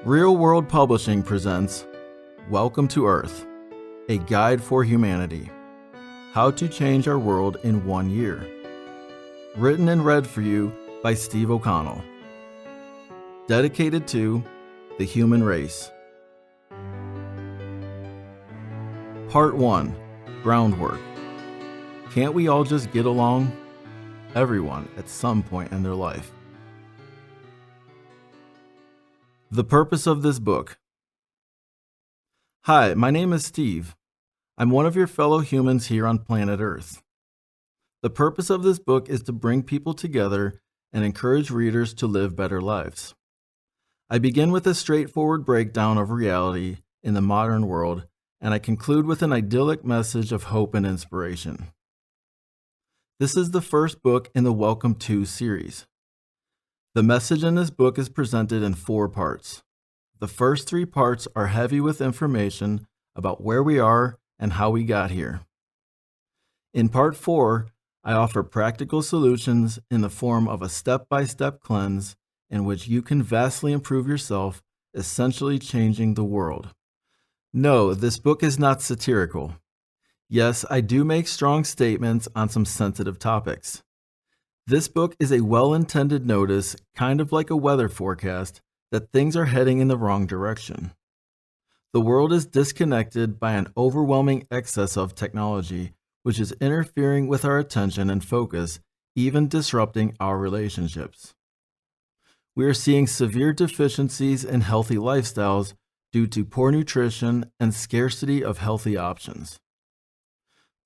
Real World Publishing presents Welcome to Earth, a guide for humanity. How to change our world in 1 year. Written and read for you by Steve O'Connell. Dedicated to the human race. Part 1. Groundwork. Can't we all just get along? Everyone at some point in their life. The purpose of this book. Hi, my name is Steve. I'm one of your fellow humans here on planet Earth. The purpose of this book is to bring people together and encourage readers to live better lives. I begin with a straightforward breakdown of reality in the modern world, and I conclude with an idyllic message of hope and inspiration. This is the first book in the Welcome To series. The message in this book is presented in 4 parts. The first 3 parts are heavy with information about where we are and how we got here. In part 4, I offer practical solutions in the form of a step-by-step cleanse in which you can vastly improve yourself, essentially changing the world. No, this book is not satirical. Yes, I do make strong statements on some sensitive topics. This book is a well-intended notice, kind of like a weather forecast, that things are heading in the wrong direction. The world is disconnected by an overwhelming excess of technology, which is interfering with our attention and focus, even disrupting our relationships. We are seeing severe deficiencies in healthy lifestyles due to poor nutrition and scarcity of healthy options.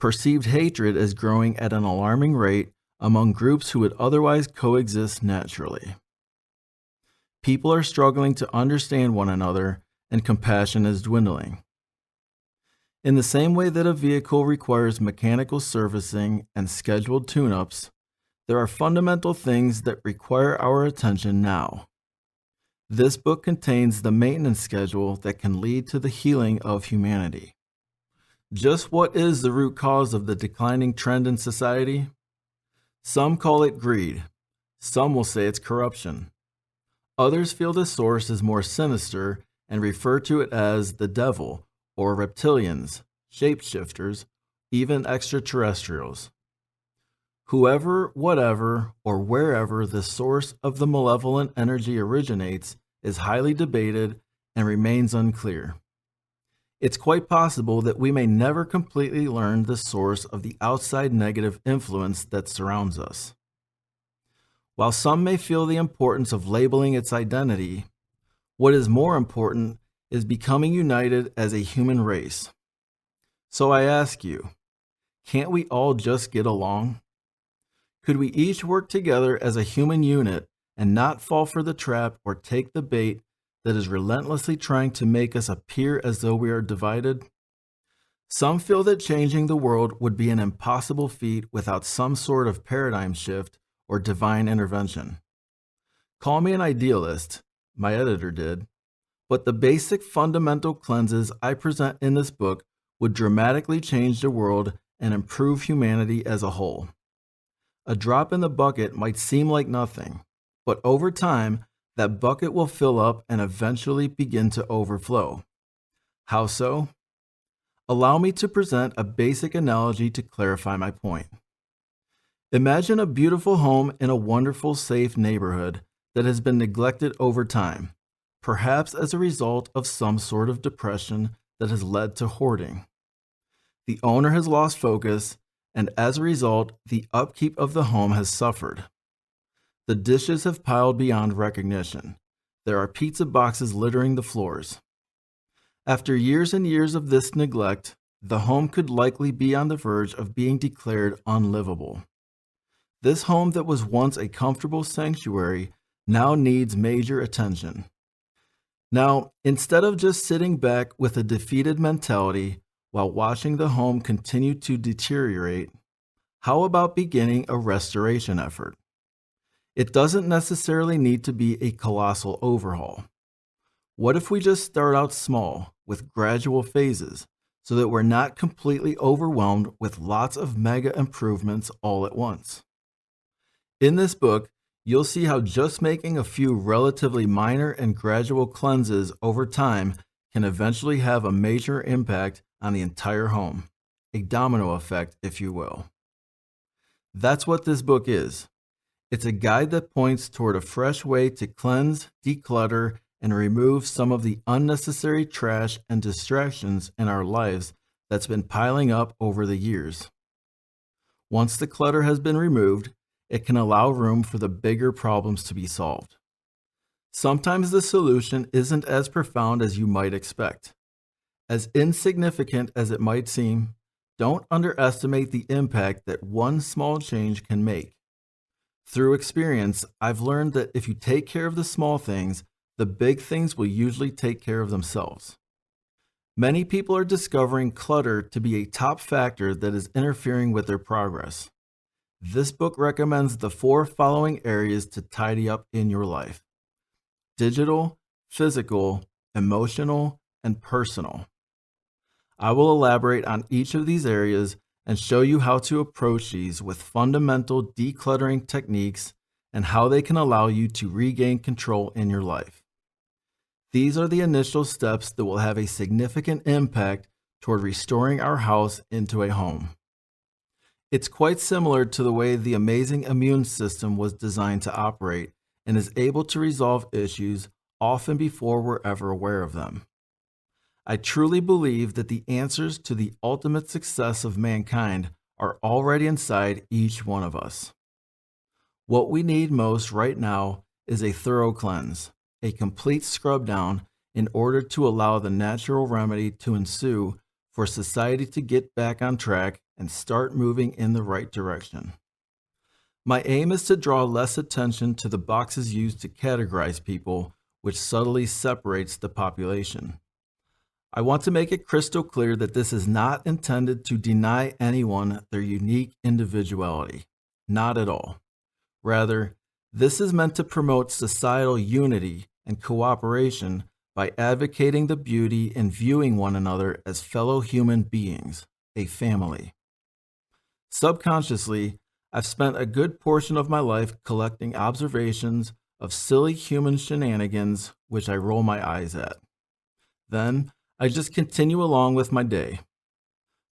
Perceived hatred is growing at an alarming rate among groups who would otherwise coexist naturally. People are struggling to understand one another, and compassion is dwindling. In the same way that a vehicle requires mechanical servicing and scheduled tune-ups, there are fundamental things that require our attention now. This book contains the maintenance schedule that can lead to the healing of humanity. Just what is the root cause of the declining trend in society? Some call it greed. Some will say it's corruption. Others feel the source is more sinister and refer to it as the devil or reptilians, shapeshifters, even extraterrestrials. Whoever, whatever, or wherever the source of the malevolent energy originates is highly debated and remains unclear. It's quite possible that we may never completely learn the source of the outside negative influence that surrounds us. While some may feel the importance of labeling its identity, what is more important is becoming united as a human race. So I ask you, can't we all just get along? Could we each work together as a human unit and not fall for the trap or take the bait that is relentlessly trying to make us appear as though we are divided? Some feel that changing the world would be an impossible feat without some sort of paradigm shift or divine intervention. Call me an idealist, my editor did, but the basic fundamental cleanses I present in this book would dramatically change the world and improve humanity as a whole. A drop in the bucket might seem like nothing, but over time, that bucket will fill up and eventually begin to overflow. How so? Allow me to present a basic analogy to clarify my point. Imagine a beautiful home in a wonderful, safe neighborhood that has been neglected over time, perhaps as a result of some sort of depression that has led to hoarding. The owner has lost focus, and as a result, the upkeep of the home has suffered. The dishes have piled beyond recognition. There are pizza boxes littering the floors. After years and years of this neglect, the home could likely be on the verge of being declared unlivable. This home that was once a comfortable sanctuary now needs major attention. Now, instead of just sitting back with a defeated mentality while watching the home continue to deteriorate, how about beginning a restoration effort? It doesn't necessarily need to be a colossal overhaul. What if we just start out small, with gradual phases, so that we're not completely overwhelmed with lots of mega improvements all at once? In this book, You'll see how just making a few relatively minor and gradual cleanses over time can eventually have a major impact on the entire home. A domino effect, if you will. That's what this book is. It's a guide that points toward a fresh way to cleanse, declutter, and remove some of the unnecessary trash and distractions in our lives that's been piling up over the years. Once the clutter has been removed, it can allow room for the bigger problems to be solved. Sometimes the solution isn't as profound as you might expect. As insignificant as it might seem, don't underestimate the impact that one small change can make. Through experience, I've learned that if you take care of the small things, the big things will usually take care of themselves. Many people are discovering clutter to be a top factor that is interfering with their progress. This book recommends the 4 following areas to tidy up in your life: digital, physical, emotional, and personal. I will elaborate on each of these areas and show you how to approach these with fundamental decluttering techniques and how they can allow you to regain control in your life. These are the initial steps that will have a significant impact toward restoring our house into a home. It's quite similar to the way the amazing immune system was designed to operate and is able to resolve issues often before we're ever aware of them. I truly believe that the answers to the ultimate success of mankind are already inside each one of us. What we need most right now is a thorough cleanse, a complete scrub down in order to allow the natural remedy to ensue for society to get back on track and start moving in the right direction. My aim is to draw less attention to the boxes used to categorize people, which subtly separates the population. I want to make it crystal clear that this is not intended to deny anyone their unique individuality. Not at all. Rather, this is meant to promote societal unity and cooperation by advocating the beauty in viewing one another as fellow human beings, a family. Subconsciously, I've spent a good portion of my life collecting observations of silly human shenanigans which I roll my eyes at. Then, I just continue along with my day.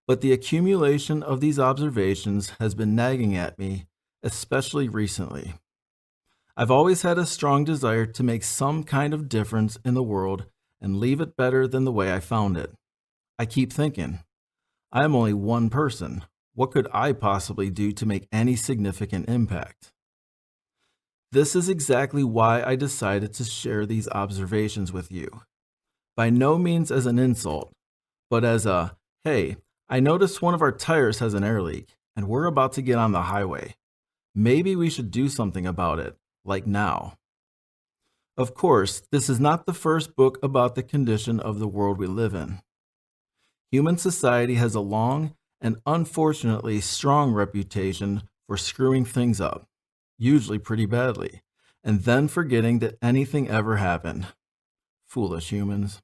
But the accumulation of these observations has been nagging at me, especially recently. I've always had a strong desire to make some kind of difference in the world and leave it better than the way I found it. I keep thinking, I am only one person. What could I possibly do to make any significant impact? This is exactly why I decided to share these observations with you. By no means as an insult, but as a, hey, I noticed one of our tires has an air leak, and we're about to get on the highway. Maybe we should do something about it, like now. Of course, this is not the first book about the condition of the world we live in. Human society has a long and unfortunately strong reputation for screwing things up, usually pretty badly, and then forgetting that anything ever happened. Foolish humans.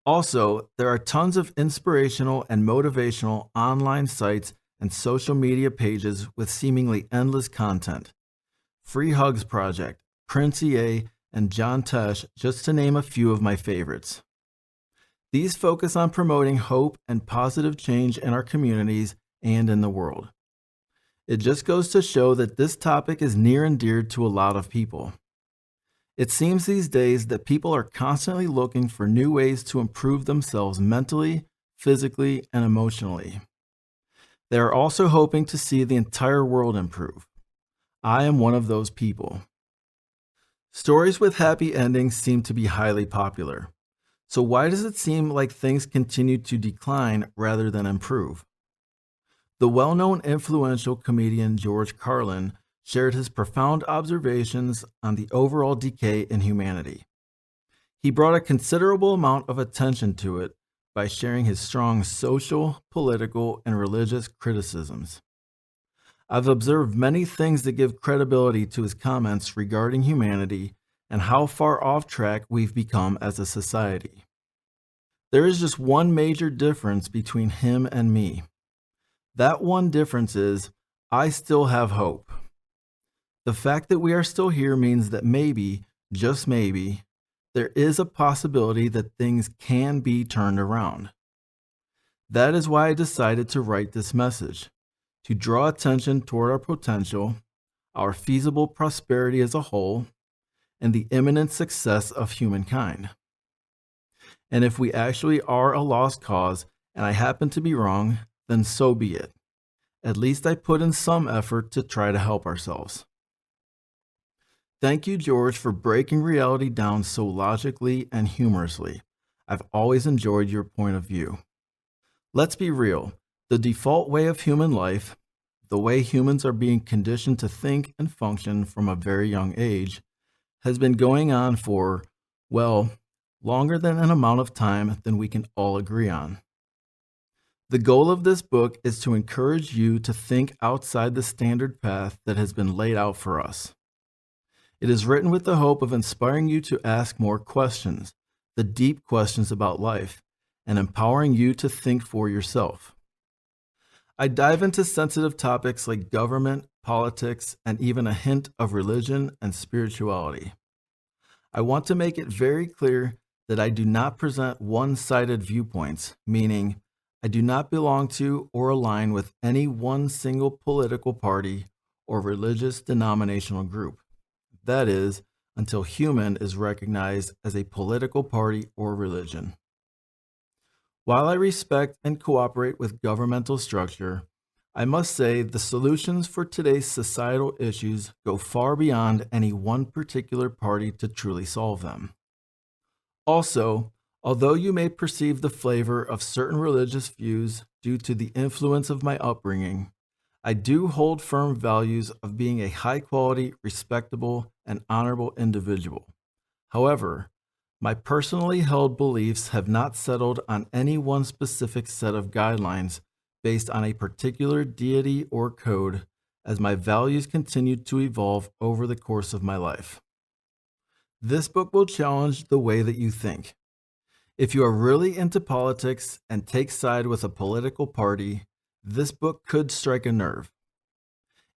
Also, there are tons of inspirational and motivational online sites and social media pages with seemingly endless content. Free Hugs Project, Prince EA, and John Tesh, just to name a few of my favorites. These focus on promoting hope and positive change in our communities and in the world. It just goes to show that this topic is near and dear to a lot of people. It seems these days that people are constantly looking for new ways to improve themselves mentally, physically, and emotionally. They are also hoping to see the entire world improve. I am one of those people. Stories with happy endings seem to be highly popular. So why does it seem like things continue to decline rather than improve? The well-known influential comedian George Carlin shared his profound observations on the overall decay in humanity. He brought a considerable amount of attention to it by sharing his strong social, political, and religious criticisms. I've observed many things that give credibility to his comments regarding humanity and how far off track we've become as a society. There is just one major difference between him and me. That one difference is, I still have hope. The fact that we are still here means that maybe, just maybe, there is a possibility that things can be turned around. That is why I decided to write this message, to draw attention toward our potential, our feasible prosperity as a whole, and the imminent success of humankind. And if we actually are a lost cause and I happen to be wrong, then so be it. At least I put in some effort to try to help ourselves. Thank you, George, for breaking reality down so logically and humorously. I've always enjoyed your point of view. Let's be real. The default way of human life, the way humans are being conditioned to think and function from a very young age, has been going on for, well, longer than an amount of time than we can all agree on. The goal of this book is to encourage you to think outside the standard path that has been laid out for us. It is written with the hope of inspiring you to ask more questions, the deep questions about life, and empowering you to think for yourself. I dive into sensitive topics like government, politics, and even a hint of religion and spirituality. I want to make it very clear that I do not present one-sided viewpoints, meaning I do not belong to or align with any one single political party or religious denominational group. That is, until human is recognized as a political party or religion. While I respect and cooperate with governmental structure, I must say the solutions for today's societal issues go far beyond any one particular party to truly solve them. Also, although you may perceive the flavor of certain religious views due to the influence of my upbringing, I do hold firm values of being a high-quality, respectable, and honorable individual. However, my personally held beliefs have not settled on any one specific set of guidelines based on a particular deity or code, as my values continue to evolve over the course of my life. This book will challenge the way that you think. If you are really into politics and take side with a political party, this book could strike a nerve.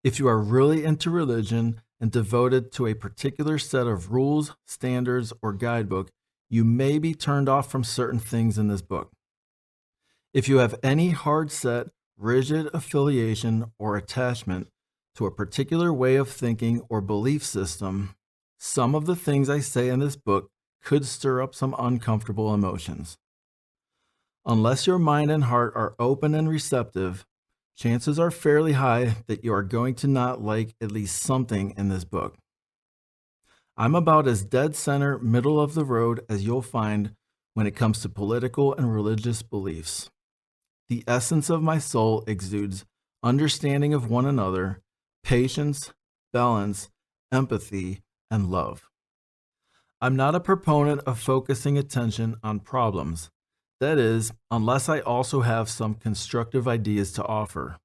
If you are really into religion and devoted to a particular set of rules, standards, or guidebook, you may be turned off from certain things in this book. If you have any hard-set, rigid affiliation or attachment to a particular way of thinking or belief system, some of the things I say in this book could stir up some uncomfortable emotions. Unless your mind and heart are open and receptive, chances are fairly high that you are going to not like at least something in this book. I'm about as dead center, middle of the road as you'll find when it comes to political and religious beliefs. The essence of my soul exudes understanding of one another, patience, balance, empathy, and love. I'm not a proponent of focusing attention on problems. That is, unless I also have some constructive ideas to offer.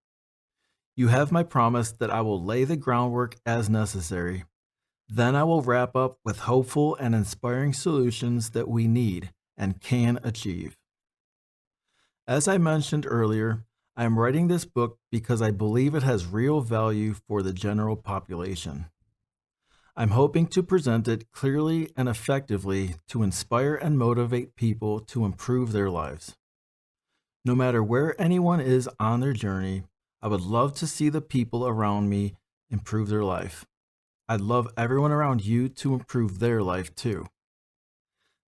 You have my promise that I will lay the groundwork as necessary. Then I will wrap up with hopeful and inspiring solutions that we need and can achieve. As I mentioned earlier, I am writing this book because I believe it has real value for the general population. I'm hoping to present it clearly and effectively to inspire and motivate people to improve their lives. No matter where anyone is on their journey, I would love to see the people around me improve their life. I'd love everyone around you to improve their life too.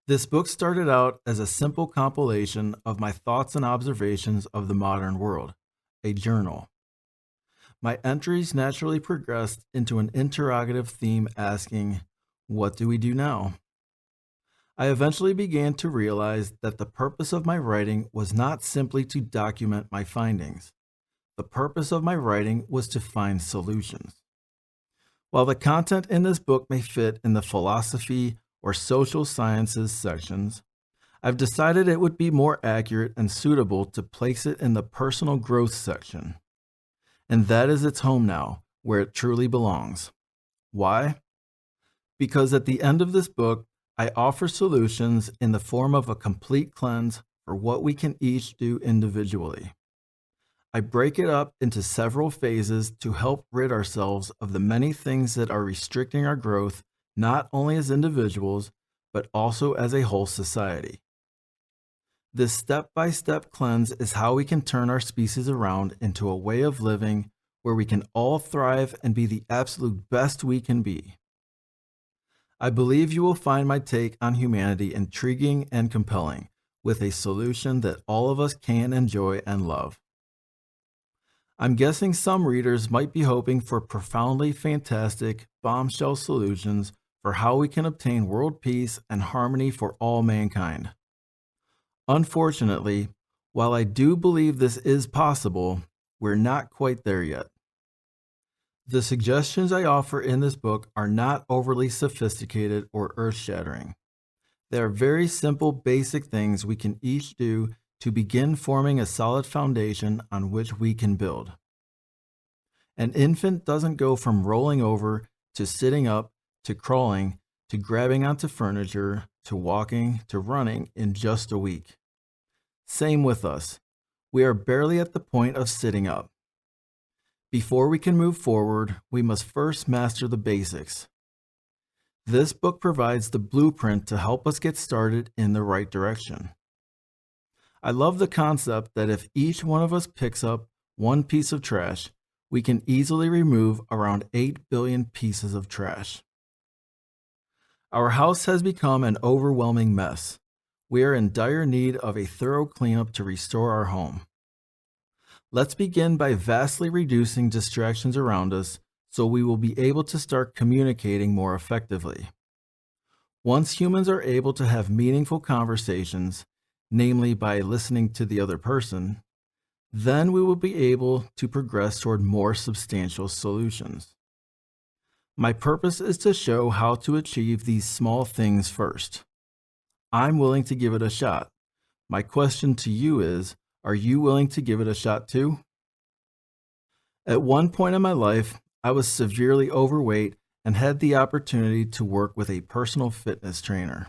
This book started out as a simple compilation of my thoughts and observations of the modern world, a journal. My entries naturally progressed into an interrogative theme asking, what do we do now? I eventually began to realize that the purpose of my writing was not simply to document my findings. The purpose of my writing was to find solutions. While the content in this book may fit in the philosophy or social sciences sections, I've decided it would be more accurate and suitable to place it in the personal growth section. And that is its home now, where it truly belongs. Why? Because at the end of this book, I offer solutions in the form of a complete cleanse for what we can each do individually. I break it up into several phases to help rid ourselves of the many things that are restricting our growth, not only as individuals, but also as a whole society. This step-by-step cleanse is how we can turn our species around into a way of living where we can all thrive and be the absolute best we can be. I believe you will find my take on humanity intriguing and compelling, with a solution that all of us can enjoy and love. I'm guessing some readers might be hoping for profoundly fantastic, bombshell solutions for how we can obtain world peace and harmony for all mankind. Unfortunately, while I do believe this is possible, we're not quite there yet. The suggestions I offer in this book are not overly sophisticated or earth-shattering. They are very simple, basic things we can each do to begin forming a solid foundation on which we can build. An infant doesn't go from rolling over to sitting up to crawling to grabbing onto furniture to walking to running in just a week. Same with us. We are barely at the point of sitting up. Before we can move forward, we must first master the basics. This book provides the blueprint to help us get started in the right direction. I love the concept that if each one of us picks up one piece of trash, we can easily remove around 8 billion pieces of trash. Our house has become an overwhelming mess. We are in dire need of a thorough cleanup to restore our home. Let's begin by vastly reducing distractions around us so we will be able to start communicating more effectively. Once humans are able to have meaningful conversations, namely by listening to the other person, then we will be able to progress toward more substantial solutions. My purpose is to show how to achieve these small things first. I'm willing to give it a shot. My question to you is, are you willing to give it a shot too? At one point in my life, I was severely overweight and had the opportunity to work with a personal fitness trainer.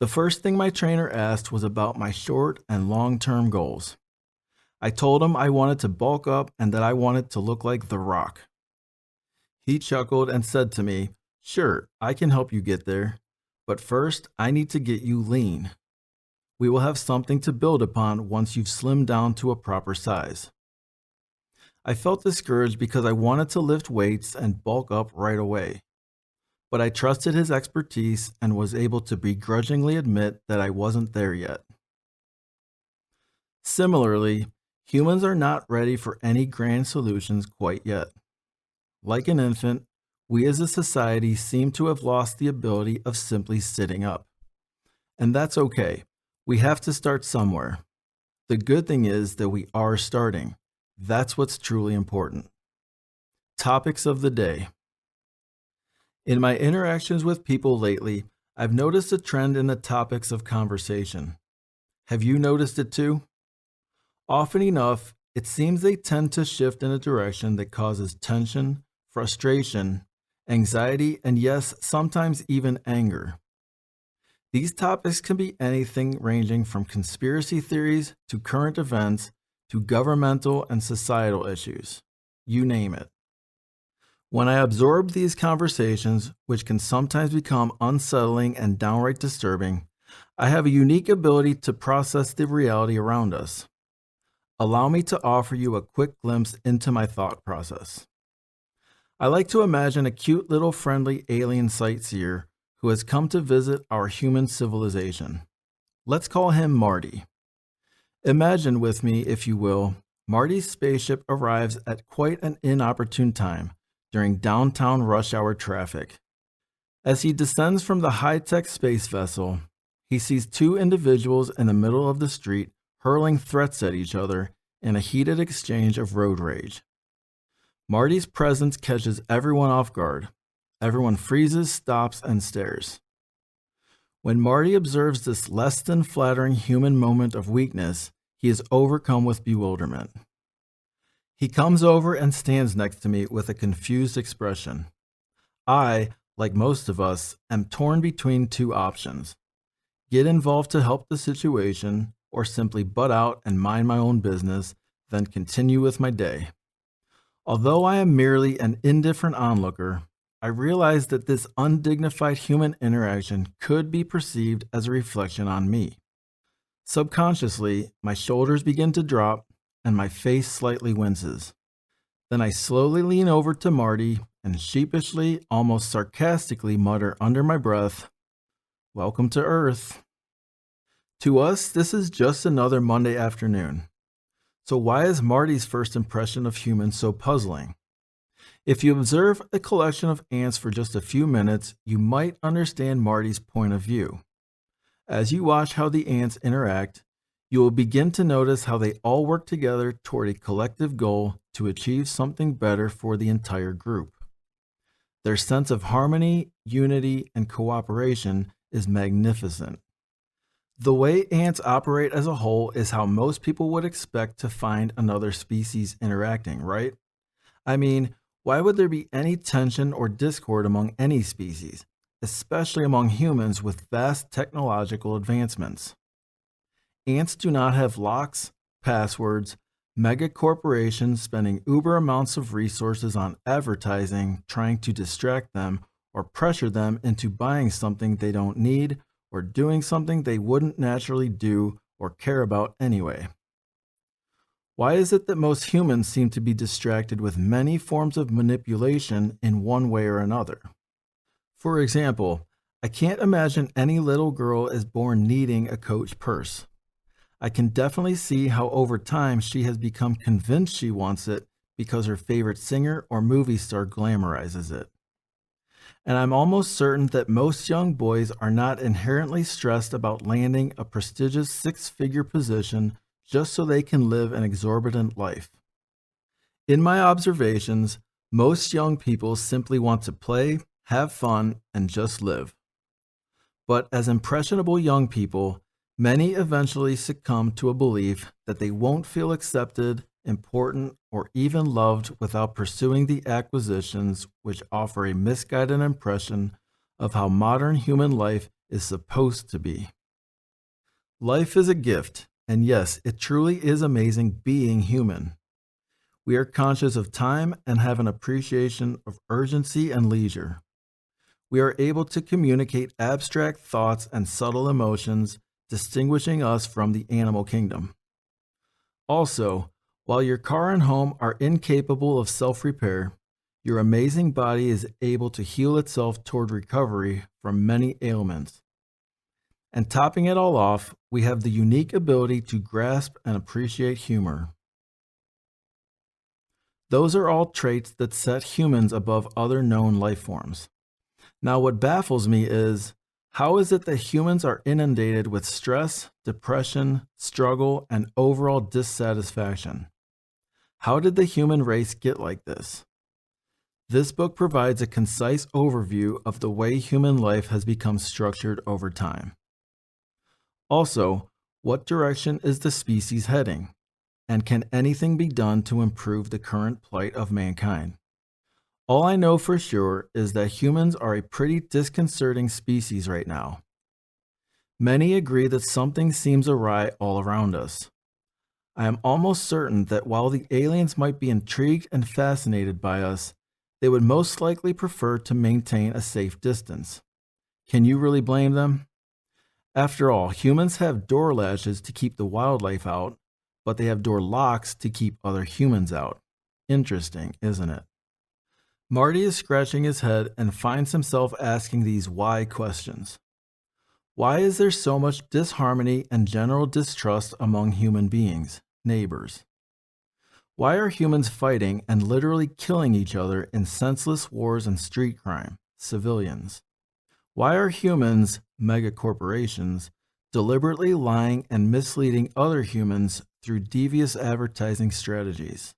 The first thing my trainer asked was about my short and long-term goals. I told him I wanted to bulk up and that I wanted to look like The Rock. He chuckled and said to me, "Sure, I can help you get there, but first I need to get you lean. We will have something to build upon once you've slimmed down to a proper size." I felt discouraged because I wanted to lift weights and bulk up right away, but I trusted his expertise and was able to begrudgingly admit that I wasn't there yet. Similarly, humans are not ready for any grand solutions quite yet. Like an infant, we as a society seem to have lost the ability of simply sitting up. And that's okay. We have to start somewhere. The good thing is that we are starting. That's what's truly important. Topics of the day. In my interactions with people lately, I've noticed a trend in the topics of conversation. Have you noticed it too? Often enough, it seems they tend to shift in a direction that causes tension, frustration, anxiety, and yes, sometimes even anger. These topics can be anything ranging from conspiracy theories to current events to governmental and societal issues. You name it. When I absorb these conversations, which can sometimes become unsettling and downright disturbing, I have a unique ability to process the reality around us. Allow me to offer you a quick glimpse into my thought process. I like to imagine a cute little friendly alien sightseer who has come to visit our human civilization. Let's call him Marty. Imagine with me, if you will, Marty's spaceship arrives at quite an inopportune time during downtown rush hour traffic. As he descends from the high-tech space vessel, he sees two individuals in the middle of the street hurling threats at each other in a heated exchange of road rage. Marty's presence catches everyone off guard. Everyone freezes, stops, and stares. When Marty observes this less than flattering human moment of weakness, he is overcome with bewilderment. He comes over and stands next to me with a confused expression. I, like most of us, am torn between two options: get involved to help the situation, or simply butt out and mind my own business, then continue with my day. Although I am merely an indifferent onlooker, I realize that this undignified human interaction could be perceived as a reflection on me. Subconsciously, my shoulders begin to drop and my face slightly winces. Then I slowly lean over to Marty and sheepishly, almost sarcastically mutter under my breath, "Welcome to Earth." To us, this is just another Monday afternoon. So why is Marty's first impression of humans so puzzling? If you observe a collection of ants for just a few minutes, you might understand Marty's point of view. As you watch how the ants interact, you will begin to notice how they all work together toward a collective goal to achieve something better for the entire group. Their sense of harmony, unity, and cooperation is magnificent. The way ants operate as a whole is how most people would expect to find another species interacting, right? I mean, why would there be any tension or discord among any species, especially among humans with vast technological advancements? Ants do not have locks, passwords, mega corporations spending uber amounts of resources on advertising trying to distract them or pressure them into buying something they don't need or doing something they wouldn't naturally do or care about anyway. Why is it that most humans seem to be distracted with many forms of manipulation in one way or another? For example, I can't imagine any little girl is born needing a Coach purse. I can definitely see how over time she has become convinced she wants it because her favorite singer or movie star glamorizes it. And I'm almost certain that most young boys are not inherently stressed about landing a prestigious six-figure position just so they can live an exorbitant life. In my observations, most young people simply want to play, have fun, and just live. But as impressionable young people, many eventually succumb to a belief that they won't feel accepted, important, or even loved without pursuing the acquisitions which offer a misguided impression of how modern human life is supposed to be. Life is a gift, and yes, it truly is amazing being human. We are conscious of time and have an appreciation of urgency and leisure. We are able to communicate abstract thoughts and subtle emotions, distinguishing us from the animal kingdom. Also, while your car and home are incapable of self-repair, your amazing body is able to heal itself toward recovery from many ailments. And topping it all off, we have the unique ability to grasp and appreciate humor. Those are all traits that set humans above other known life forms. Now, what baffles me is, how is it that humans are inundated with stress, depression, struggle, and overall dissatisfaction? How did the human race get like this? This book provides a concise overview of the way human life has become structured over time. Also, what direction is the species heading? And can anything be done to improve the current plight of mankind? All I know for sure is that humans are a pretty disconcerting species right now. Many agree that something seems awry all around us. I am almost certain that while the aliens might be intrigued and fascinated by us, they would most likely prefer to maintain a safe distance. Can you really blame them? After all, humans have door latches to keep the wildlife out, but they have door locks to keep other humans out. Interesting, isn't it? Marty is scratching his head and finds himself asking these why questions. Why is there so much disharmony and general distrust among human beings, neighbors? Why are humans fighting and literally killing each other in senseless wars and street crime, civilians? Why are humans, megacorporations, deliberately lying and misleading other humans through devious advertising strategies?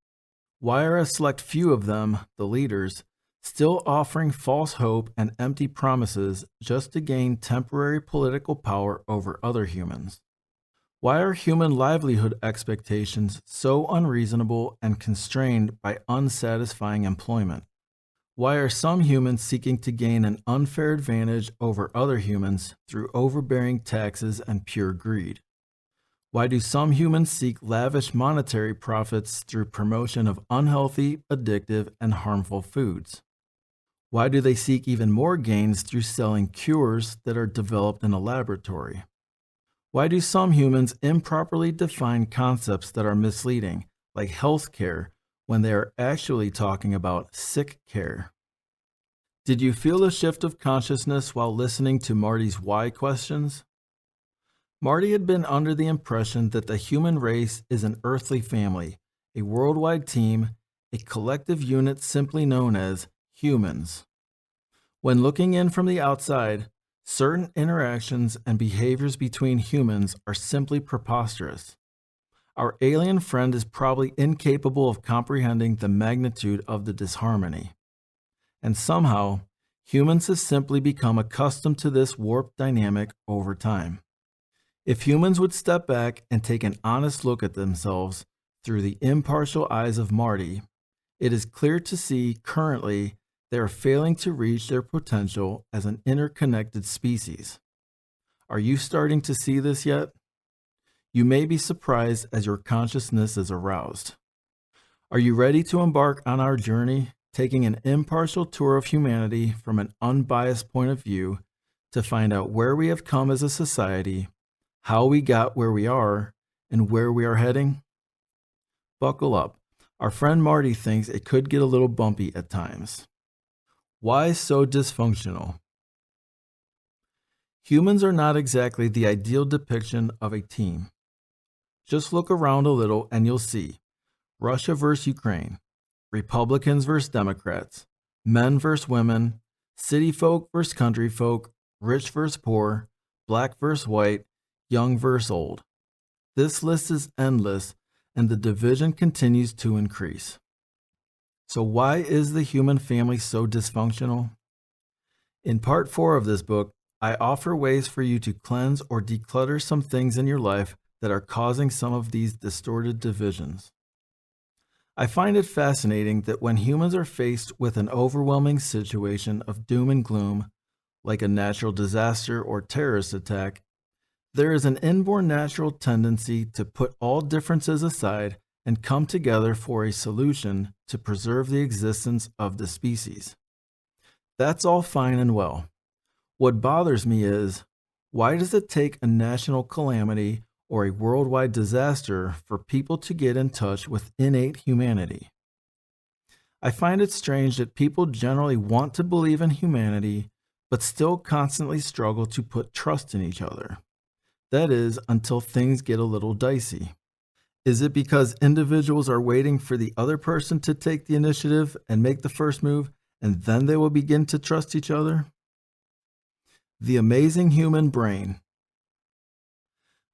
Why are a select few of them, the leaders, still offering false hope and empty promises just to gain temporary political power over other humans? Why are human livelihood expectations so unreasonable and constrained by unsatisfying employment? Why are some humans seeking to gain an unfair advantage over other humans through overbearing taxes and pure greed? Why do some humans seek lavish monetary profits through promotion of unhealthy, addictive, and harmful foods? Why do they seek even more gains through selling cures that are developed in a laboratory? Why do some humans improperly define concepts that are misleading, like health care, when they are actually talking about sick care? Did you feel a shift of consciousness while listening to Marty's why questions? Marty had been under the impression that the human race is an earthly family, a worldwide team, a collective unit simply known as humans. When looking in from the outside, certain interactions and behaviors between humans are simply preposterous. Our alien friend is probably incapable of comprehending the magnitude of the disharmony. And somehow, humans have simply become accustomed to this warped dynamic over time. If humans would step back and take an honest look at themselves through the impartial eyes of Marty, it is clear to see currently they are failing to reach their potential as an interconnected species. Are you starting to see this yet? You may be surprised as your consciousness is aroused. Are you ready to embark on our journey, taking an impartial tour of humanity from an unbiased point of view to find out where we have come as a society, how we got where we are, and where we are heading? Buckle up. Our friend Marty thinks it could get a little bumpy at times. Why so dysfunctional? Humans are not exactly the ideal depiction of a team. Just look around a little and you'll see Russia versus Ukraine, Republicans versus Democrats, men versus women, city folk versus country folk, rich versus poor, black versus white, young versus old. This list is endless, and the division continues to increase. So why is the human family so dysfunctional? In part 4 of this book, I offer ways for you to cleanse or declutter some things in your life that are causing some of these distorted divisions. I find it fascinating that when humans are faced with an overwhelming situation of doom and gloom, like a natural disaster or terrorist attack, there is an inborn natural tendency to put all differences aside and come together for a solution to preserve the existence of the species. That's all fine and well. What bothers me is, why does it take a national calamity or a worldwide disaster for people to get in touch with innate humanity? I find it strange that people generally want to believe in humanity, but still constantly struggle to put trust in each other. That is, until things get a little dicey. Is it because individuals are waiting for the other person to take the initiative and make the first move, and then they will begin to trust each other? The amazing human brain.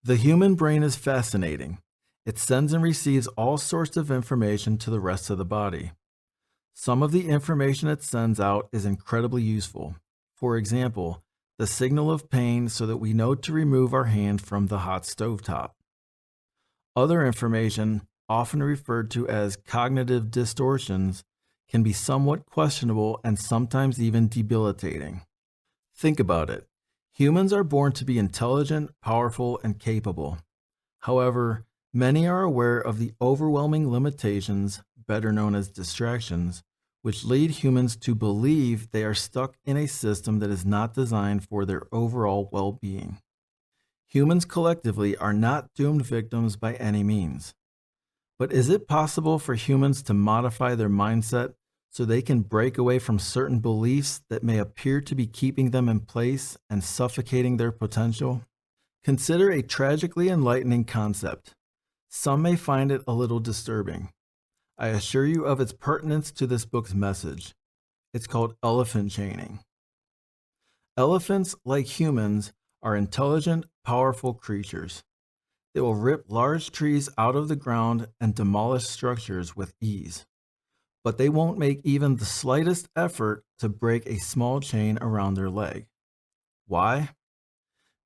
The human brain is fascinating. It sends and receives all sorts of information to the rest of the body. Some of the information it sends out is incredibly useful. For example, the signal of pain so that we know to remove our hand from the hot stovetop. Other information, often referred to as cognitive distortions, can be somewhat questionable and sometimes even debilitating. Think about it. Humans are born to be intelligent, powerful, and capable. However, many are aware of the overwhelming limitations, better known as distractions, which lead humans to believe they are stuck in a system that is not designed for their overall well-being. Humans collectively are not doomed victims by any means. But is it possible for humans to modify their mindset so they can break away from certain beliefs that may appear to be keeping them in place and suffocating their potential? Consider a tragically enlightening concept. Some may find it a little disturbing. I assure you of its pertinence to this book's message. It's called elephant chaining. Elephants, like humans, are intelligent, powerful creatures. They will rip large trees out of the ground and demolish structures with ease. But they won't make even the slightest effort to break a small chain around their leg. Why?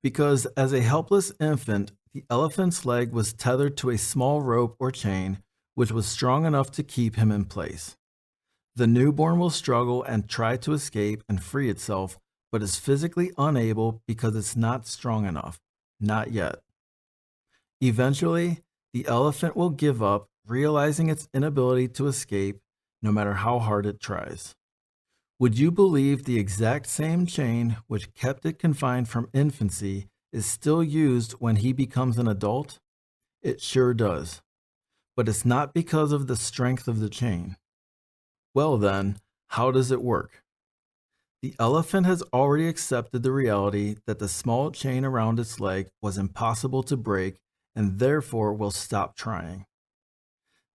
Because as a helpless infant, the elephant's leg was tethered to a small rope or chain which was strong enough to keep him in place. The newborn will struggle and try to escape and free itself, but is physically unable because it's not strong enough. Not yet. Eventually, the elephant will give up, realizing its inability to escape no matter how hard it tries. Would you believe the exact same chain which kept it confined from infancy is still used when he becomes an adult? It sure does. But it's not because of the strength of the chain. Well then, how does it work? The elephant has already accepted the reality that the small chain around its leg was impossible to break and therefore will stop trying.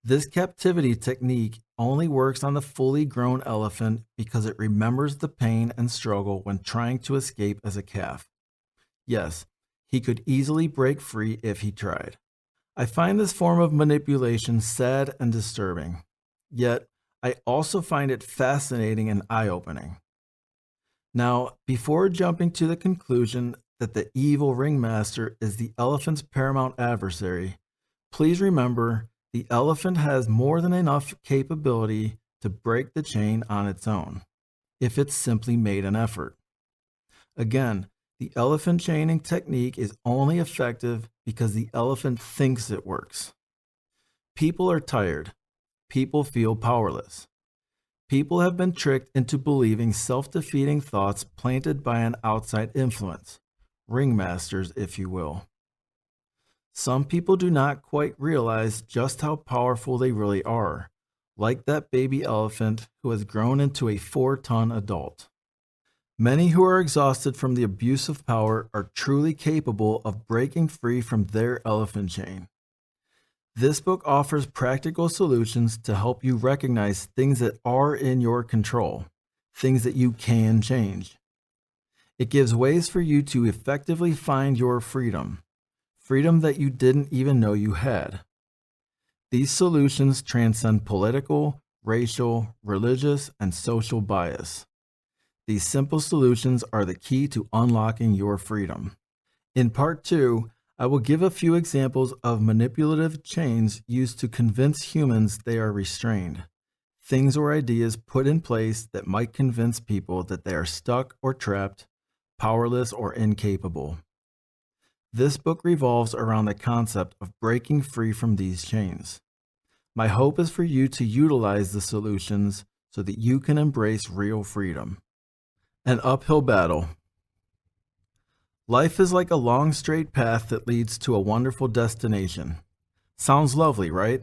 This captivity technique only works on the fully grown elephant because it remembers the pain and struggle when trying to escape as a calf. Yes, he could easily break free if he tried. I find this form of manipulation sad and disturbing, yet I also find it fascinating and eye-opening. Now, before jumping to the conclusion that the evil ringmaster is the elephant's paramount adversary, please remember the elephant has more than enough capability to break the chain on its own, if it's simply made an effort. Again, the elephant chaining technique is only effective because the elephant thinks it works. People are tired. People feel powerless. People have been tricked into believing self-defeating thoughts planted by an outside influence, ringmasters, if you will. Some people do not quite realize just how powerful they really are, like that baby elephant who has grown into a 4-ton adult. Many who are exhausted from the abuse of power are truly capable of breaking free from their elephant chain. This book offers practical solutions to help you recognize things that are in your control, things that you can change. It gives ways for you to effectively find your freedom, freedom that you didn't even know you had. These solutions transcend political, racial, religious, and social bias. These simple solutions are the key to unlocking your freedom. In part 2, I will give a few examples of manipulative chains used to convince humans they are restrained, things or ideas put in place that might convince people that they are stuck or trapped, powerless or incapable. This book revolves around the concept of breaking free from these chains. My hope is for you to utilize the solutions so that you can embrace real freedom. An uphill battle. Life is like a long straight path that leads to a wonderful destination. Sounds lovely, right?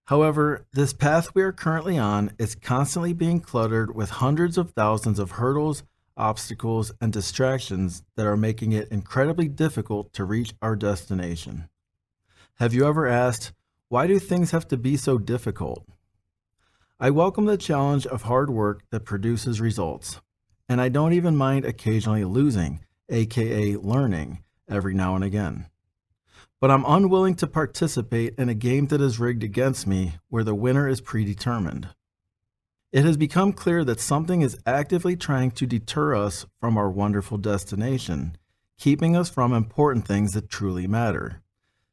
However, this path we are currently on is constantly being cluttered with hundreds of thousands of hurdles, obstacles, and distractions that are making it incredibly difficult to reach our destination. Have you ever asked, why do things have to be so difficult? I welcome the challenge of hard work that produces results, and I don't even mind occasionally losing, aka learning, every now and again. But I'm unwilling to participate in a game that is rigged against me where the winner is predetermined. It has become clear that something is actively trying to deter us from our wonderful destination, keeping us from important things that truly matter.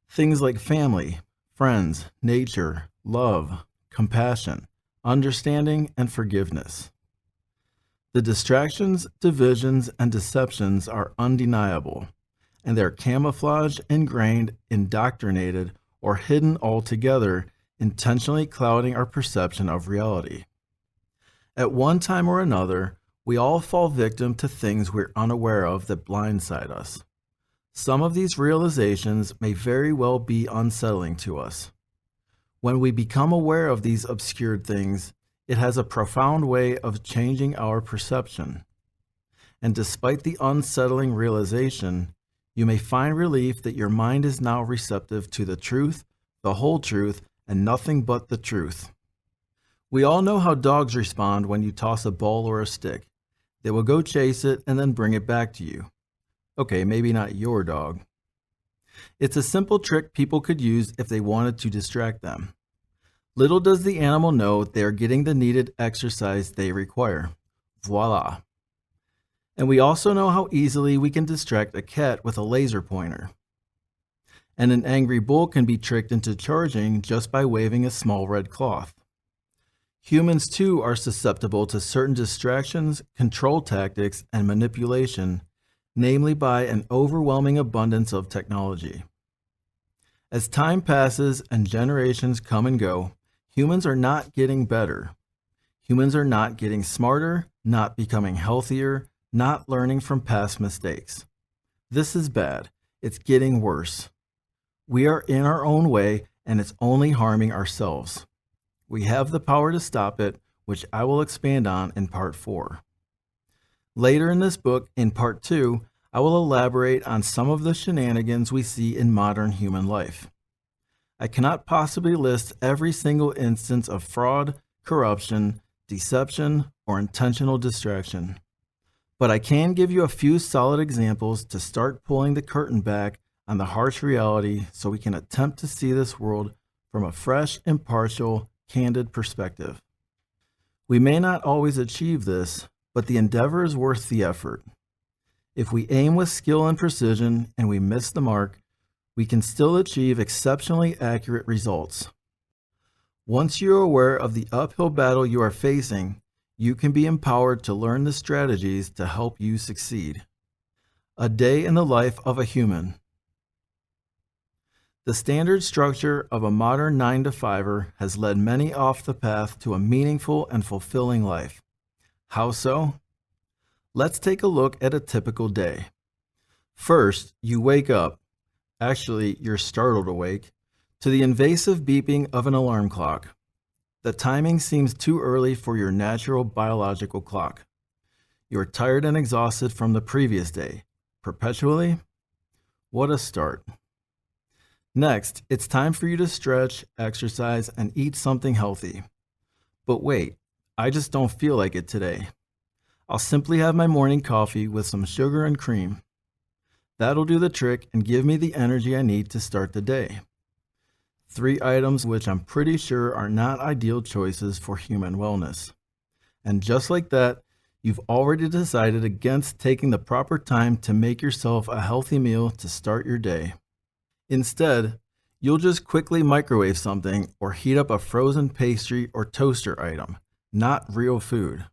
Things like family, friends, nature, love, compassion, understanding, and forgiveness. The distractions, divisions, and deceptions are undeniable, and they're camouflaged, ingrained, indoctrinated, or hidden altogether, intentionally clouding our perception of reality. At one time or another, we all fall victim to things we're unaware of that blindside us. Some of these realizations may very well be unsettling to us. When we become aware of these obscured things, it has a profound way of changing our perception. And despite the unsettling realization, you may find relief that your mind is now receptive to the truth, the whole truth, and nothing but the truth. We all know how dogs respond when you toss a ball or a stick. They will go chase it and then bring it back to you. Okay, maybe not your dog. It's a simple trick people could use if they wanted to distract them. Little does the animal know they are getting the needed exercise they require. Voila. And we also know how easily we can distract a cat with a laser pointer. And an angry bull can be tricked into charging just by waving a small red cloth. Humans too are susceptible to certain distractions, control tactics, and manipulation, namely by an overwhelming abundance of technology. As time passes and generations come and go, humans are not getting better. Humans are not getting smarter, not becoming healthier, not learning from past mistakes. This is bad. It's getting worse. We are in our own way, and it's only harming ourselves. We have the power to stop it, which I will expand on in Part 4. Later in this book, in Part 2, I will elaborate on some of the shenanigans we see in modern human life. I cannot possibly list every single instance of fraud, corruption, deception, or intentional distraction. But I can give you a few solid examples to start pulling the curtain back on the harsh reality so we can attempt to see this world from a fresh, impartial, candid perspective. We may not always achieve this, but the endeavor is worth the effort. If we aim with skill and precision and we miss the mark, we can still achieve exceptionally accurate results. Once you're aware of the uphill battle you are facing, you can be empowered to learn the strategies to help you succeed. A day in the life of a human. The standard structure of a modern 9-to-5er has led many off the path to a meaningful and fulfilling life. How so? Let's take a look at a typical day. First, you wake up. Actually, you're startled awake to the invasive beeping of an alarm clock. The timing seems too early for your natural biological clock. You're tired and exhausted from the previous day. Perpetually? What a start. Next, it's time for you to stretch, exercise, and eat something healthy. But wait, I just don't feel like it today. I'll simply have my morning coffee with some sugar and cream. That'll do the trick and give me the energy I need to start the day. 3 items which I'm pretty sure are not ideal choices for human wellness. And just like that, you've already decided against taking the proper time to make yourself a healthy meal to start your day. Instead, you'll just quickly microwave something or heat up a frozen pastry or toaster item, not real food.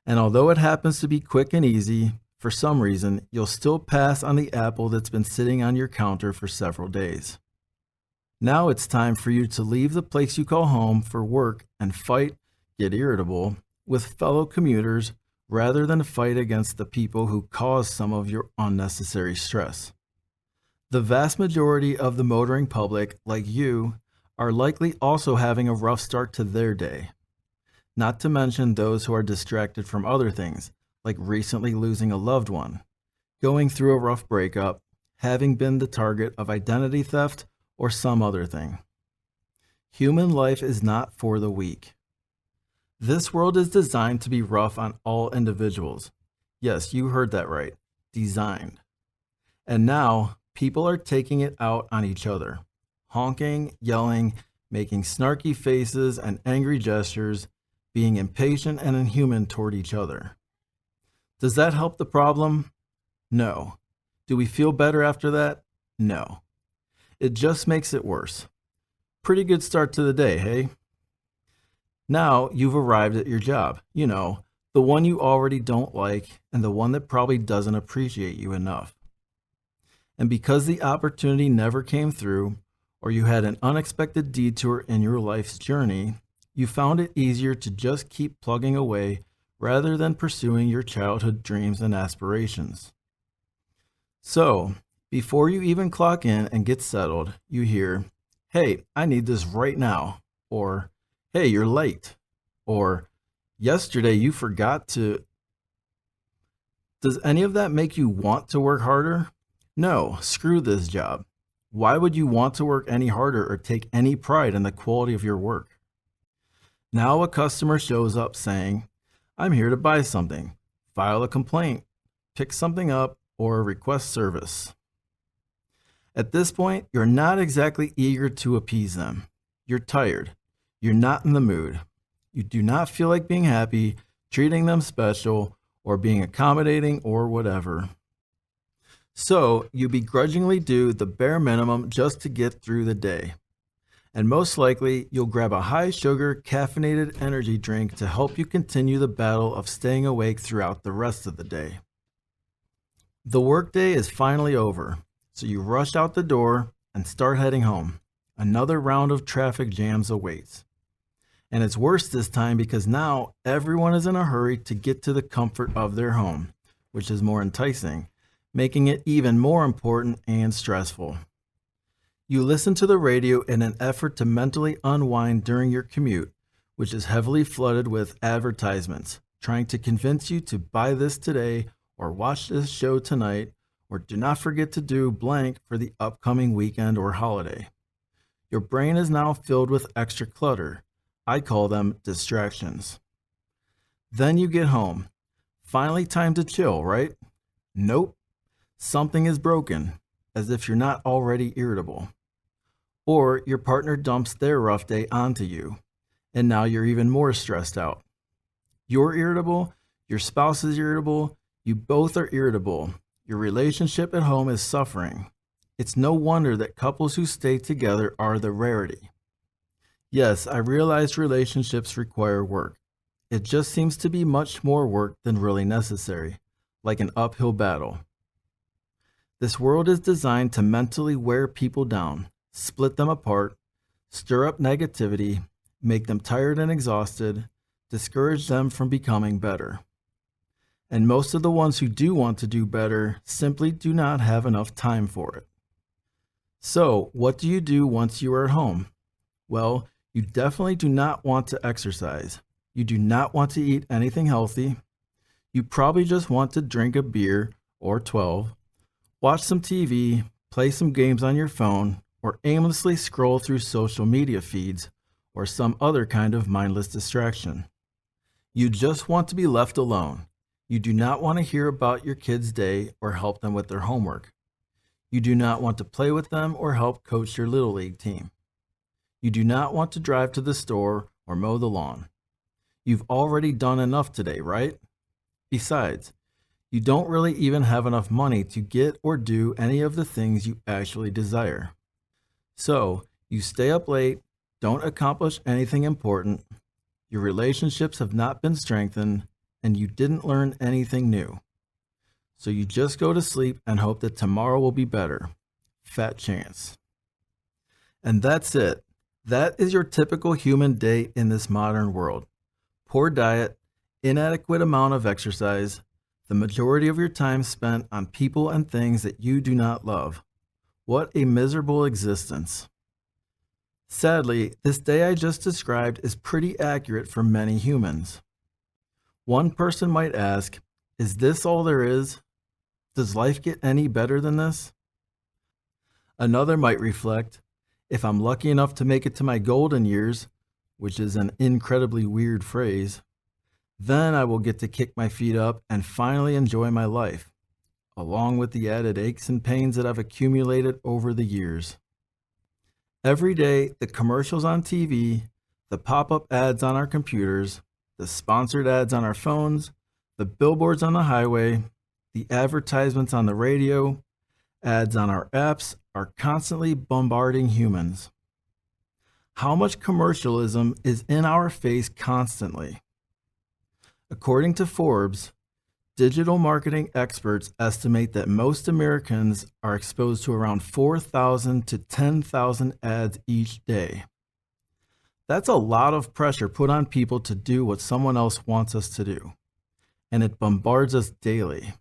And although it happens to be quick and easy, for some reason, you'll still pass on the apple that's been sitting on your counter for several days. Now it's time for you to leave the place you call home for work and get irritable, with fellow commuters rather than fight against the people who cause some of your unnecessary stress. The vast majority of the motoring public, like you, are likely also having a rough start to their day. Not to mention those who are distracted from other things, like recently losing a loved one, going through a rough breakup, having been the target of identity theft, or some other thing. Human life is not for the weak. This world is designed to be rough on all individuals. Yes, you heard that right. Designed. And now, people are taking it out on each other, honking, yelling, making snarky faces and angry gestures, being impatient and inhuman toward each other. Does that help the problem? No. Do we feel better after that? No. It just makes it worse. Pretty good start to the day, hey? Now you've arrived at your job, the one you already don't like and the one that probably doesn't appreciate you enough. And because the opportunity never came through, or you had an unexpected detour in your life's journey, you found it easier to just keep plugging away rather than pursuing your childhood dreams and aspirations. So, before you even clock in and get settled, you hear, "Hey, I need this right now," or "Hey, you're late," or "Yesterday you forgot to." Does any of that make you want to work harder? No, screw this job. Why would you want to work any harder or take any pride in the quality of your work? Now a customer shows up saying, "I'm here to buy something," file a complaint, pick something up, or request service. At this point, you're not exactly eager to appease them. You're tired. You're not in the mood. You do not feel like being happy, treating them special, or being accommodating or whatever. So you begrudgingly do the bare minimum just to get through the day. And most likely, you'll grab a high-sugar, caffeinated energy drink to help you continue the battle of staying awake throughout the rest of the day. The workday is finally over, so you rush out the door and start heading home. Another round of traffic jams awaits. And it's worse this time because now everyone is in a hurry to get to the comfort of their home, which is more enticing, making it even more important and stressful. You listen to the radio in an effort to mentally unwind during your commute, which is heavily flooded with advertisements, trying to convince you to buy this today or watch this show tonight or do not forget to do blank for the upcoming weekend or holiday. Your brain is now filled with extra clutter. I call them distractions. Then you get home. Finally time to chill, right? Nope. Something is broken, as if you're not already irritable. Or your partner dumps their rough day onto you, and now you're even more stressed out. You're irritable, your spouse is irritable, you both are irritable. Your relationship at home is suffering. It's no wonder that couples who stay together are the rarity. Yes, I realize relationships require work. It just seems to be much more work than really necessary, like an uphill battle. This world is designed to mentally wear people down, split them apart, stir up negativity, make them tired and exhausted, discourage them from becoming better. And most of the ones who do want to do better simply do not have enough time for it. So, what do you do once you are at home? Well, you definitely do not want to exercise. You do not want to eat anything healthy. You probably just want to drink a beer or 12, watch some TV, play some games on your phone, or aimlessly scroll through social media feeds or some other kind of mindless distraction. You just want to be left alone. You do not want to hear about your kids' day or help them with their homework. You do not want to play with them or help coach your Little League team. You do not want to drive to the store or mow the lawn. You've already done enough today, right? Besides, you don't really even have enough money to get or do any of the things you actually desire. So, you stay up late, don't accomplish anything important, your relationships have not been strengthened, and you didn't learn anything new. So you just go to sleep and hope that tomorrow will be better. Fat chance. And that's it. That is your typical human day in this modern world. Poor diet, inadequate amount of exercise, the majority of your time spent on people and things that you do not love. What a miserable existence. Sadly, this day I just described is pretty accurate for many humans. One person might ask, is this all there is? Does life get any better than this? Another might reflect, if I'm lucky enough to make it to my golden years, which is an incredibly weird phrase, then I will get to kick my feet up and finally enjoy my life, along with the added aches and pains that I've accumulated over the years. Every day, the commercials on TV, the pop-up ads on our computers, the sponsored ads on our phones, the billboards on the highway, the advertisements on the radio, ads on our apps are constantly bombarding humans. How much commercialism is in our face constantly? According to Forbes, digital marketing experts estimate that most Americans are exposed to around 4,000 to 10,000 ads each day. That's a lot of pressure put on people to do what someone else wants us to do, and it bombards us daily.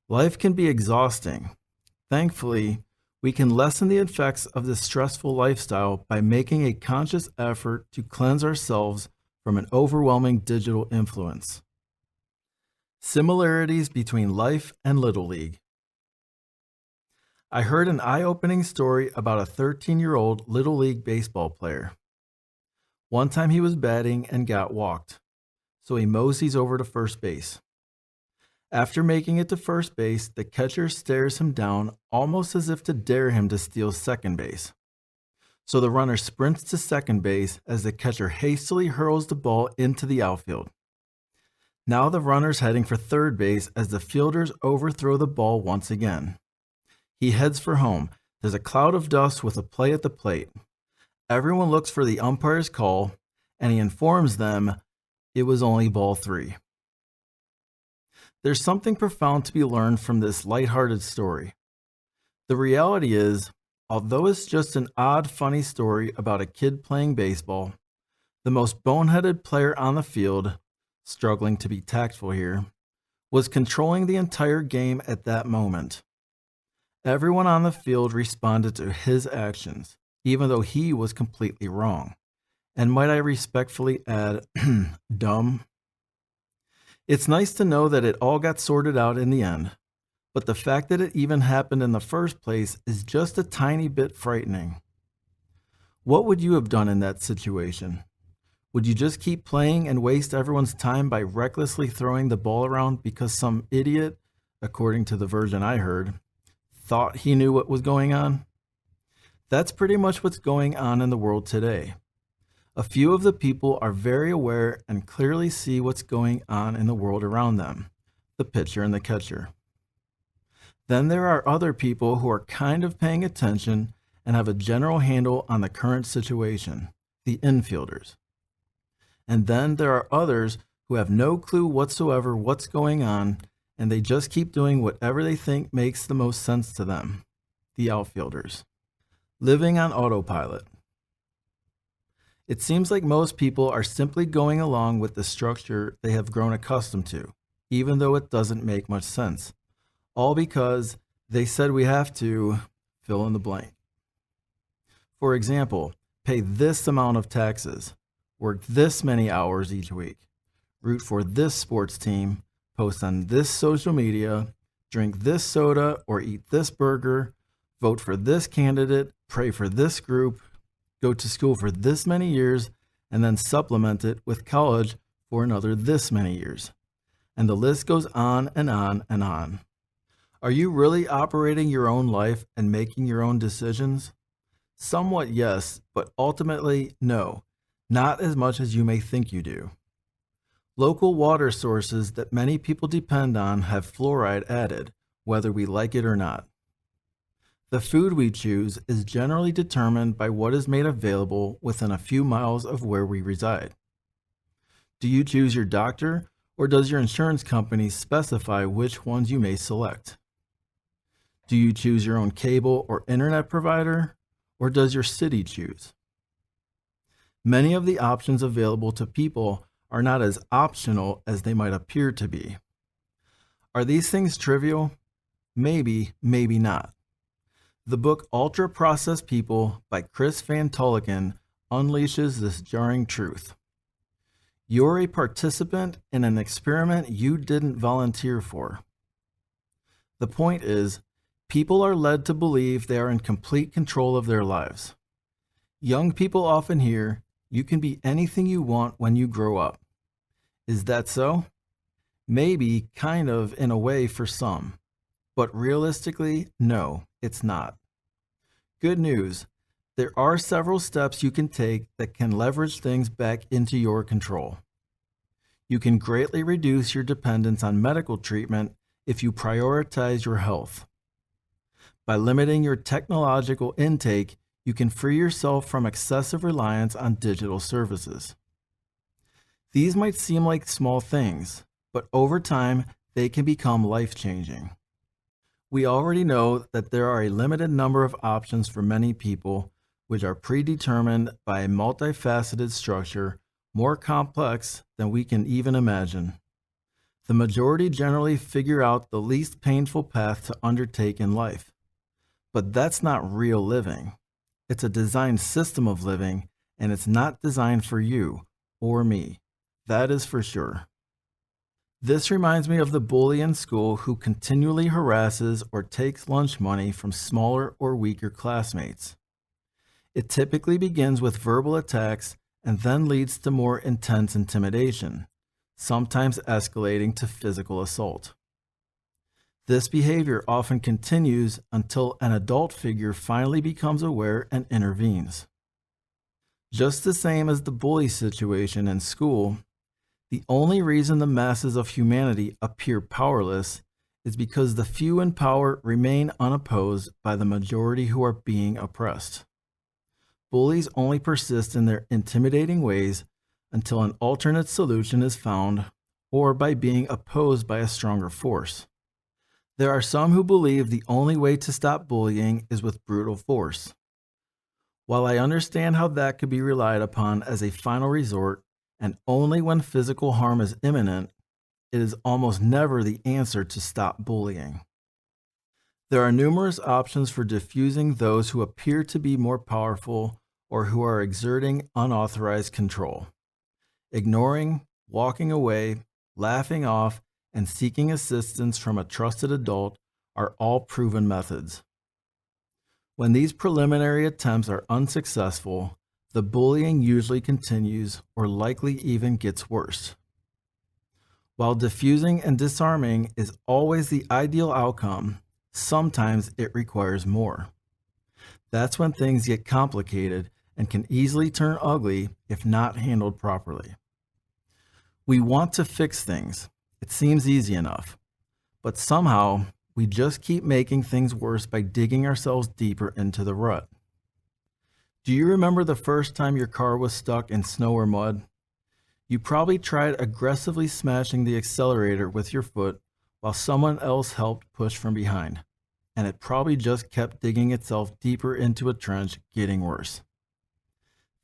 Life can be exhausting. Thankfully, we can lessen the effects of this stressful lifestyle by making a conscious effort to cleanse ourselves from an overwhelming digital influence. Similarities between life and Little League. I heard an eye-opening story about a 13-year-old Little League baseball player. One time he was batting and got walked, so he moseys over to first base. After making it to first base, the catcher stares him down almost as if to dare him to steal second base. So the runner sprints to second base as the catcher hastily hurls the ball into the outfield. Now the runner's heading for third base as the fielders overthrow the ball once again. He heads for home. There's a cloud of dust with a play at the plate. Everyone looks for the umpire's call, and he informs them it was only ball 3. There's something profound to be learned from this lighthearted story. The reality is, Although it's just an odd, funny story about a kid playing baseball, the most boneheaded player on the field, struggling to be tactful here, was controlling the entire game at that moment. Everyone on the field responded to his actions, even though he was completely wrong. And might I respectfully add, dumb? It's nice to know that it all got sorted out in the end, but the fact that it even happened in the first place is just a tiny bit frightening. What would you have done in that situation? Would you just keep playing and waste everyone's time by recklessly throwing the ball around because some idiot, according to the version I heard, thought he knew what was going on? That's pretty much what's going on in the world today. A few of the people are very aware and clearly see what's going on in the world around them, the pitcher and the catcher. Then there are other people who are kind of paying attention and have a general handle on the current situation, the infielders. And then there are others who have no clue whatsoever what's going on, and they just keep doing whatever they think makes the most sense to them, the outfielders. Living on autopilot. It seems like most people are simply going along with the structure they have grown accustomed to, even though it doesn't make much sense. All because they said we have to fill in the blank. For example, pay this amount of taxes, work this many hours each week, root for this sports team, post on this social media, drink this soda or eat this burger, vote for this candidate, pray for this group, go to school for this many years, and then supplement it with college for another this many years. And the list goes on and on and on. Are you really operating your own life and making your own decisions? Somewhat yes, but ultimately no, not as much as you may think you do. Local water sources that many people depend on have fluoride added, whether we like it or not. The food we choose is generally determined by what is made available within a few miles of where we reside. Do you choose your doctor, or does your insurance company specify which ones you may select? Do you choose your own cable or internet provider, or does your city choose? Many of the options available to people are not as optional as they might appear to be. Are these things trivial? Maybe, maybe not. The book Ultra Processed People by Chris Van Tulleken unleashes this jarring truth. You're a participant in an experiment you didn't volunteer for. The point is, people are led to believe they are in complete control of their lives. Young people often hear, you can be anything you want when you grow up. Is that so? Maybe, kind of, in a way for some. But realistically, no, it's not. Good news, there are several steps you can take that can leverage things back into your control. You can greatly reduce your dependence on medical treatment if you prioritize your health. By limiting your technological intake, you can free yourself from excessive reliance on digital services. These might seem like small things, but over time, they can become life-changing. We already know that there are a limited number of options for many people, which are predetermined by a multifaceted structure more complex than we can even imagine. The majority generally figure out the least painful path to undertake in life. But that's not real living. It's a designed system of living, and it's not designed for you or me. That is for sure. This reminds me of the bully in school who continually harasses or takes lunch money from smaller or weaker classmates. It typically begins with verbal attacks and then leads to more intense intimidation, sometimes escalating to physical assault. This behavior often continues until an adult figure finally becomes aware and intervenes. Just the same as the bully situation in school, the only reason the masses of humanity appear powerless is because the few in power remain unopposed by the majority who are being oppressed. Bullies only persist in their intimidating ways until an alternate solution is found or by being opposed by a stronger force. There are some who believe the only way to stop bullying is with brutal force. While I understand how that could be relied upon as a final resort and only when physical harm is imminent, it is almost never the answer to stop bullying. There are numerous options for diffusing those who appear to be more powerful or who are exerting unauthorized control. Ignoring, walking away, laughing off, and seeking assistance from a trusted adult are all proven methods. When these preliminary attempts are unsuccessful, the bullying usually continues or likely even gets worse. While diffusing and disarming is always the ideal outcome, sometimes it requires more. That's when things get complicated and can easily turn ugly if not handled properly. We want to fix things. It seems easy enough. But somehow, we just keep making things worse by digging ourselves deeper into the rut. Do you remember the first time your car was stuck in snow or mud? You probably tried aggressively smashing the accelerator with your foot while someone else helped push from behind, and it probably just kept digging itself deeper into a trench, getting worse.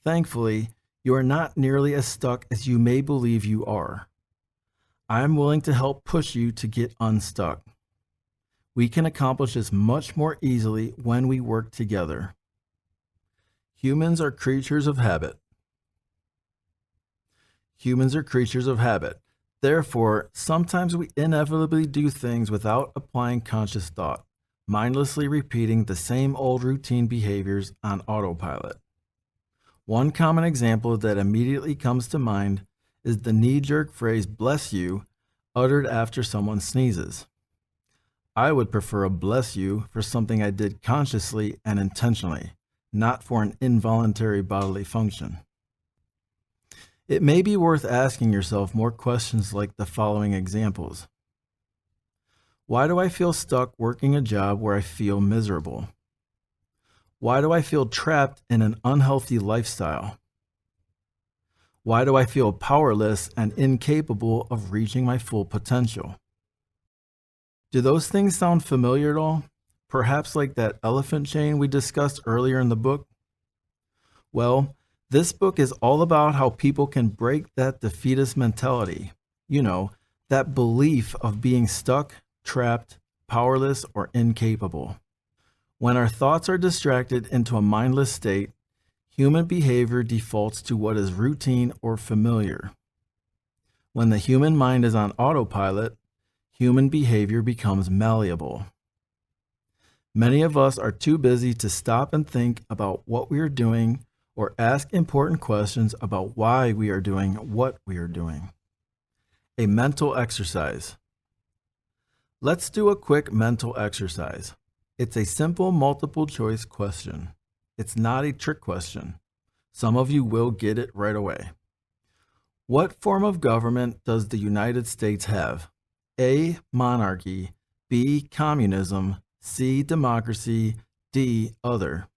Thankfully, you are not nearly as stuck as you may believe you are. I am willing to help push you to get unstuck. We can accomplish this much more easily when we work together. Humans are creatures of habit. Humans are creatures of habit. Therefore, sometimes we inevitably do things without applying conscious thought, mindlessly repeating the same old routine behaviors on autopilot. One common example that immediately comes to mind is the knee-jerk phrase "bless you" uttered after someone sneezes. I would prefer a "bless you" for something I did consciously and intentionally, not for an involuntary bodily function. It may be worth asking yourself more questions like the following examples. Why do I feel stuck working a job where I feel miserable? Why do I feel trapped in an unhealthy lifestyle? Why do I feel powerless and incapable of reaching my full potential? Do those things sound familiar at all? Perhaps like that elephant chain we discussed earlier in the book? Well, this book is all about how people can break that defeatist mentality. You know, that belief of being stuck, trapped, powerless, or incapable. When our thoughts are distracted into a mindless state, human behavior defaults to what is routine or familiar. When the human mind is on autopilot, human behavior becomes malleable. Many of us are too busy to stop and think about what we are doing or ask important questions about why we are doing what we are doing. A mental exercise. Let's do a quick mental exercise. It's a simple multiple choice question. It's not a trick question. Some of you will get it right away. What form of government does the United States have? A, monarchy, B, communism, C, democracy, D, other.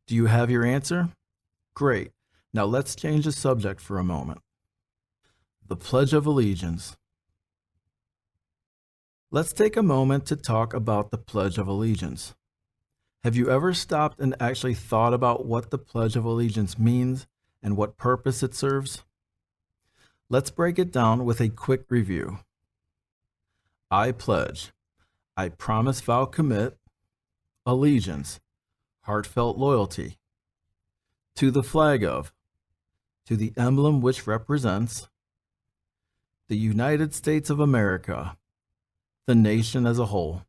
Do you have your answer? Great. Now let's change the subject for a moment. The Pledge of Allegiance. Let's take a moment to talk about the Pledge of Allegiance. Have you ever stopped and actually thought about what the Pledge of Allegiance means and what purpose it serves? Let's break it down with a quick review. I pledge. I promise, vow, commit. Allegiance. Heartfelt loyalty. To the flag of. To the emblem which represents. The United States of America. The nation as a whole.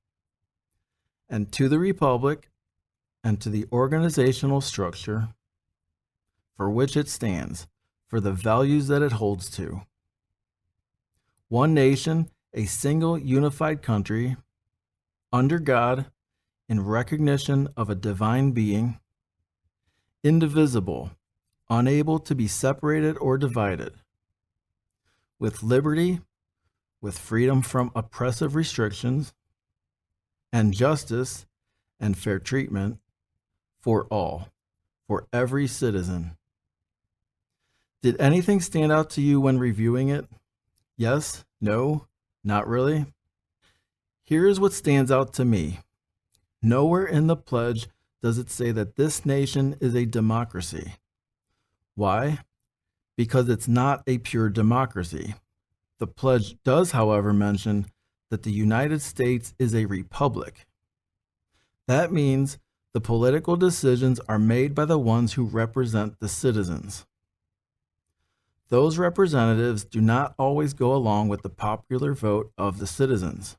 And to the republic and to the organizational structure for which it stands, for the values that it holds to. One nation, a single unified country, under God, in recognition of a divine being, indivisible, unable to be separated or divided, with liberty, with freedom from oppressive restrictions, and justice and fair treatment for all, for every citizen. Did anything stand out to you when reviewing it? Yes? No? Not really? Here's what stands out to me. Nowhere in the pledge does it say that this nation is a democracy. Why? Because it's not a pure democracy. The pledge does, however, mention that the United States is a republic. That means the political decisions are made by the ones who represent the citizens. Those representatives do not always go along with the popular vote of the citizens.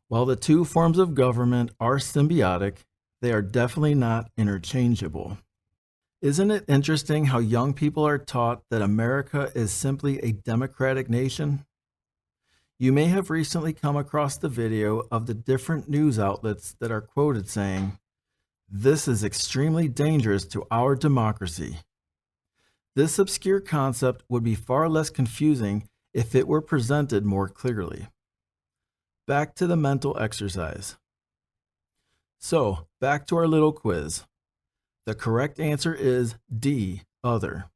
While the two forms of government are symbiotic, they are definitely not interchangeable. Isn't it interesting how young people are taught that America is simply a democratic nation? You may have recently come across the video of the different news outlets that are quoted saying, "This is extremely dangerous to our democracy." This obscure concept would be far less confusing if it were presented more clearly. Back to the mental exercise. So, back to our little quiz. The correct answer is D, other.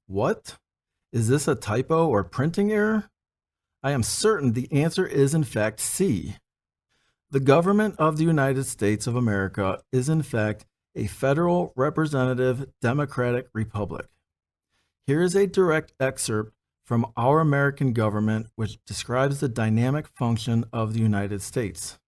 What? Is this a typo or printing error? I am certain the answer is in fact C. The government of the United States of America is in fact a federal representative democratic republic. Here is a direct excerpt from Our American Government, which describes the dynamic function of the United States.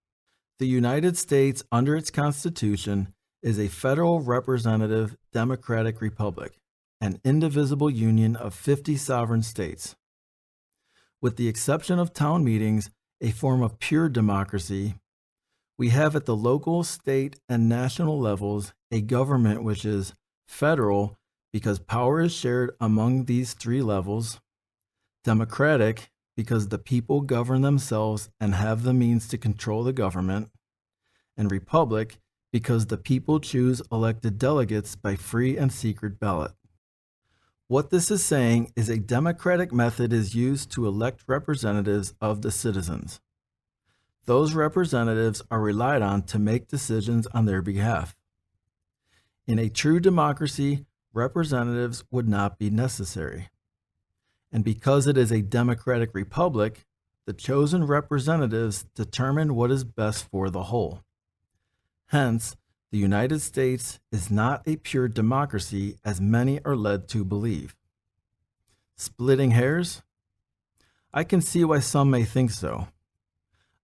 The United States, under its Constitution, is a federal representative democratic republic, an indivisible union of 50 sovereign states. With the exception of town meetings, a form of pure democracy, we have at the local, state, and national levels a government which is federal because power is shared among these three levels, democratic because the people govern themselves and have the means to control the government, and republic because the people choose elected delegates by free and secret ballot. What this is saying is a democratic method is used to elect representatives of the citizens. Those representatives are relied on to make decisions on their behalf. In a true democracy, representatives would not be necessary. And because it is a democratic republic, the chosen representatives determine what is best for the whole. Hence, the United States is not a pure democracy as many are led to believe. Splitting hairs? I can see why some may think so.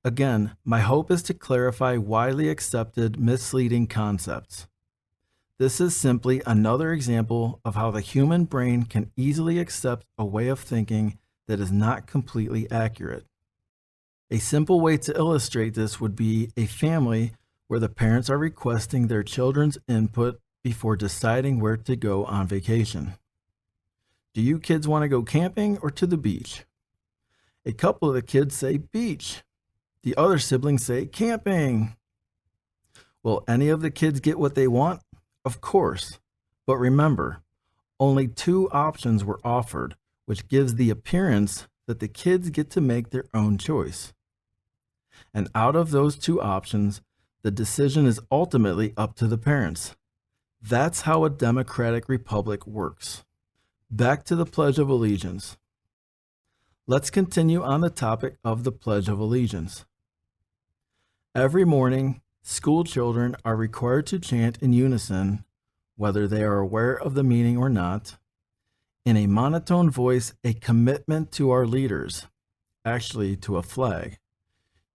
Again, my hope is to clarify widely accepted misleading concepts. This is simply another example of how the human brain can easily accept a way of thinking that is not completely accurate. A simple way to illustrate this would be a family where the parents are requesting their children's input before deciding where to go on vacation. Do you kids want to go camping or to the beach? A couple of the kids say beach. The other siblings say camping. Will any of the kids get what they want? Of course. But remember, only two options were offered, which gives the appearance that the kids get to make their own choice. And out of those two options, the decision is ultimately up to the parents. That's how a democratic republic works. Back to the Pledge of Allegiance. Let's continue on the topic of the Pledge of Allegiance. Every morning, school children are required to chant in unison, whether they are aware of the meaning or not, in a monotone voice, a commitment to our leaders, actually to a flag.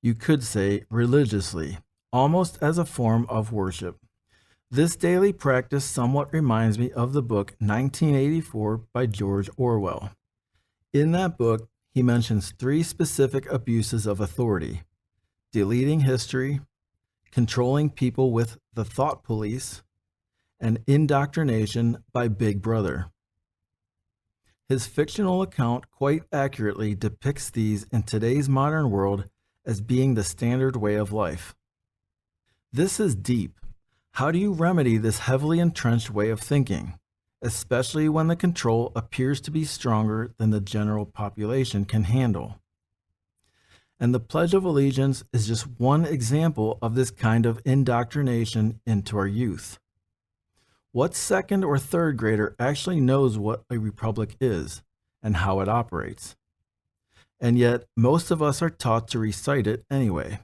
You could say religiously, almost as a form of worship. This daily practice somewhat reminds me of the book 1984 by George Orwell. In that book, he mentions three specific abuses of authority: deleting history, controlling people with the thought police, and indoctrination by Big Brother. His fictional account quite accurately depicts these in today's modern world as being the standard way of life. This is deep. How do you remedy this heavily entrenched way of thinking, especially when the control appears to be stronger than the general population can handle? And the Pledge of Allegiance is just one example of this kind of indoctrination into our youth. What second or third grader actually knows what a republic is and how it operates? and yet most of us are taught to recite it anyway.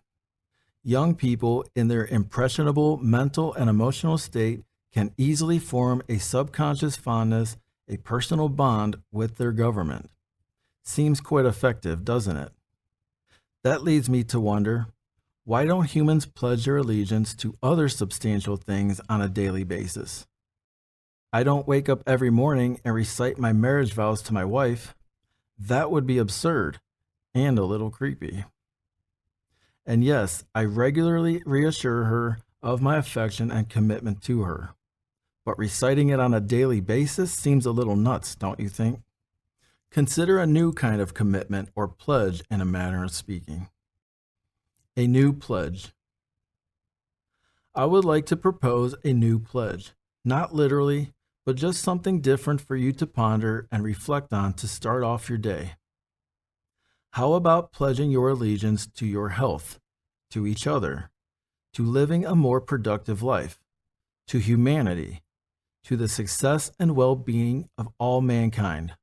Young people in their impressionable mental and emotional state can easily form a subconscious fondness, a personal bond with their government. Seems quite effective, doesn't it? That leads me to wonder, why don't humans pledge their allegiance to other substantial things on a daily basis? I don't wake up every morning and recite my marriage vows to my wife. That would be absurd and a little creepy. And yes, I regularly reassure her of my affection and commitment to her. But reciting it on a daily basis seems a little nuts, don't you think? Consider a new kind of commitment or pledge in a manner of speaking. A new pledge. I would like to propose a new pledge, not literally, but just something different for you to ponder and reflect on to start off your day. How about pledging your allegiance to your health, to each other, to living a more productive life, to humanity, to the success and well-being of all mankind?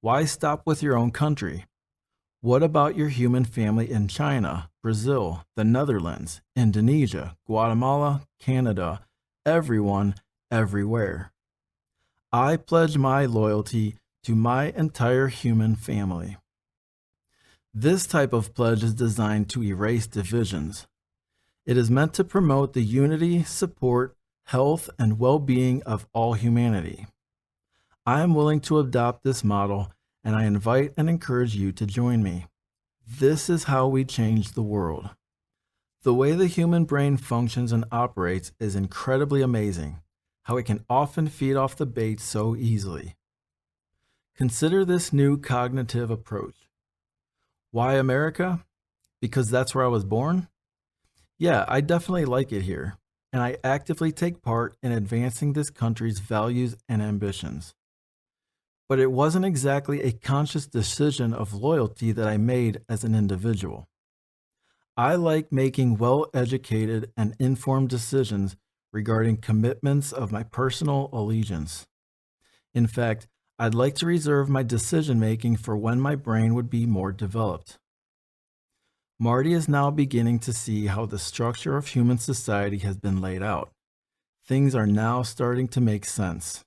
Why stop with your own country? What about your human family in China, Brazil, the Netherlands, Indonesia, Guatemala, Canada, everyone, everywhere? I pledge my loyalty to my entire human family. This type of pledge is designed to erase divisions. It is meant to promote the unity, support, health, and well-being of all humanity. I am willing to adopt this model, and I invite and encourage you to join me. This is how we change the world. The way the human brain functions and operates is incredibly amazing, how it can often feed off the bait so easily. Consider this new cognitive approach. Why America? Because that's where I was born? Yeah, I definitely like it here, and I actively take part in advancing this country's values and ambitions. But it wasn't exactly a conscious decision of loyalty that I made as an individual. I like making well-educated and informed decisions regarding commitments of my personal allegiance. In fact, I'd like to reserve my decision-making for when my brain would be more developed. Marty is now beginning to see how the structure of human society has been laid out. Things are now starting to make sense.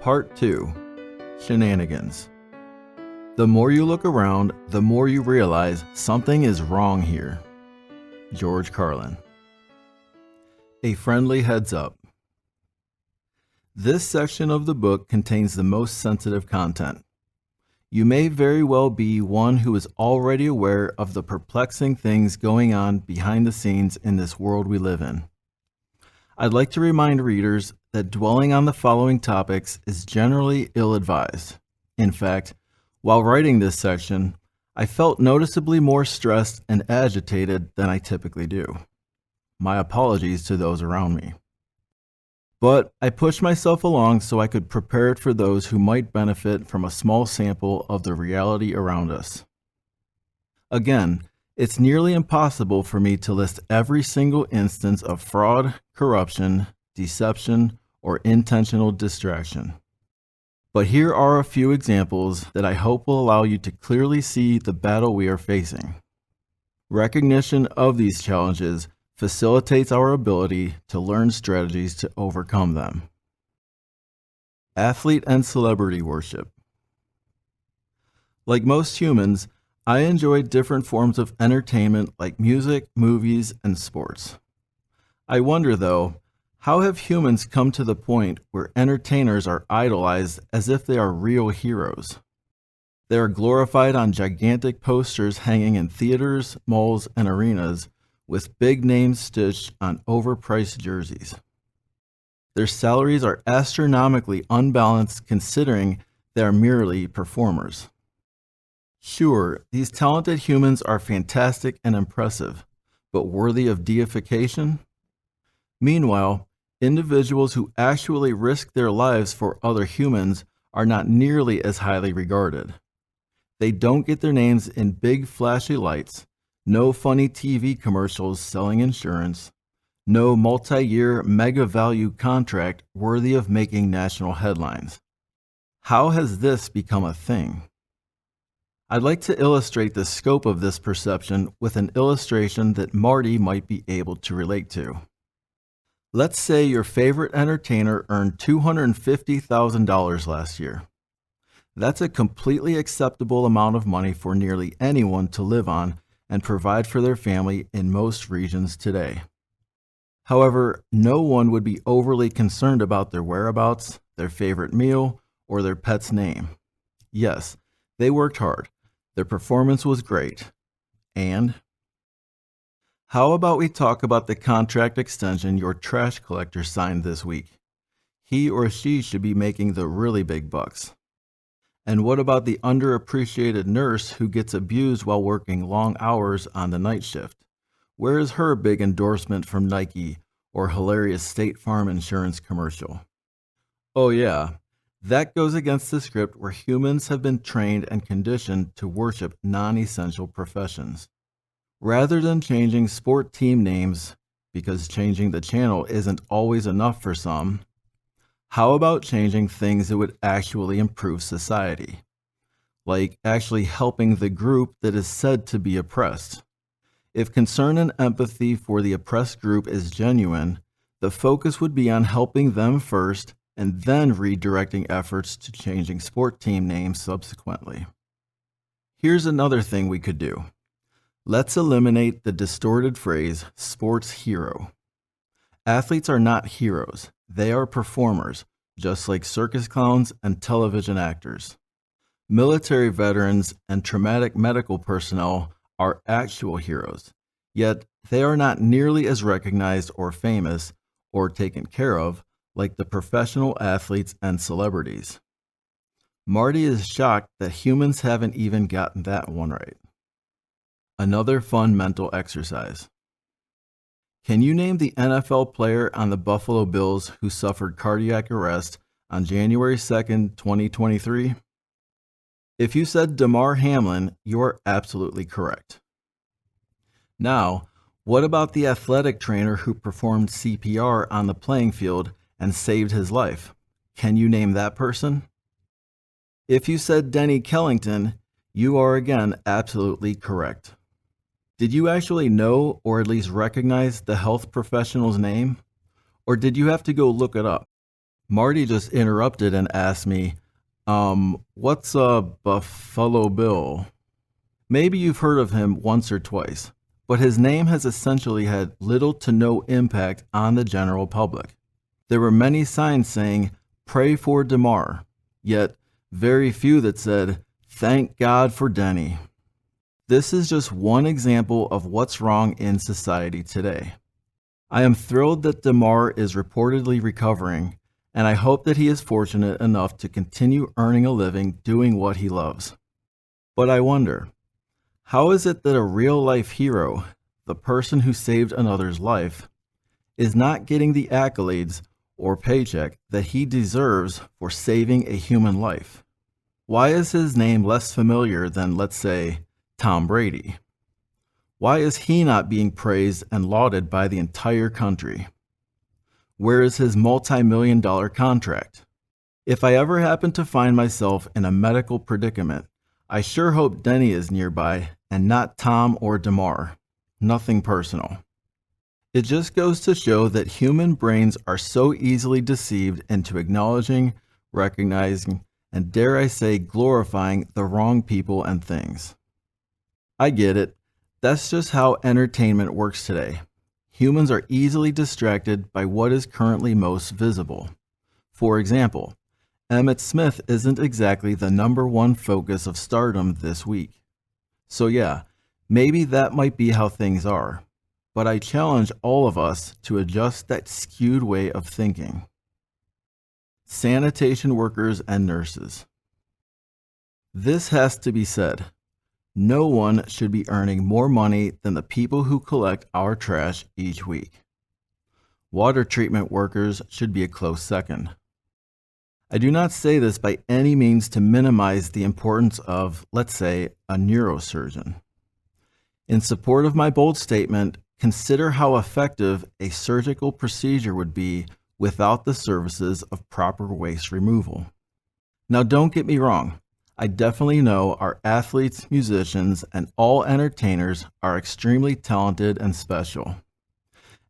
Part 2. Shenanigans. The more you look around, the more you realize something is wrong here. George Carlin. A friendly heads up. This section of the book contains the most sensitive content. You may very well be one who is already aware of the perplexing things going on behind the scenes in this world we live in. I'd like to remind readers that dwelling on the following topics is generally ill-advised. In fact, while writing this section, I felt noticeably more stressed and agitated than I typically do. My apologies to those around me. But I pushed myself along so I could prepare it for those who might benefit from a small sample of the reality around us. Again, it's nearly impossible for me to list every single instance of fraud, corruption, deception, or intentional distraction. But here are a few examples that I hope will allow you to clearly see the battle we are facing. Recognition of these challenges facilitates our ability to learn strategies to overcome them. Athlete and celebrity worship. Like most humans, I enjoy different forms of entertainment like music, movies, and sports. I wonder, though, how have humans come to the point where entertainers are idolized as if they are real heroes? They are glorified on gigantic posters hanging in theaters, malls, and arenas, with big names stitched on overpriced jerseys. Their salaries are astronomically unbalanced considering they are merely performers. Sure, these talented humans are fantastic and impressive, but worthy of deification? Meanwhile, individuals who actually risk their lives for other humans are not nearly as highly regarded. They don't get their names in big flashy lights, no funny TV commercials selling insurance, no multi-year mega value contract worthy of making national headlines. How has this become a thing? I'd like to illustrate the scope of this perception with an illustration that Marty might be able to relate to. Let's say your favorite entertainer earned $250,000 last year. That's a completely acceptable amount of money for nearly anyone to live on and provide for their family in most regions today. However, no one would be overly concerned about their whereabouts, their favorite meal, or their pet's name. Yes, they worked hard. Their performance was great. And how about we talk about the contract extension your trash collector signed this week? He or she should be making the really big bucks. And what about the underappreciated nurse who gets abused while working long hours on the night shift? Where is her big endorsement from Nike or hilarious State Farm insurance commercial? Oh yeah, that goes against the script where humans have been trained and conditioned to worship non-essential professions. Rather than changing sport team names, because changing the channel isn't always enough for some, how about changing things that would actually improve society? Like actually helping the group that is said to be oppressed. If concern and empathy for the oppressed group is genuine, the focus would be on helping them first and then redirecting efforts to changing sport team names subsequently. Here's another thing we could do. Let's eliminate the distorted phrase, sports hero. Athletes are not heroes. They are performers, just like circus clowns and television actors. Military veterans and traumatic medical personnel are actual heroes, yet they are not nearly as recognized or famous or taken care of like the professional athletes and celebrities. Marty is shocked that humans haven't even gotten that one right. Another fun mental exercise. Can you name the NFL player on the Buffalo Bills who suffered cardiac arrest on January 2nd, 2023? If you said Damar Hamlin, you are absolutely correct. Now, what about the athletic trainer who performed CPR on the playing field and saved his life? Can you name that person? If you said Denny Kellington, you are again absolutely correct. Did you actually know or at least recognize the health professional's name? Or did you have to go look it up? Marty just interrupted and asked me, what's a Buffalo Bill? Maybe you've heard of him once or twice, but his name has essentially had little to no impact on the general public. There were many signs saying, "Pray for Damar," yet very few that said, "Thank God for Denny." This is just one example of what's wrong in society today. I am thrilled that Damar is reportedly recovering, and I hope that he is fortunate enough to continue earning a living doing what he loves. But I wonder, how is it that a real-life hero, the person who saved another's life, is not getting the accolades or paycheck that he deserves for saving a human life? Why is his name less familiar than, let's say, Tom Brady? Why is he not being praised and lauded by the entire country? Where is his multi-million-dollar contract? If I ever happen to find myself in a medical predicament, I sure hope Denny is nearby and not Tom or Damar. Nothing personal. It just goes to show that human brains are so easily deceived into acknowledging, recognizing, and dare I say glorifying the wrong people and things. I get it. That's just how entertainment works today. Humans are easily distracted by what is currently most visible. For example, Emmitt Smith isn't exactly the #1 focus of stardom this week. So yeah, maybe that might be how things are. But I challenge all of us to adjust that skewed way of thinking. Sanitation workers and nurses. This has to be said. No one should be earning more money than the people who collect our trash each week. Water treatment workers should be a close second. I do not say this by any means to minimize the importance of, let's say, a neurosurgeon. In support of my bold statement, consider how effective a surgical procedure would be without the services of proper waste removal. Now, don't get me wrong. I definitely know our athletes, musicians, and all entertainers are extremely talented and special.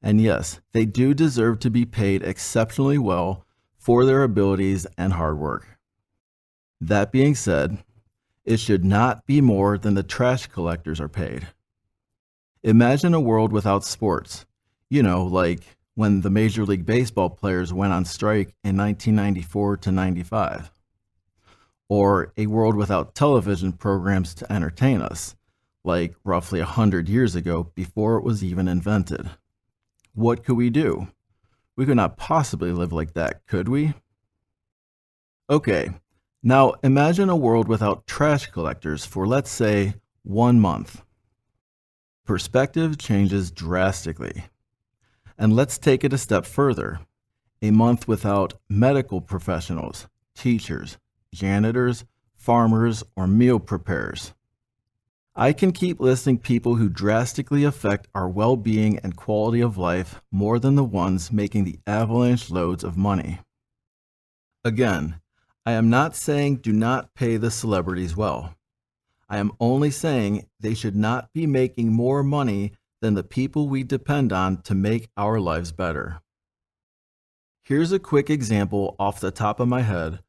And yes, they do deserve to be paid exceptionally well for their abilities and hard work. That being said, it should not be more than the trash collectors are paid. Imagine a world without sports. Like when the Major League Baseball players went on strike in 1994 to 95. Or a world without television programs to entertain us, like roughly 100 years ago before it was even invented. What could we do? We could not possibly live like that, could we? Okay, now imagine a world without trash collectors for, let's say, 1 month. Perspective changes drastically. And let's take it a step further. A month without medical professionals, teachers, janitors, farmers, or meal preparers. I can keep listing people who drastically affect our well-being and quality of life more than the ones making the avalanche loads of money. Again, I am not saying do not pay the celebrities well. I am only saying they should not be making more money than the people we depend on to make our lives better. Here's a quick example off the top of my head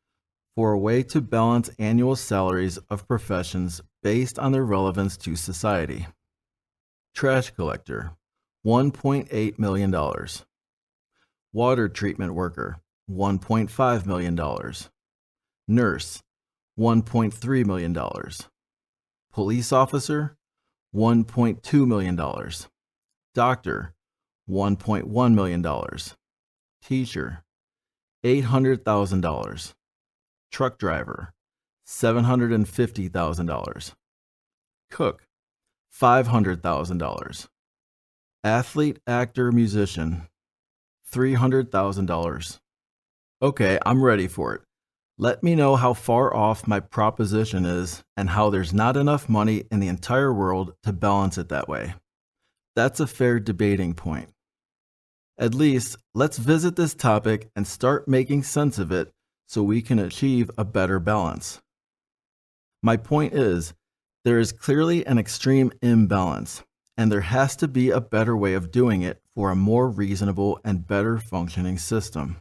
for a way to balance annual salaries of professions based on their relevance to society. Trash collector, $1.8 million. Water treatment worker, $1.5 million. Nurse, $1.3 million. Police officer, $1.2 million. Doctor, $1.1 million. Teacher, $800,000. Truck driver, $750,000. Cook, $500,000. Athlete, actor, musician, $300,000. Okay, I'm ready for it. Let me know how far off my proposition is and how there's not enough money in the entire world to balance it that way. That's a fair debating point. At least, let's visit this topic and start making sense of it so we can achieve a better balance. My point is, there is clearly an extreme imbalance, and there has to be a better way of doing it for a more reasonable and better functioning system.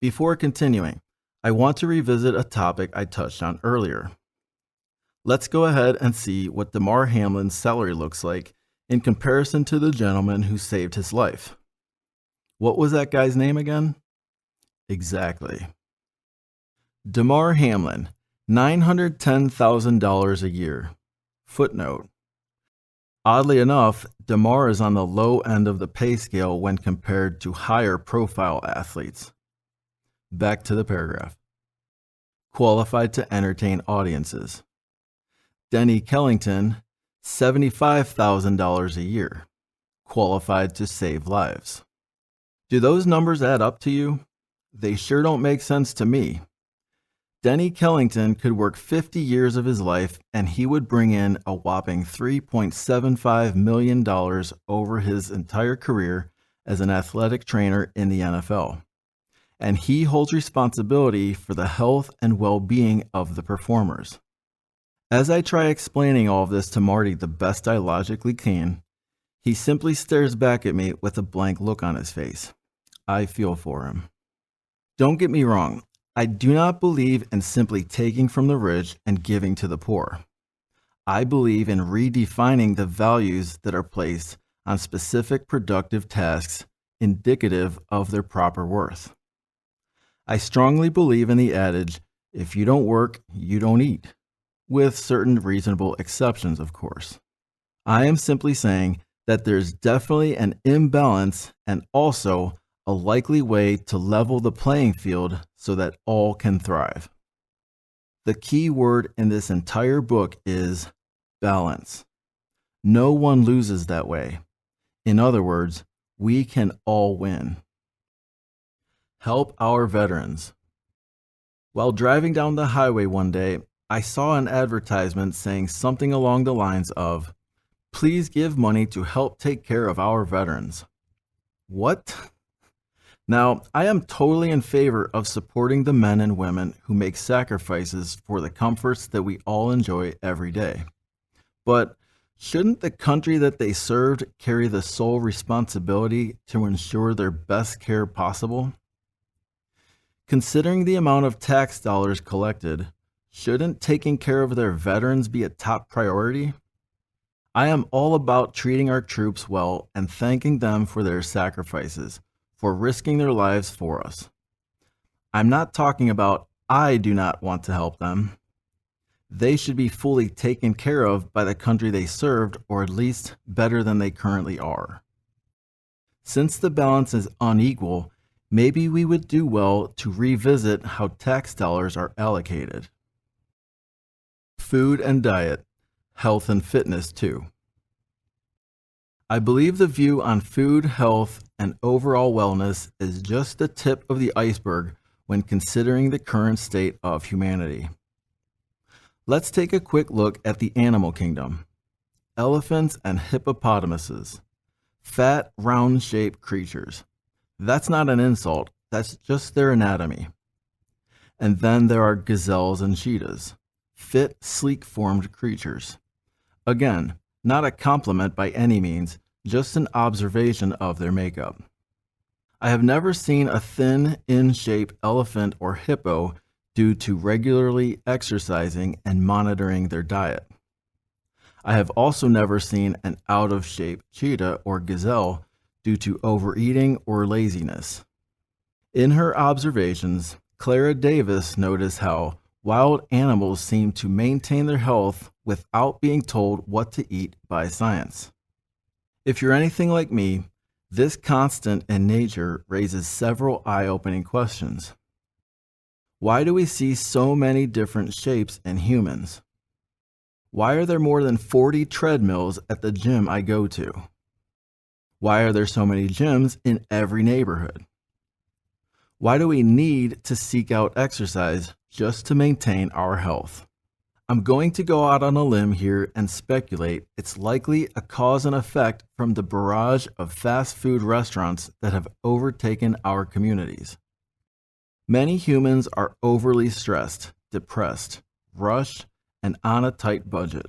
Before continuing, I want to revisit a topic I touched on earlier. Let's go ahead and see what Damar Hamlin's salary looks like in comparison to the gentleman who saved his life. What was that guy's name again? Exactly. Damar Hamlin, $910,000 a year. Footnote. Oddly enough, Damar is on the low end of the pay scale when compared to higher profile athletes. Back to the paragraph. Qualified to entertain audiences. Denny Kellington, $75,000 a year. Qualified to save lives. Do those numbers add up to you? They sure don't make sense to me. Denny Kellington could work 50 years of his life and he would bring in a whopping $3.75 million over his entire career as an athletic trainer in the NFL. And he holds responsibility for the health and well-being of the performers. As I try explaining all of this to Marty the best I logically can, he simply stares back at me with a blank look on his face. I feel for him. Don't get me wrong. I do not believe in simply taking from the rich and giving to the poor. I believe in redefining the values that are placed on specific productive tasks indicative of their proper worth. I strongly believe in the adage, if you don't work, you don't eat, with certain reasonable exceptions, of course. I am simply saying that there's definitely an imbalance and also a likely way to level the playing field so that all can thrive. The key word in this entire book is balance. No one loses that way. In other words, we can all win. Help our veterans. While driving down the highway one day, I saw an advertisement saying something along the lines of, "Please give money to help take care of our veterans." What? Now, I am totally in favor of supporting the men and women who make sacrifices for the comforts that we all enjoy every day. But shouldn't the country that they served carry the sole responsibility to ensure their best care possible? Considering the amount of tax dollars collected, shouldn't taking care of their veterans be a top priority? I am all about treating our troops well and thanking them for their sacrifices, for risking their lives for us. I'm not talking about I do not want to help them. They should be fully taken care of by the country they served, or at least better than they currently are. Since the balance is unequal, maybe we would do well to revisit how tax dollars are allocated. Food and diet, health and fitness too. I believe the view on food, health, and overall wellness is just the tip of the iceberg when considering the current state of humanity. Let's take a quick look at the animal kingdom. Elephants and hippopotamuses. Fat, round-shaped creatures. That's not an insult, that's just their anatomy. And then there are gazelles and cheetahs. Fit, sleek-formed creatures. Again, not a compliment by any means, just an observation of their makeup. I have never seen a thin, in-shape elephant or hippo due to regularly exercising and monitoring their diet. I have also never seen an out-of-shape cheetah or gazelle due to overeating or laziness. In her observations, Clara Davis noticed how wild animals seem to maintain their health without being told what to eat by science. If you're anything like me, this constant in nature raises several eye-opening questions. Why do we see so many different shapes in humans? Why are there more than 40 treadmills at the gym I go to? Why are there so many gyms in every neighborhood? Why do we need to seek out exercise just to maintain our health? I'm going to go out on a limb here and speculate it's likely a cause and effect from the barrage of fast food restaurants that have overtaken our communities. Many humans are overly stressed, depressed, rushed, and on a tight budget.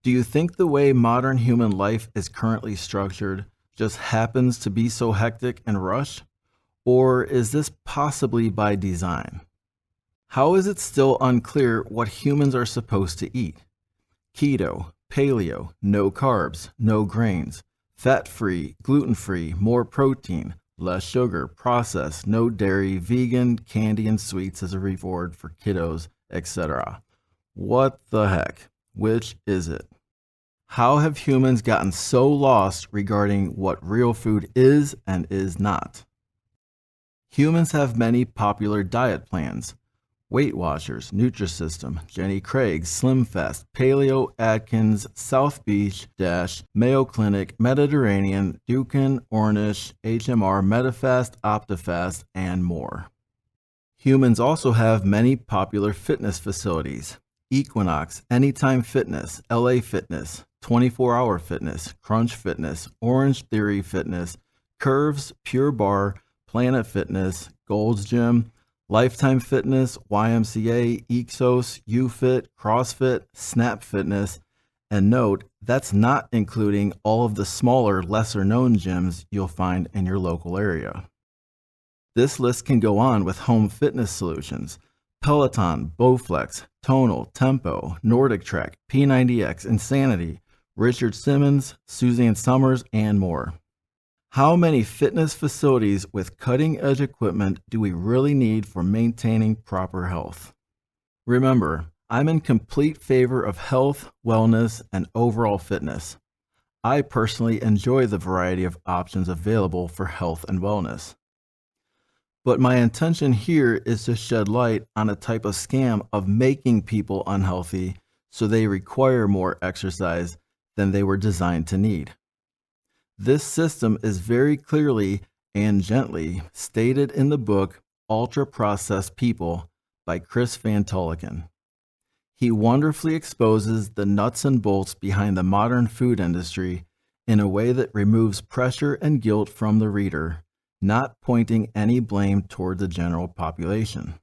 Do you think the way modern human life is currently structured just happens to be so hectic and rushed? Or is this possibly by design? How is it still unclear what humans are supposed to eat? Keto, paleo, no carbs, no grains, fat-free, gluten-free, more protein, less sugar, processed, no dairy, vegan, candy and sweets as a reward for kiddos, etc. What the heck? Which is it? How have humans gotten so lost regarding what real food is and is not? Humans have many popular diet plans. Weight Watchers, Nutrisystem, Jenny Craig's, Slim Fast, Paleo, Atkins, South Beach, Dash, Mayo Clinic, Mediterranean, Dukin, Ornish, HMR, Medifast, OptiFast, and more. Humans also have many popular fitness facilities. Equinox, Anytime Fitness, LA Fitness, 24-Hour Fitness, Crunch Fitness, Orange Theory Fitness, Curves, Pure Bar, Planet Fitness, Gold's Gym, Lifetime Fitness, YMCA, Exos, UFit, CrossFit, Snap Fitness, and note, that's not including all of the smaller, lesser-known gyms you'll find in your local area. This list can go on with home fitness solutions, Peloton, Bowflex, Tonal, Tempo, Nordic Trek, P90X, Insanity, Richard Simmons, Suzanne Summers, and more. How many fitness facilities with cutting-edge equipment do we really need for maintaining proper health? Remember, I'm in complete favor of health, wellness, and overall fitness. I personally enjoy the variety of options available for health and wellness. But my intention here is to shed light on a type of scam of making people unhealthy so they require more exercise than they were designed to need. This system is very clearly and gently stated in the book Ultra Processed People by Chris Van Tulleken. He wonderfully exposes the nuts and bolts behind the modern food industry in a way that removes pressure and guilt from the reader, not pointing any blame toward the general population.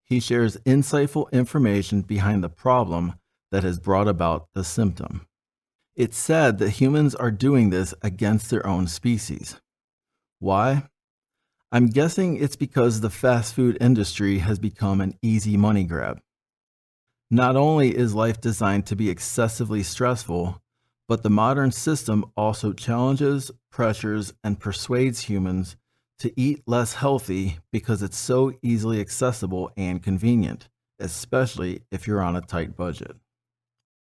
He shares insightful information behind the problem that has brought about the symptom. It's sad that humans are doing this against their own species. Why? I'm guessing it's because the fast food industry has become an easy money grab. Not only is life designed to be excessively stressful, but the modern system also challenges, pressures, and persuades humans to eat less healthy because it's so easily accessible and convenient, especially if you're on a tight budget.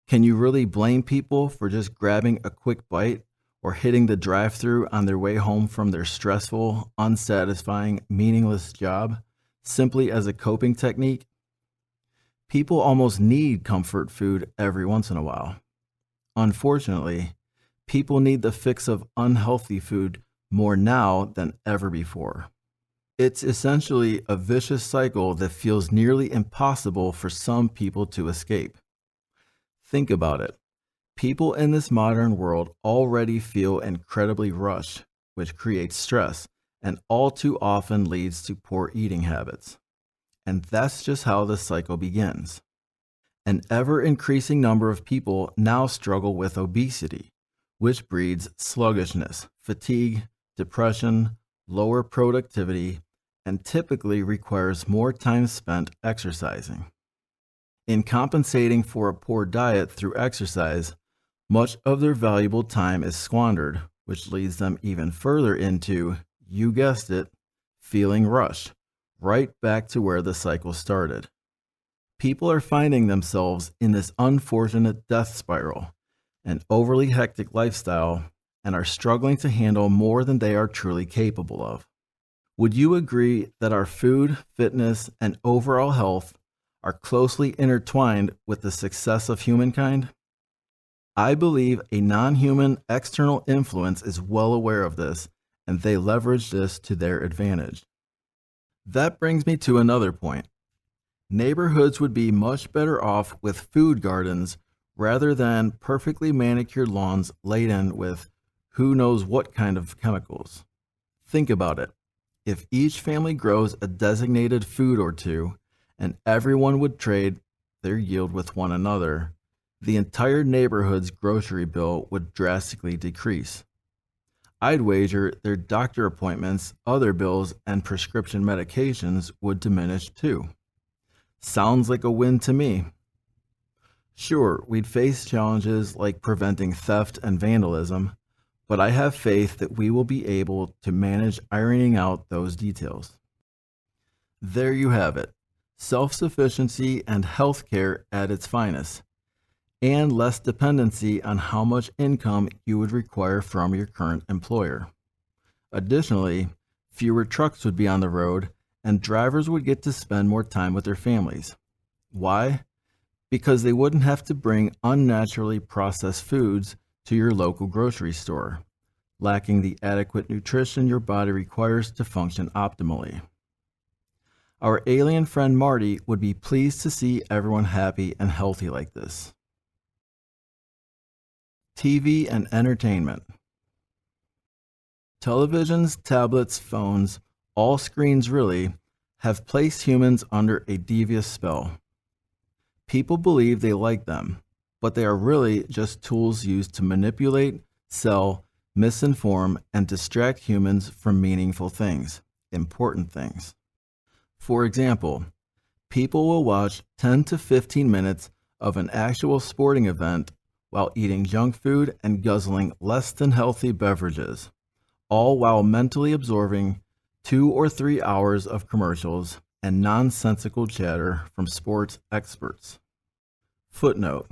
Can you really blame people for just grabbing a quick bite or hitting the drive-thru on their way home from their stressful, unsatisfying, meaningless job simply as a coping technique? People almost need comfort food every once in a while. Unfortunately, people need the fix of unhealthy food more now than ever before. It's essentially a vicious cycle that feels nearly impossible for some people to escape. Think about it. People in this modern world already feel incredibly rushed, which creates stress and all too often leads to poor eating habits. And that's just how the cycle begins. An ever-increasing number of people now struggle with obesity, which breeds sluggishness, fatigue, depression, lower productivity, and typically requires more time spent exercising. In compensating for a poor diet through exercise, much of their valuable time is squandered, which leads them even further into, you guessed it, feeling rushed, right back to where the cycle started. People are finding themselves in this unfortunate death spiral, an overly hectic lifestyle, and are struggling to handle more than they are truly capable of. Would you agree that our food, fitness, and overall health are closely intertwined with the success of humankind? I believe a non-human external influence is well aware of this, and they leverage this to their advantage. That brings me to another point. Neighborhoods would be much better off with food gardens rather than perfectly manicured lawns laden with who knows what kind of chemicals. Think about it. If each family grows a designated food or two, and everyone would trade their yield with one another, the entire neighborhood's grocery bill would drastically decrease. I'd wager their doctor appointments, other bills, and prescription medications would diminish too. Sounds like a win to me. Sure, we'd face challenges like preventing theft and vandalism, but I have faith that we will be able to manage ironing out those details. There you have it. Self-sufficiency and healthcare at its finest, and less dependency on how much income you would require from your current employer. Additionally, fewer trucks would be on the road, and drivers would get to spend more time with their families. Why? Because they wouldn't have to bring unnaturally processed foods to your local grocery store, lacking the adequate nutrition your body requires to function optimally. Our alien friend Marty would be pleased to see everyone happy and healthy like this. TV and entertainment. Televisions, tablets, phones, all screens really, have placed humans under a devious spell. People believe they like them, but they are really just tools used to manipulate, sell, misinform, and distract humans from meaningful things, important things. For example, people will watch 10 to 15 minutes of an actual sporting event while eating junk food and guzzling less than healthy beverages, all while mentally absorbing 2 or 3 hours of commercials and nonsensical chatter from sports experts. Footnote: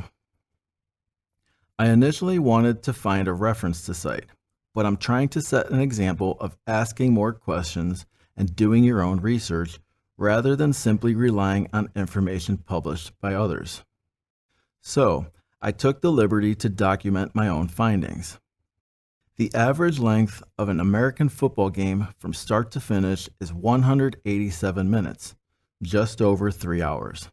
I initially wanted to find a reference to cite, but I'm trying to set an example of asking more questions and doing your own research rather than simply relying on information published by others. So, I took the liberty to document my own findings. The average length of an American football game from start to finish is 187 minutes, just over 3 hours.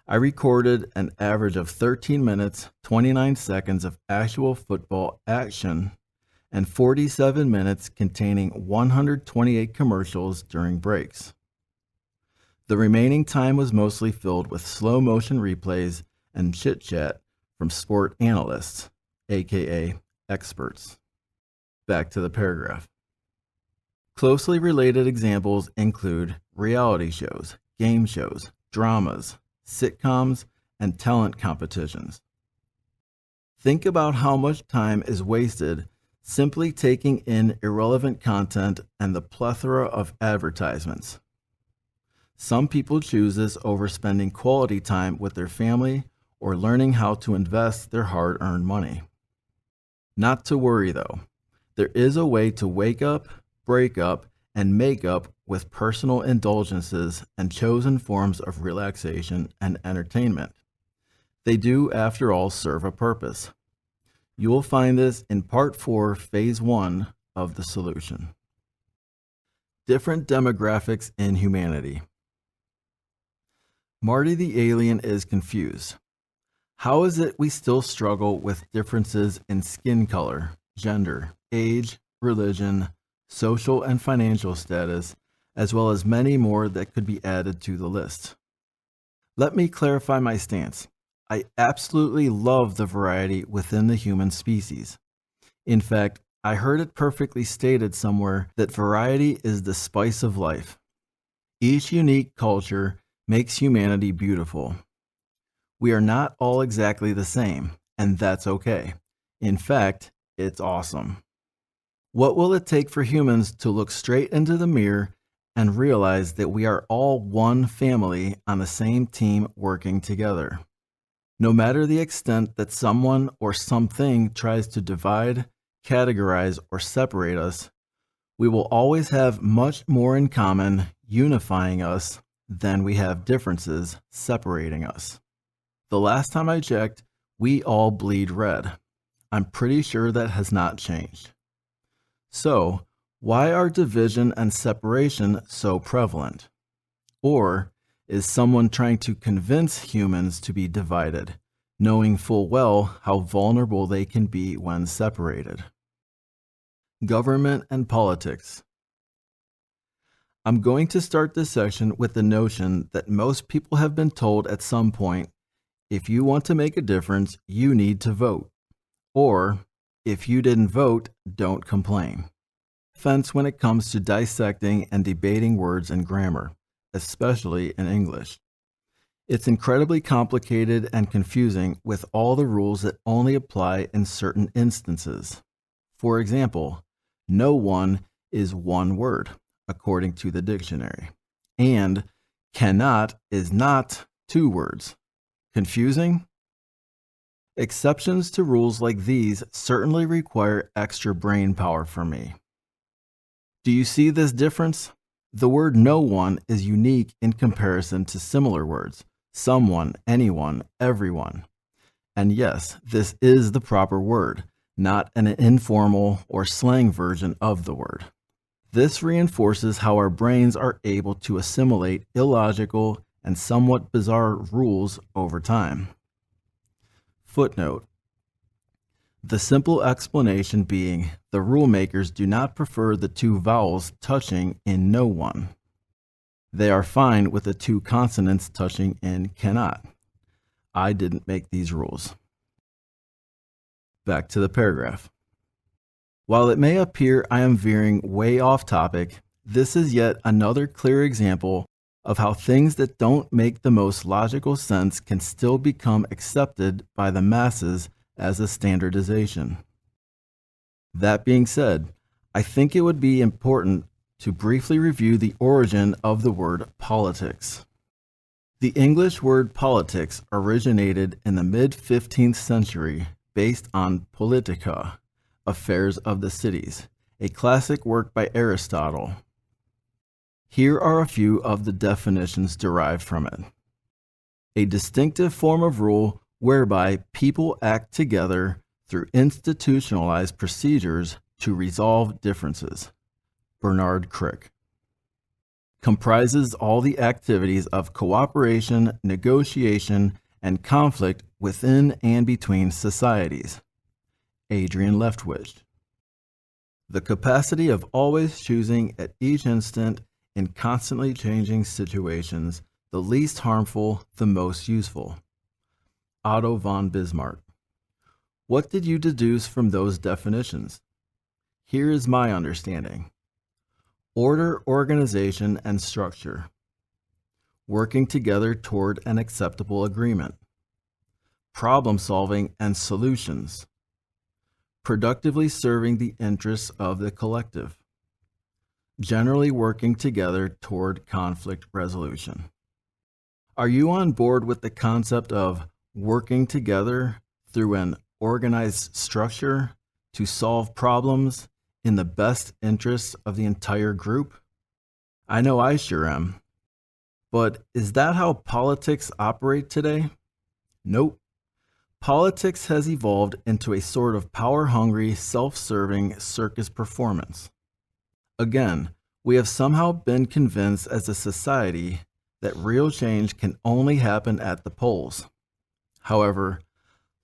I recorded an average of 13 minutes, 29 seconds of actual football action and 47 minutes containing 128 commercials during breaks. The remaining time was mostly filled with slow motion replays and chit-chat from sport analysts, aka experts. Back to the paragraph. Closely related examples include reality shows, game shows, dramas, sitcoms, and talent competitions. Think about how much time is wasted simply taking in irrelevant content and the plethora of advertisements. Some people choose this over spending quality time with their family or learning how to invest their hard-earned money. Not to worry though, there is a way to wake up, break up, and make up with personal indulgences and chosen forms of relaxation and entertainment. They do, after all, serve a purpose. You will find this in Part 4, Phase 1 of the solution. Different demographics in humanity. Marty the alien is confused. How is it we still struggle with differences in skin color, gender, age, religion, social and financial status, as well as many more that could be added to the list? Let me clarify my stance. I absolutely love the variety within the human species. In fact, I heard it perfectly stated somewhere that variety is the spice of life. Each unique culture makes humanity beautiful. We are not all exactly the same, and that's okay. In fact, it's awesome. What will it take for humans to look straight into the mirror and realize that we are all one family on the same team working together? No matter the extent that someone or something tries to divide, categorize, or separate us, we will always have much more in common, unifying us, than we have differences separating us. The last time I checked, we all bleed red. I'm pretty sure that has not changed. So, why are division and separation so prevalent? Or is someone trying to convince humans to be divided, knowing full well how vulnerable they can be when separated? Government and politics. I'm going to start this section with the notion that most people have been told at some point, if you want to make a difference, you need to vote. Or, if you didn't vote, don't complain. Fence when it comes to dissecting and debating words and grammar, especially in English. It's incredibly complicated and confusing with all the rules that only apply in certain instances. For example, no one is one word, according to the dictionary, and cannot is not two words. Confusing? Exceptions to rules like these certainly require extra brain power from me. Do you see this difference? The word no one is unique in comparison to similar words, someone, anyone, everyone. And yes, this is the proper word, not an informal or slang version of the word. This reinforces how our brains are able to assimilate illogical and somewhat bizarre rules over time. Footnote: the simple explanation being the rule makers do not prefer the two vowels touching in no one. They are fine with the two consonants touching in cannot. I didn't make these rules. Back to the paragraph. While it may appear I am veering way off topic, this is yet another clear example of how things that don't make the most logical sense can still become accepted by the masses as a standardization. That being said, I think it would be important to briefly review the origin of the word politics. The English word politics originated in the mid-15th century based on politica, affairs of the cities, a classic work by Aristotle. Here are a few of the definitions derived from it. A distinctive form of rule whereby people act together through institutionalized procedures to resolve differences. Bernard Crick. Comprises all the activities of cooperation, negotiation, and conflict within and between societies. Adrian Leftwich. The capacity of always choosing at each instant in constantly changing situations, the least harmful, the most useful. Otto von Bismarck. What did you deduce from those definitions? Here is my understanding. Order, organization, and structure. Working together toward an acceptable agreement. Problem solving and solutions. Productively serving the interests of the collective. Generally working together toward conflict resolution. Are you on board with the concept of working together through an organized structure to solve problems in the best interests of the entire group? I know I sure am. But is that how politics operate today? Nope. Politics has evolved into a sort of power-hungry, self-serving circus performance. Again, we have somehow been convinced as a society that real change can only happen at the polls. However,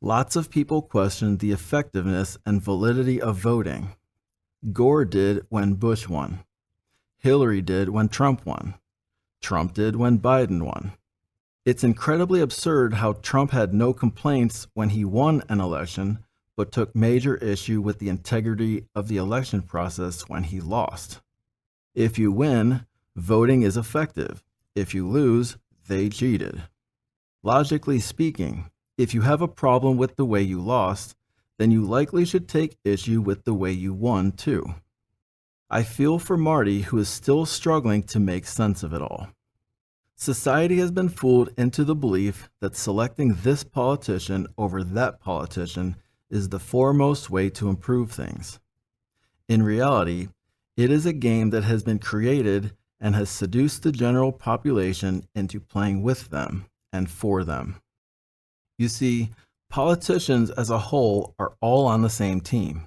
lots of people question the effectiveness and validity of voting. Gore did when Bush won. Hillary did when Trump won. Trump did when Biden won. It's incredibly absurd how Trump had no complaints when he won an election, but took major issue with the integrity of the election process when he lost. If you win, voting is effective. If you lose, they cheated. Logically speaking, if you have a problem with the way you lost, then you likely should take issue with the way you won too. I feel for Marty, who is still struggling to make sense of it all. Society has been fooled into the belief that selecting this politician over that politician is the foremost way to improve things. In reality, it is a game that has been created and has seduced the general population into playing with them and for them. You see, politicians as a whole are all on the same team.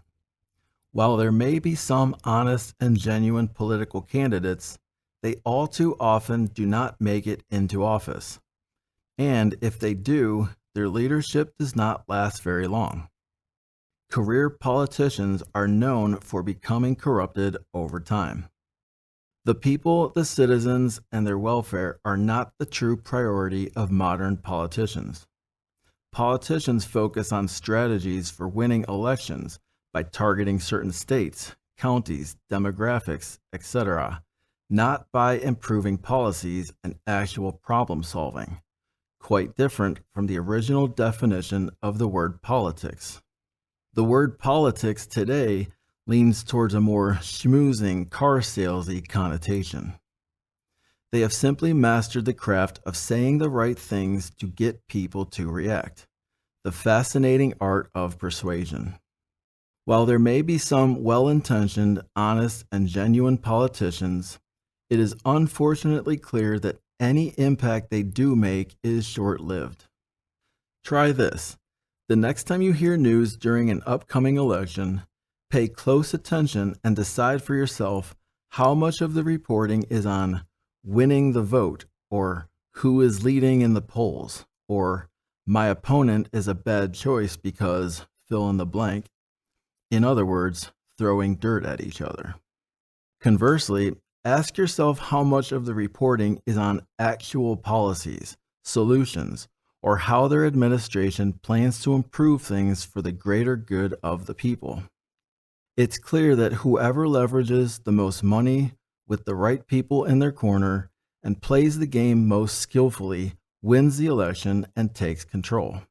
While there may be some honest and genuine political candidates, they all too often do not make it into office. And if they do, their leadership does not last very long. Career politicians are known for becoming corrupted over time. The people, the citizens, and their welfare are not the true priority of modern politicians. Politicians focus on strategies for winning elections by targeting certain states, counties, demographics, etc., not by improving policies and actual problem solving, quite different from the original definition of the word politics. The word politics today leans towards a more schmoozing, car salesy connotation. They have simply mastered the craft of saying the right things to get people to react, the fascinating art of persuasion. While there may be some well-intentioned, honest, and genuine politicians, it is unfortunately clear that any impact they do make is short-lived. Try this. The next time you hear news during an upcoming election, pay close attention and decide for yourself how much of the reporting is on winning the vote, or who is leading in the polls, or my opponent is a bad choice because fill in the blank. In other words, throwing dirt at each other. Conversely, ask yourself how much of the reporting is on actual policies, solutions, or how their administration plans to improve things for the greater good of the people. It's clear that whoever leverages the most money with the right people in their corner and plays the game most skillfully wins the election and takes control.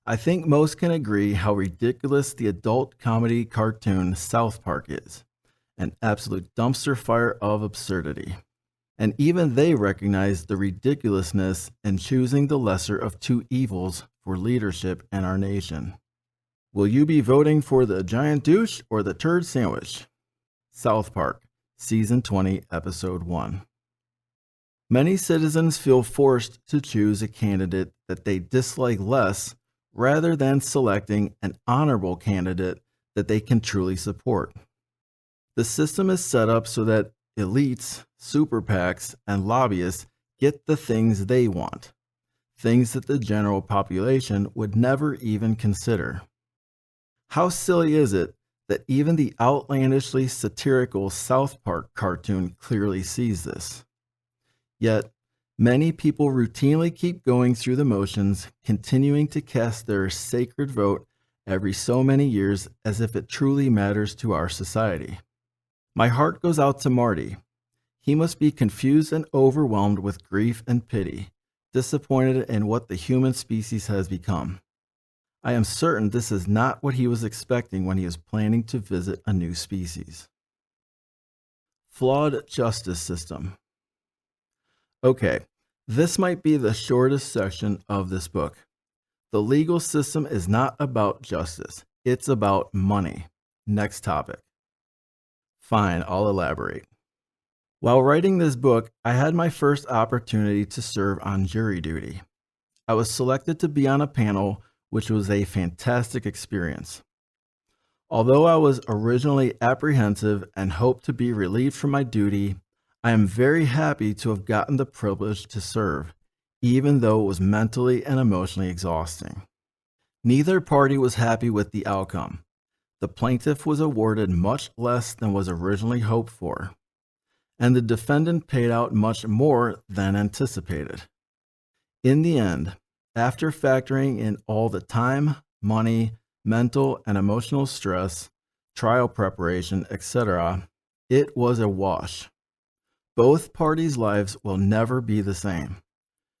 I think most can agree how ridiculous the adult comedy cartoon South Park is, an absolute dumpster fire of absurdity. And even they recognize the ridiculousness in choosing the lesser of two evils for leadership in our nation. Will you be voting for the giant douche or the turd sandwich? South Park, Season 20, Episode 1. Many citizens feel forced to choose a candidate that they dislike less rather than selecting an honorable candidate that they can truly support. The system is set up so that elites, super PACs, and lobbyists get the things they want, things that the general population would never even consider. How silly is it that even the outlandishly satirical South Park cartoon clearly sees this. Yet, many people routinely keep going through the motions, continuing to cast their sacred vote every so many years as if it truly matters to our society. My heart goes out to Marty. He must be confused and overwhelmed with grief and pity, disappointed in what the human species has become. I am certain this is not what he was expecting when he was planning to visit a new species. Flawed justice system. Okay, this might be the shortest section of this book. The legal system is not about justice. It's about money. Next topic. Fine, I'll elaborate. While writing this book, I had my first opportunity to serve on jury duty. I was selected to be on a panel, which was a fantastic experience. Although I was originally apprehensive and hoped to be relieved from my duty, I am very happy to have gotten the privilege to serve, even though it was mentally and emotionally exhausting. Neither party was happy with the outcome. The plaintiff was awarded much less than was originally hoped for, and the defendant paid out much more than anticipated. In the end, after factoring in all the time, money, mental and emotional stress, trial preparation, etc., it was a wash. Both parties' lives will never be the same.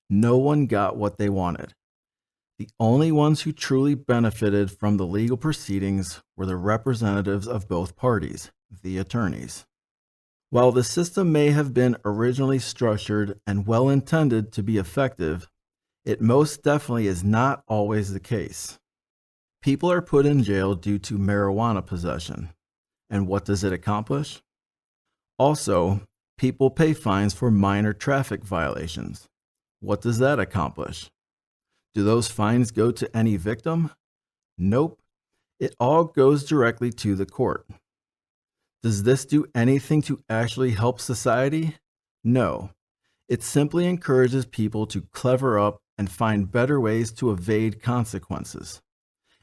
No one got what they wanted. The only ones who truly benefited from the legal proceedings were the representatives of both parties, the attorneys. While the system may have been originally structured and well intended to be effective, it most definitely is not always the case. People are put in jail due to marijuana possession. And what does it accomplish? Also, people pay fines for minor traffic violations. What does that accomplish? Do those fines go to any victim? Nope. It all goes directly to the court. Does this do anything to actually help society? No. It simply encourages people to clever up and find better ways to evade consequences.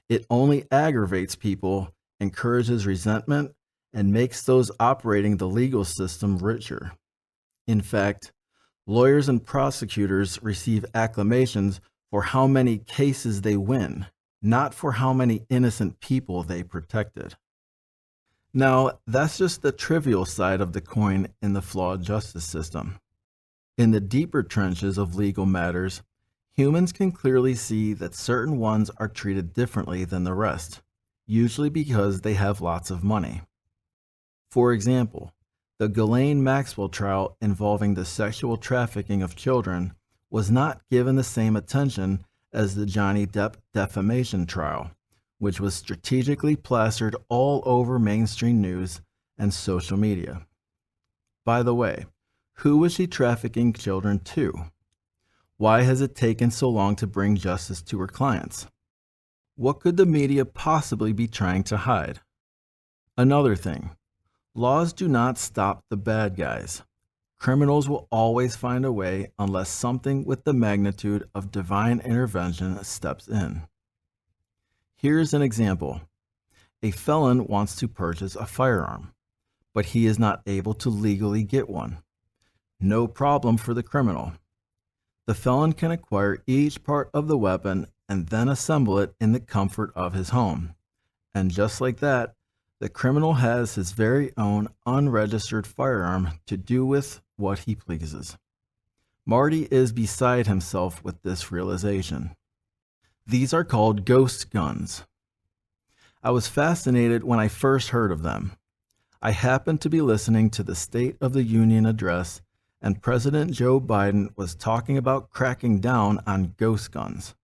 It only aggravates people, encourages resentment, and makes those operating the legal system richer. In fact, lawyers and prosecutors receive acclamations for how many cases they win, not for how many innocent people they protected. Now, that's just the trivial side of the coin in the flawed justice system. In the deeper trenches of legal matters, humans can clearly see that certain ones are treated differently than the rest, usually because they have lots of money. For example, the Ghislaine Maxwell trial involving the sexual trafficking of children was not given the same attention as the Johnny Depp defamation trial, which was strategically plastered all over mainstream news and social media. By the way, who was she trafficking children to? Why has it taken so long to bring justice to her clients? What could the media possibly be trying to hide? Another thing, laws do not stop the bad guys. Criminals will always find a way unless something with the magnitude of divine intervention steps in. Here's an example. A felon wants to purchase a firearm, but he is not able to legally get one. No problem for the criminal. The felon can acquire each part of the weapon and then assemble it in the comfort of his home. And just like that, the criminal has his very own unregistered firearm to do with what he pleases. Marty is beside himself with this realization. These are called ghost guns. I was fascinated when I first heard of them. I happened to be listening to the State of the Union address, and President Joe Biden was talking about cracking down on ghost guns.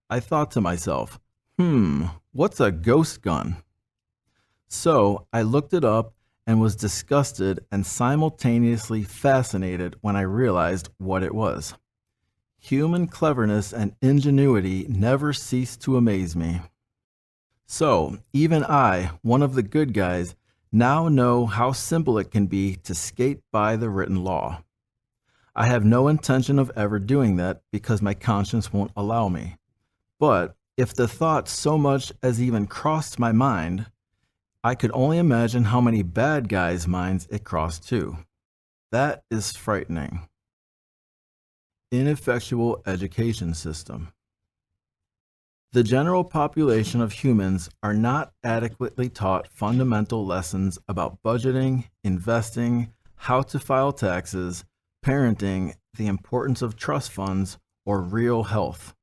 I thought to myself, what's a ghost gun? So I looked it up and was disgusted and simultaneously fascinated when I realized what it was. Human cleverness and ingenuity never cease to amaze me. So even I, one of the good guys, now know how simple it can be to skate by the written law. I have no intention of ever doing that because my conscience won't allow me. But if the thought so much as even crossed my mind, I could only imagine how many bad guys' minds it crossed too. That is frightening. Ineffectual education system. The general population of humans are not adequately taught fundamental lessons about budgeting, investing, how to file taxes, parenting, the importance of trust funds, or real health.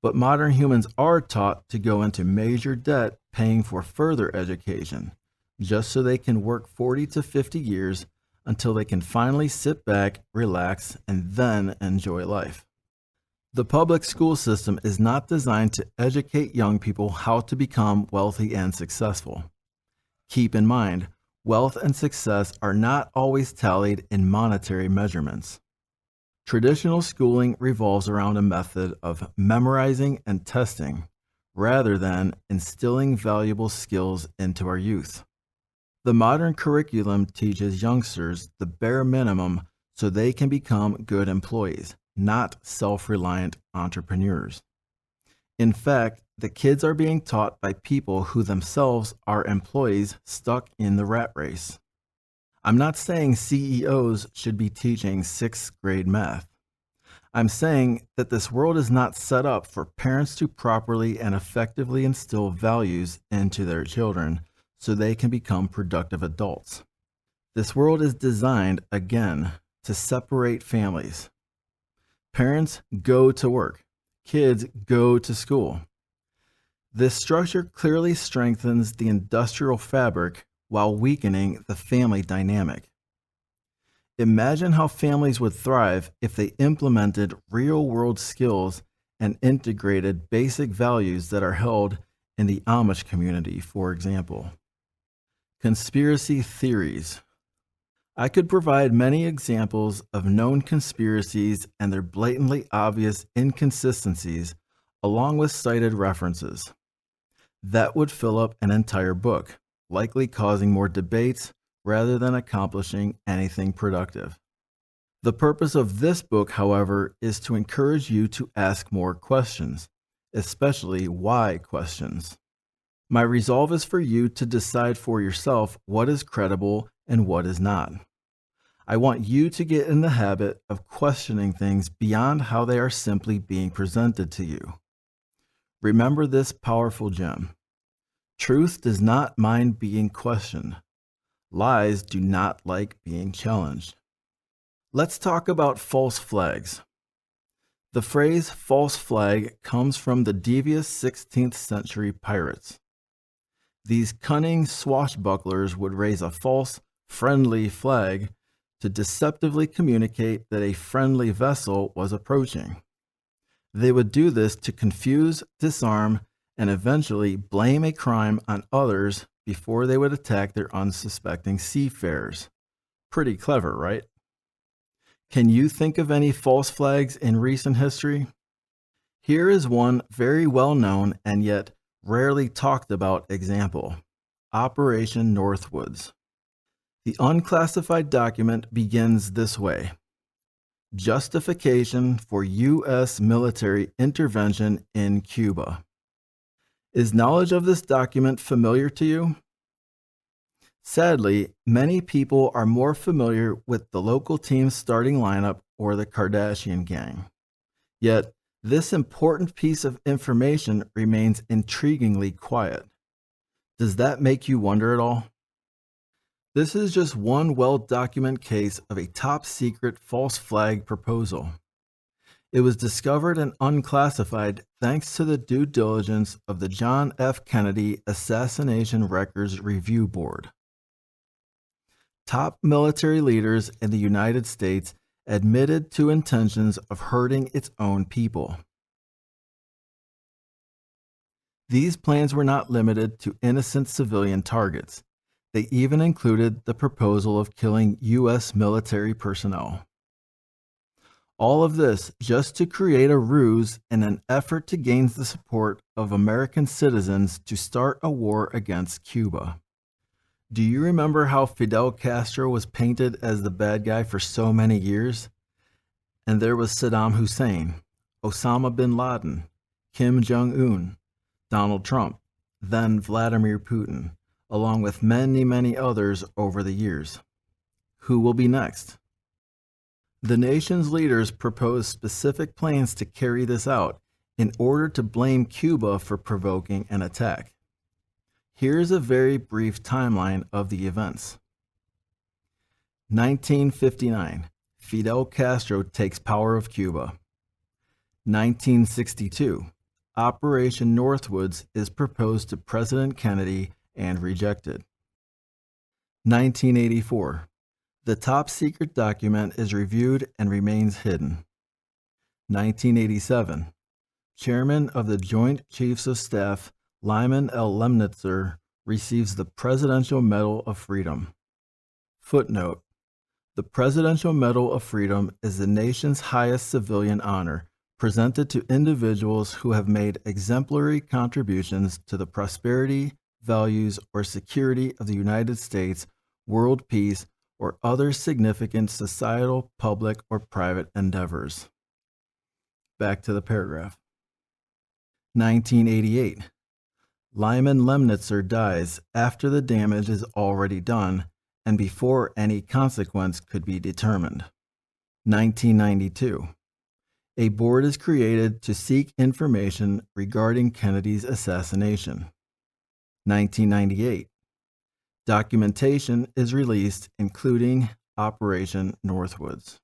But modern humans are taught to go into major debt paying for further education, just so they can work 40 to 50 years until they can finally sit back, relax, and then enjoy life. The public school system is not designed to educate young people how to become wealthy and successful. Keep in mind, wealth and success are not always tallied in monetary measurements. Traditional schooling revolves around a method of memorizing and testing, rather than instilling valuable skills into our youth. The modern curriculum teaches youngsters the bare minimum so they can become good employees, not self-reliant entrepreneurs. In fact, the kids are being taught by people who themselves are employees stuck in the rat race. I'm not saying CEOs should be teaching 6th grade math. I'm saying that this world is not set up for parents to properly and effectively instill values into their children so they can become productive adults. This world is designed, again, to separate families. Parents go to work. Kids go to school. This structure clearly strengthens the industrial fabric while weakening the family dynamic. Imagine how families would thrive if they implemented real-world skills and integrated basic values that are held in the Amish community, for example. Conspiracy theories. I could provide many examples of known conspiracies and their blatantly obvious inconsistencies, along with cited references. That would fill up an entire book, likely causing more debates rather than accomplishing anything productive. The purpose of this book, however, is to encourage you to ask more questions, especially why questions. My resolve is for you to decide for yourself what is credible and what is not. I want you to get in the habit of questioning things beyond how they are simply being presented to you. Remember this powerful gem. Truth does not mind being questioned. Lies do not like being challenged. Let's talk about false flags. The phrase false flag comes from the devious 16th century pirates. These cunning swashbucklers would raise a false, friendly flag to deceptively communicate that a friendly vessel was approaching. They would do this to confuse, disarm, and eventually blame a crime on others before they would attack their unsuspecting seafarers. Pretty clever, right? Can you think of any false flags in recent history? Here is one very well known and yet rarely talked about example: Operation Northwoods. The unclassified document begins this way: Justification for U.S. military intervention in Cuba. Is knowledge of this document familiar to you? Sadly, many people are more familiar with the local team's starting lineup or the Kardashian gang. Yet, this important piece of information remains intriguingly quiet. Does that make you wonder at all? This is just one well-documented case of a top-secret false flag proposal. It was discovered and unclassified thanks to the due diligence of the John F. Kennedy Assassination Records Review Board. Top military leaders in the United States admitted to intentions of hurting its own people. These plans were not limited to innocent civilian targets. They even included the proposal of killing U.S. military personnel. All of this just to create a ruse in an effort to gain the support of American citizens to start a war against Cuba. Do you remember how Fidel Castro was painted as the bad guy for so many years? And there was Saddam Hussein, Osama bin Laden, Kim Jong-un, Donald Trump, then Vladimir Putin, along with many, many others over the years. Who will be next? The nation's leaders proposed specific plans to carry this out in order to blame Cuba for provoking an attack. Here's a very brief timeline of the events. 1959, Fidel Castro takes power of Cuba. 1962, Operation Northwoods is proposed to President Kennedy and rejected. 1984, the top secret document is reviewed and remains hidden. 1987, Chairman of the Joint Chiefs of Staff Lyman L. Lemnitzer receives the Presidential Medal of Freedom. Footnote: the Presidential Medal of Freedom is the nation's highest civilian honor, presented to individuals who have made exemplary contributions to the prosperity, values, or security of the United States, world peace, or other significant societal, public, or private endeavors. Back to the paragraph. 1988. Lyman Lemnitzer dies after the damage is already done and before any consequence could be determined. 1992. A board is created to seek information regarding Kennedy's assassination. 1998. Documentation is released, including Operation Northwoods.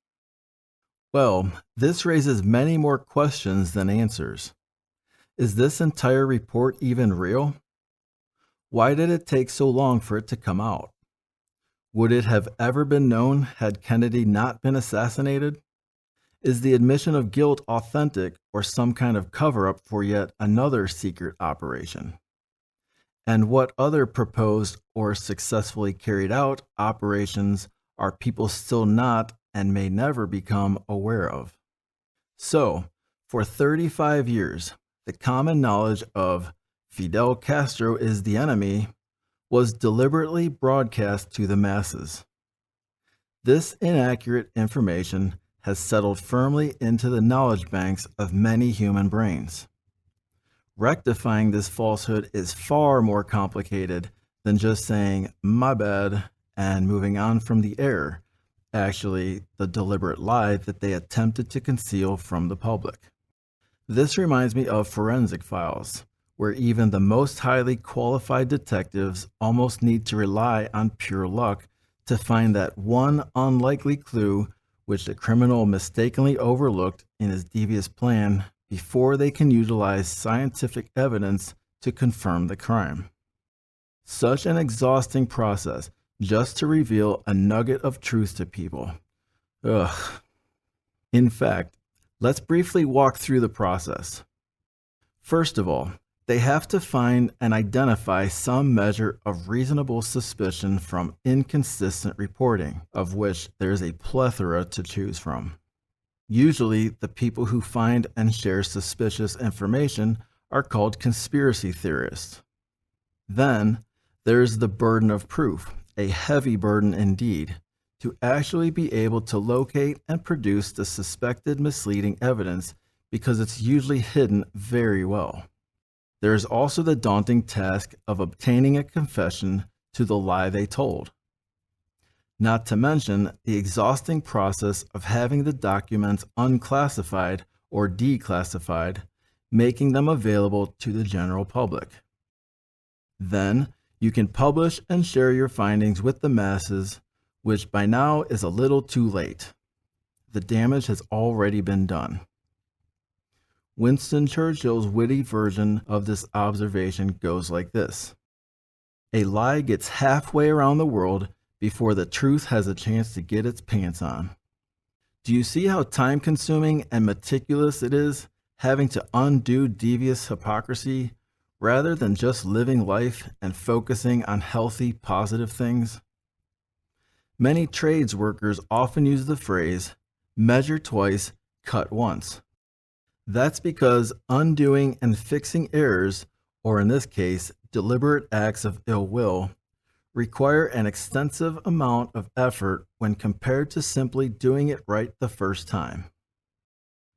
Well, this raises many more questions than answers. Is this entire report even real? Why did it take so long for it to come out? Would it have ever been known had Kennedy not been assassinated? Is the admission of guilt authentic or some kind of cover-up for yet another secret operation? And what other proposed or successfully carried out operations are people still not and may never become aware of? So, for 35 years, the common knowledge of Fidel Castro is the enemy was deliberately broadcast to the masses. This inaccurate information has settled firmly into the knowledge banks of many human brains. Rectifying this falsehood is far more complicated than just saying, "my bad," and moving on from the error, actually the deliberate lie that they attempted to conceal from the public. This reminds me of forensic files, where even the most highly qualified detectives almost need to rely on pure luck to find that one unlikely clue which the criminal mistakenly overlooked in his devious plan before they can utilize scientific evidence to confirm the crime. Such an exhausting process just to reveal a nugget of truth to people. Ugh. In fact, let's briefly walk through the process. First of all, they have to find and identify some measure of reasonable suspicion from inconsistent reporting, of which there is a plethora to choose from. Usually, the people who find and share suspicious information are called conspiracy theorists. Then, there is the burden of proof, a heavy burden indeed, to actually be able to locate and produce the suspected misleading evidence because it's usually hidden very well. There is also the daunting task of obtaining a confession to the lie they told. Not to mention the exhausting process of having the documents unclassified or declassified, making them available to the general public. Then you can publish and share your findings with the masses, which by now is a little too late. The damage has already been done. Winston Churchill's witty version of this observation goes like this: a lie gets halfway around the world before the truth has a chance to get its pants on. Do you see how time-consuming and meticulous it is having to undo devious hypocrisy rather than just living life and focusing on healthy, positive things? Many trades workers often use the phrase, "measure twice, cut once." That's because undoing and fixing errors, or in this case, deliberate acts of ill will, require an extensive amount of effort when compared to simply doing it right the first time.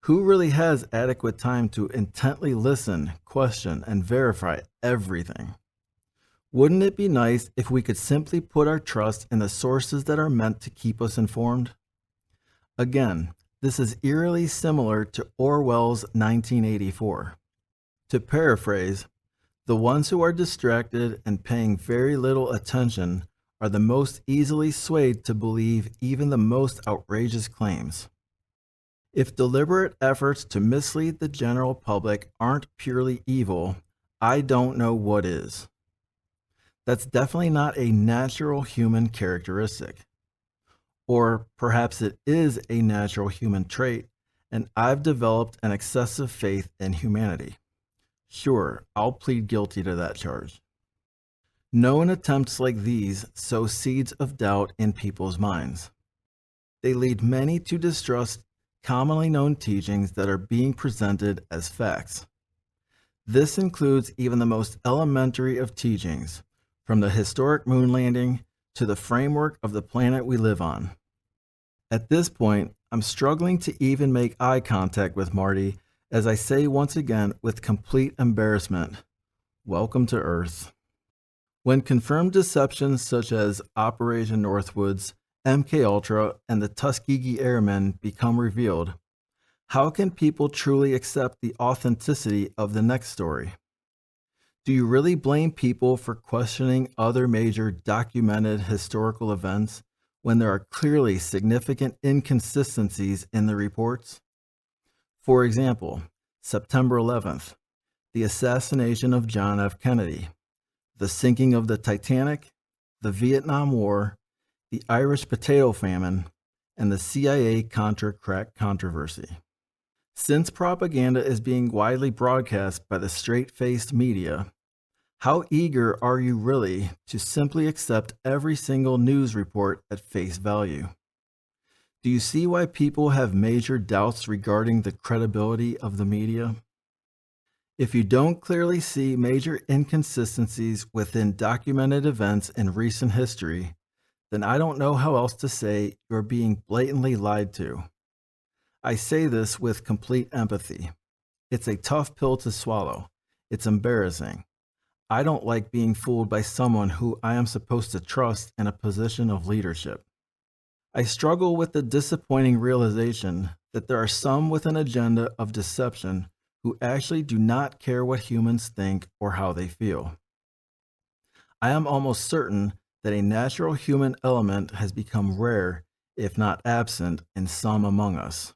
Who really has adequate time to intently listen, question, and verify everything? Wouldn't it be nice if we could simply put our trust in the sources that are meant to keep us informed? Again, this is eerily similar to Orwell's 1984. To paraphrase, the ones who are distracted and paying very little attention are the most easily swayed to believe even the most outrageous claims. If deliberate efforts to mislead the general public aren't purely evil, I don't know what is. That's definitely not a natural human characteristic. Or perhaps it is a natural human trait, and I've developed an excessive faith in humanity. Sure, I'll plead guilty to that charge. Known attempts like these sow seeds of doubt in people's minds. They lead many to distrust commonly known teachings that are being presented as facts. This includes even the most elementary of teachings, from the historic moon landing to the framework of the planet we live on. At this point, I'm struggling to even make eye contact with Marty as I say once again with complete embarrassment, welcome to Earth. When confirmed deceptions such as Operation Northwoods, MKUltra, and the Tuskegee Airmen become revealed, how can people truly accept the authenticity of the next story? Do you really blame people for questioning other major documented historical events when there are clearly significant inconsistencies in the reports? For example, September 11th, the assassination of John F. Kennedy, the sinking of the Titanic, the Vietnam War, the Irish potato famine, and the CIA Contra crack controversy. Since propaganda is being widely broadcast by the straight-faced media, how eager are you really to simply accept every single news report at face value? Do you see why people have major doubts regarding the credibility of the media? If you don't clearly see major inconsistencies within documented events in recent history, then I don't know how else to say you're being blatantly lied to. I say this with complete empathy. It's a tough pill to swallow. It's embarrassing. I don't like being fooled by someone who I am supposed to trust in a position of leadership. I struggle with the disappointing realization that there are some with an agenda of deception who actually do not care what humans think or how they feel. I am almost certain that a natural human element has become rare, if not absent, in some among us.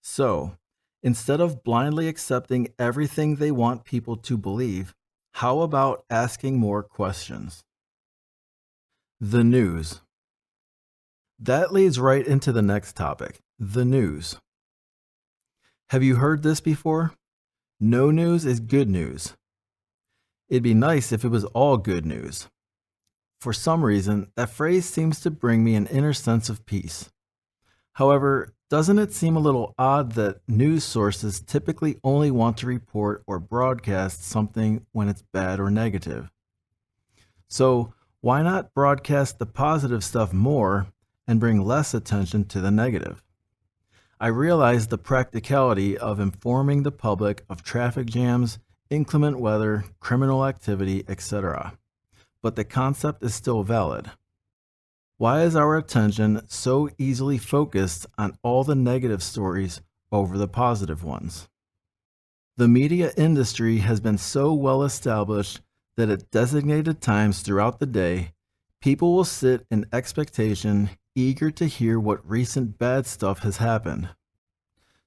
So, instead of blindly accepting everything they want people to believe, how about asking more questions? The news. That leads right into the next topic, the news. Have you heard this before? No news is good news. It'd be nice if it was all good news. For some reason, that phrase seems to bring me an inner sense of peace. However, doesn't it seem a little odd that news sources typically only want to report or broadcast something when it's bad or negative? So, why not broadcast the positive stuff more and bring less attention to the negative? I realize the practicality of informing the public of traffic jams, inclement weather, criminal activity, etc. But the concept is still valid. Why is our attention so easily focused on all the negative stories over the positive ones? The media industry has been so well established that at designated times throughout the day, people will sit in expectation, eager to hear what recent bad stuff has happened.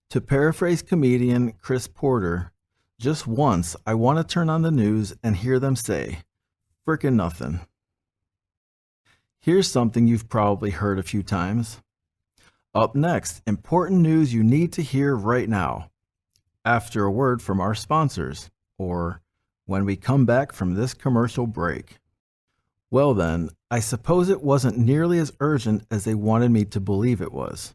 To paraphrase comedian Chris Porter, just once I want to turn on the news and hear them say, "Frickin' nothing." Here's something you've probably heard a few times. Up next, important news you need to hear right now. After a word from our sponsors, or when we come back from this commercial break. Well then, I suppose it wasn't nearly as urgent as they wanted me to believe it was.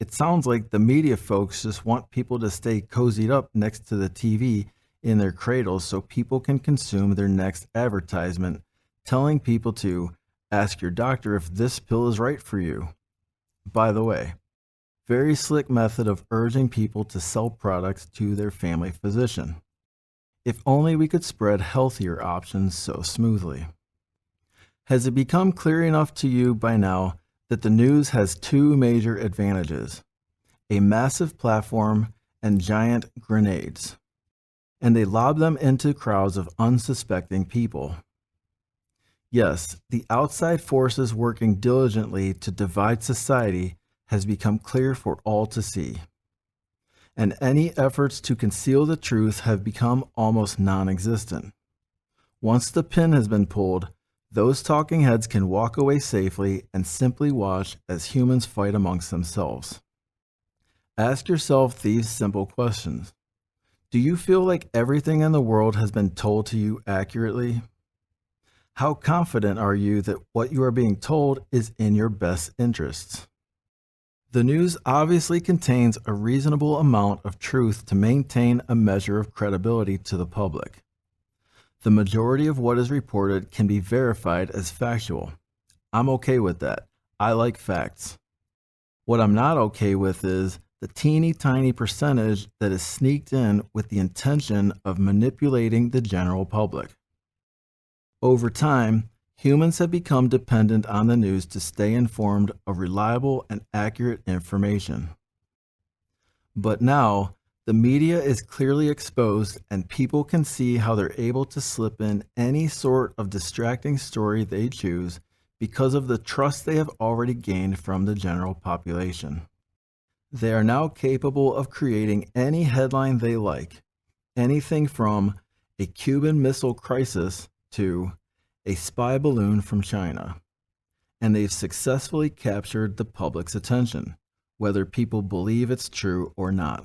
It sounds like the media folks just want people to stay cozied up next to the TV in their cradles so people can consume their next advertisement, telling people to ask your doctor if this pill is right for you. By the way, very slick method of urging people to sell products to their family physician. If only we could spread healthier options so smoothly. Has it become clear enough to you by now that the news has two major advantages: a massive platform and giant grenades, and they lob them into crowds of unsuspecting people? Yes, the outside forces working diligently to divide society has become clear for all to see, and any efforts to conceal the truth have become almost non-existent. Once the pin has been pulled, those talking heads can walk away safely and simply watch as humans fight amongst themselves. Ask yourself these simple questions. Do you feel like everything in the world has been told to you accurately? How confident are you that what you are being told is in your best interests? The news obviously contains a reasonable amount of truth to maintain a measure of credibility to the public. The majority of what is reported can be verified as factual. I'm okay with that. I like facts. What I'm not okay with is the teeny tiny percentage that is sneaked in with the intention of manipulating the general public. Over time, humans have become dependent on the news to stay informed of reliable and accurate information. But now, the media is clearly exposed and people can see how they're able to slip in any sort of distracting story they choose because of the trust they have already gained from the general population. They are now capable of creating any headline they like, anything from a Cuban Missile Crisis to a spy balloon from China, and they've successfully captured the public's attention, whether people believe it's true or not.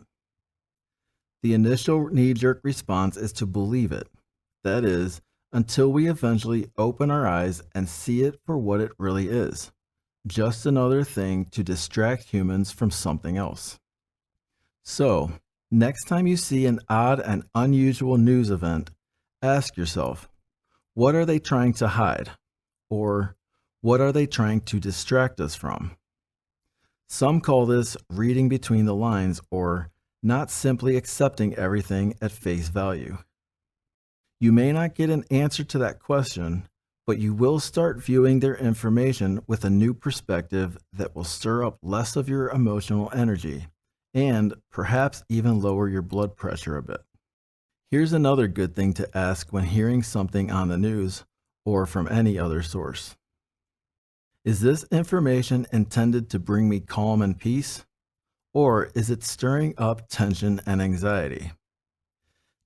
The initial knee-jerk response is to believe it. That is, until we eventually open our eyes and see it for what it really is, just another thing to distract humans from something else. So, next time you see an odd and unusual news event, ask yourself, what are they trying to hide? Or what are they trying to distract us from? Some call this reading between the lines or not simply accepting everything at face value. You may not get an answer to that question, but you will start viewing their information with a new perspective that will stir up less of your emotional energy and perhaps even lower your blood pressure a bit. Here's another good thing to ask when hearing something on the news or from any other source. Is this information intended to bring me calm and peace, or is it stirring up tension and anxiety?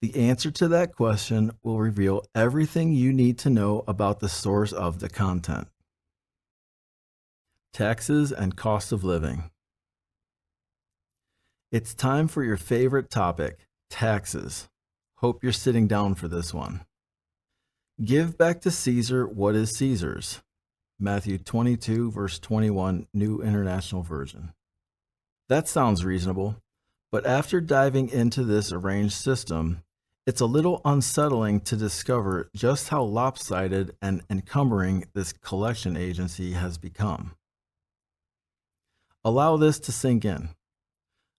The answer to that question will reveal everything you need to know about the source of the content. Taxes and cost of living. It's time for your favorite topic, taxes. Hope you're sitting down for this one. Give back to Caesar what is Caesar's. Matthew 22, verse 21, New International Version. That sounds reasonable, but after diving into this arranged system, it's a little unsettling to discover just how lopsided and encumbering this collection agency has become. Allow this to sink in.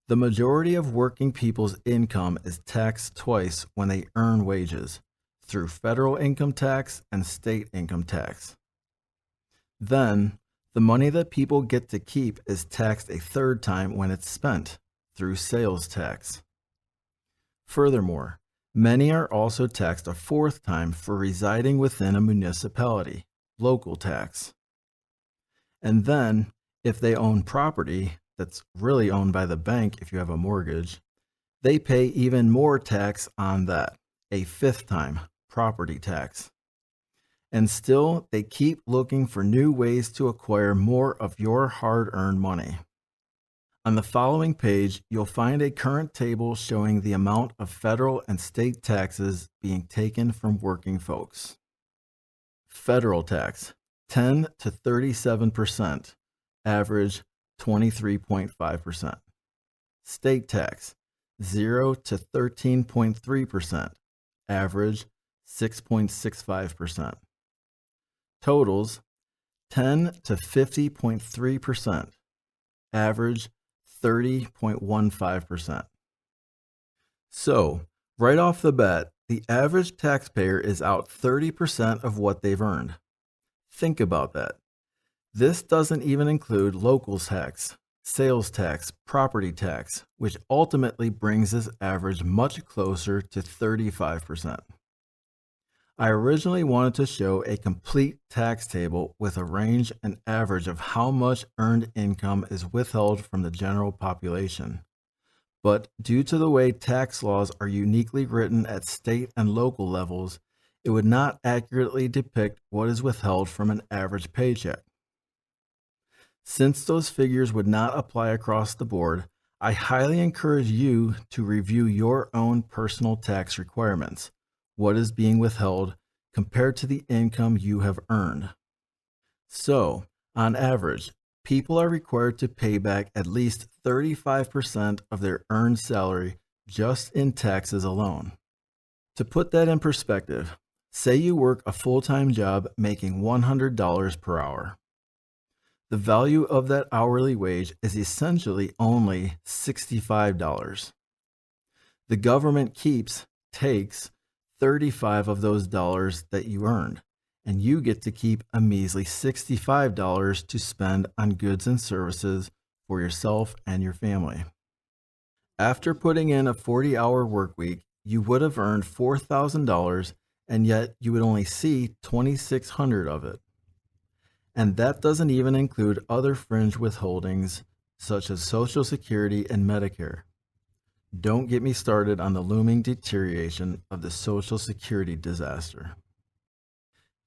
The majority of working people's income is taxed twice when they earn wages, through federal income tax and state income tax. Then, the money that people get to keep is taxed a third time when it's spent, through sales tax. Furthermore, many are also taxed a fourth time for residing within a municipality, local tax. And then, if they own property that's really owned by the bank if you have a mortgage, they pay even more tax on that, a fifth time, property tax. And still, they keep looking for new ways to acquire more of your hard-earned money. On the following page, you'll find a current table showing the amount of federal and state taxes being taken from working folks. Federal tax, 10 to 37%, average 23.5%. State tax, 0 to 13.3%, average 6.65%. Totals, 10 to 50.3%, average 30.15%. So, right off the bat, The average taxpayer is out 30% of what they've earned. Think about that. This doesn't even include local tax, sales tax, property tax, which ultimately brings this average much closer to 35%. I originally wanted to show a complete tax table with a range and average of how much earned income is withheld from the general population. But due to the way tax laws are uniquely written at state and local levels, it would not accurately depict what is withheld from an average paycheck. Since those figures would not apply across the board, I highly encourage you to review your own personal tax requirements, what is being withheld compared to the income you have earned. So, on average, people are required to pay back at least 35% of their earned salary just in taxes alone. To put that in perspective, say you work a full-time job making $100 per hour. The value of that hourly wage is essentially only $65. The government takes 35 of those dollars that you earned, and you get to keep a measly $65 to spend on goods and services for yourself and your family. After putting in a 40-hour work week, you would have earned $4,000, and yet you would only see $2,600 of it. And that doesn't even include other fringe withholdings such as Social Security and Medicare. Don't get me started on the looming deterioration of the Social Security disaster.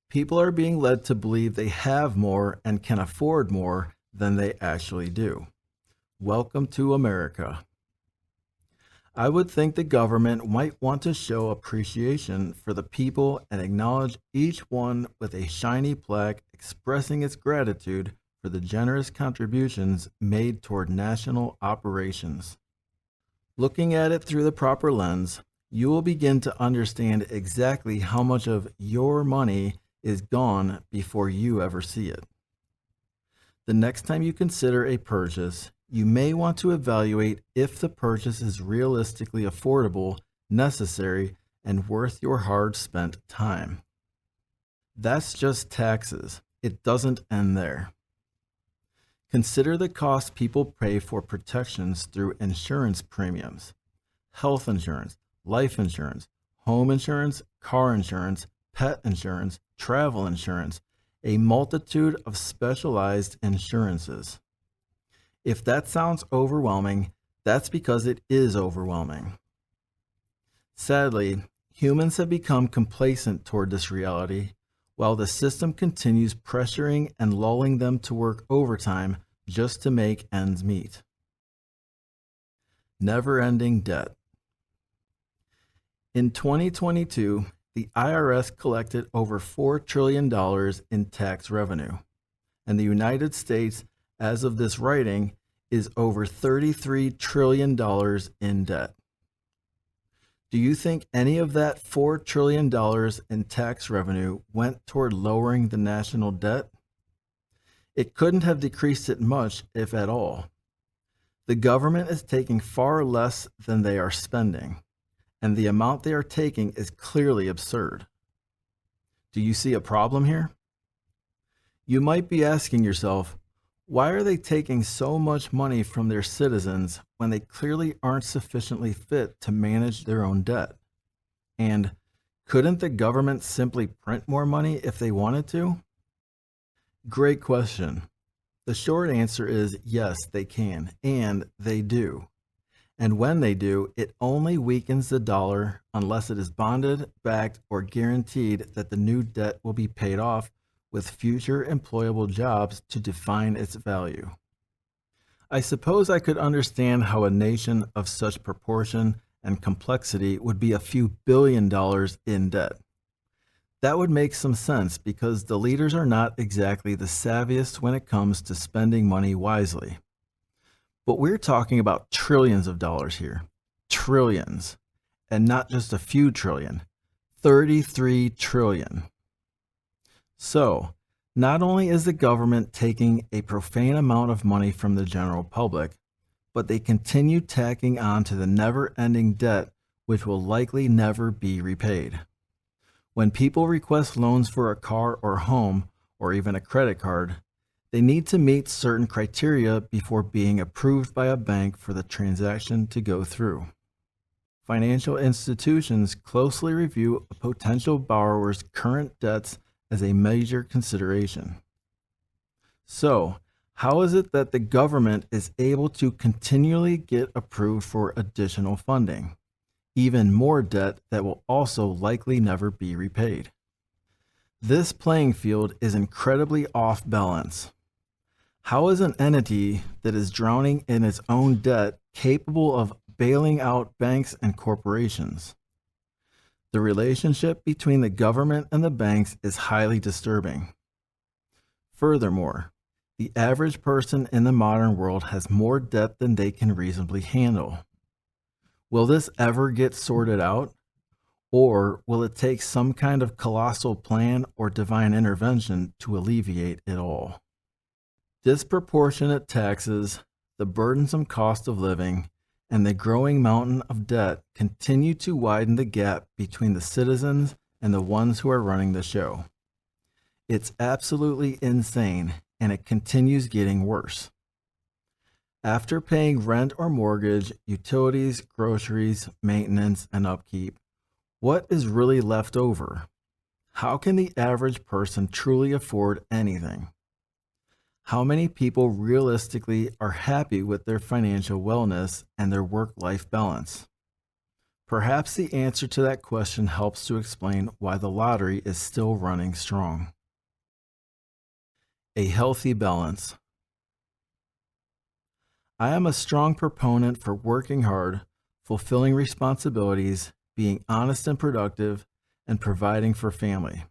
People are being led to believe they have more and can afford more than they actually do. Welcome to America. I would think the government might want to show appreciation for the people and acknowledge each one with a shiny plaque expressing its gratitude for the generous contributions made toward national operations. Looking at it through the proper lens, you will begin to understand exactly how much of your money is gone before you ever see it. The next time you consider a purchase, you may want to evaluate if the purchase is realistically affordable, necessary, and worth your hard-spent time. That's just taxes. It doesn't end there. Consider the cost people pay for protections through insurance premiums, health insurance, life insurance, home insurance, car insurance, pet insurance, travel insurance, a multitude of specialized insurances. If that sounds overwhelming, that's because it is overwhelming. Sadly, humans have become complacent toward this reality, while the system continues pressuring and lulling them to work overtime just to make ends meet. Never-ending debt. In 2022, the IRS collected over $4 trillion in tax revenue, and the United States, as of this writing, is over $33 trillion in debt. Do you think any of that $4 trillion in tax revenue went toward lowering the national debt? It couldn't have decreased it much, if at all. The government is taking far less than they are spending, and the amount they are taking is clearly absurd. Do you see a problem here? You might be asking yourself, why are they taking so much money from their citizens when they clearly aren't sufficiently fit to manage their own debt? And couldn't the government simply print more money if they wanted to? Great question. The short answer is yes, they can, and they do. And when they do, it only weakens the dollar unless it is bonded, backed, or guaranteed that the new debt will be paid off with future employable jobs to define its value. I suppose I could understand how a nation of such proportion and complexity would be a few billion dollars in debt. That would make some sense because the leaders are not exactly the savviest when it comes to spending money wisely. But we're talking about trillions of dollars here. Trillions. And not just a few trillion. 33 trillion. So, not only is the government taking a profane amount of money from the general public, but they continue tacking on to the never-ending debt which will likely never be repaid. When people request loans for a car or home, or even a credit card, they need to meet certain criteria before being approved by a bank for the transaction to go through. Financial institutions closely review a potential borrower's current debts as a major consideration. So, how is it that the government is able to continually get approved for additional funding, even more debt that will also likely never be repaid? This playing field is incredibly off balance. How is an entity that is drowning in its own debt capable of bailing out banks and corporations? The relationship between the government and the banks is highly disturbing. Furthermore, the average person in the modern world has more debt than they can reasonably handle. Will this ever get sorted out? Or will it take some kind of colossal plan or divine intervention to alleviate it all? Disproportionate taxes, the burdensome cost of living, and the growing mountain of debt continue to widen the gap between the citizens and the ones who are running the show. It's absolutely insane, and it continues getting worse. After paying rent or mortgage, utilities, groceries, maintenance, and upkeep, what is really left over? How can the average person truly afford anything? How many people realistically are happy with their financial wellness and their work-life balance? Perhaps the answer to that question helps to explain why the lottery is still running strong. A healthy balance. I am a strong proponent for working hard, fulfilling responsibilities, being honest and productive, and providing for family.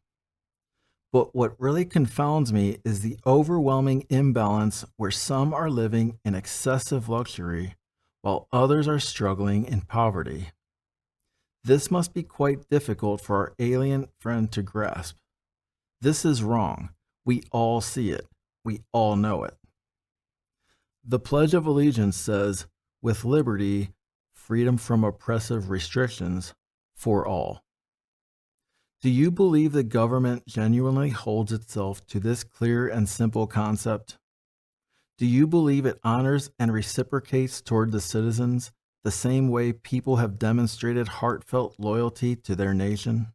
But what really confounds me is the overwhelming imbalance where some are living in excessive luxury while others are struggling in poverty. This must be quite difficult for our alien friend to grasp. This is wrong. We all see it. We all know it. The Pledge of Allegiance says, with liberty, freedom from oppressive restrictions, for all. Do you believe the government genuinely holds itself to this clear and simple concept? Do you believe it honors and reciprocates toward the citizens the same way people have demonstrated heartfelt loyalty to their nation?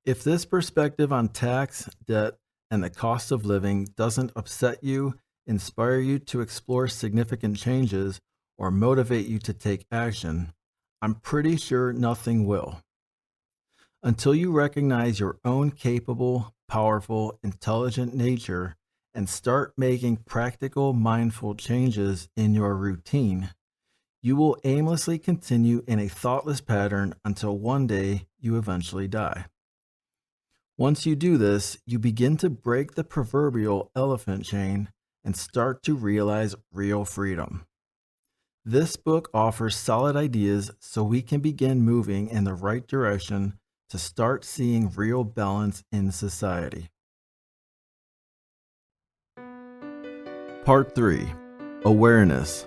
If this perspective on tax, debt, and the cost of living doesn't upset you, inspire you to explore significant changes, or motivate you to take action, I'm pretty sure nothing will. Until you recognize your own capable, powerful, intelligent nature and start making practical, mindful changes in your routine, you will aimlessly continue in a thoughtless pattern until one day you eventually die. Once you do this, you begin to break the proverbial elephant chain and start to realize real freedom. This book offers solid ideas so we can begin moving in the right direction to start seeing real balance in society. Part 3. Awareness.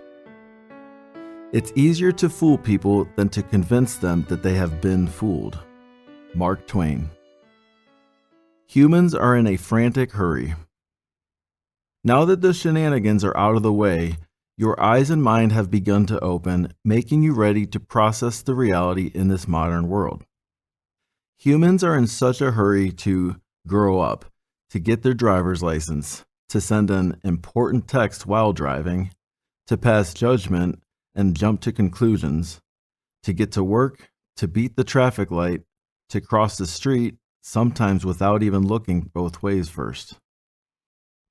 It's easier to fool people than to convince them that they have been fooled. Mark Twain. Humans are in a frantic hurry. Now that the shenanigans are out of the way, your eyes and mind have begun to open, making you ready to process the reality in this modern world. Humans are in such a hurry to grow up, to get their driver's license, to send an important text while driving, to pass judgment and jump to conclusions, to get to work, to beat the traffic light, to cross the street, sometimes without even looking both ways first.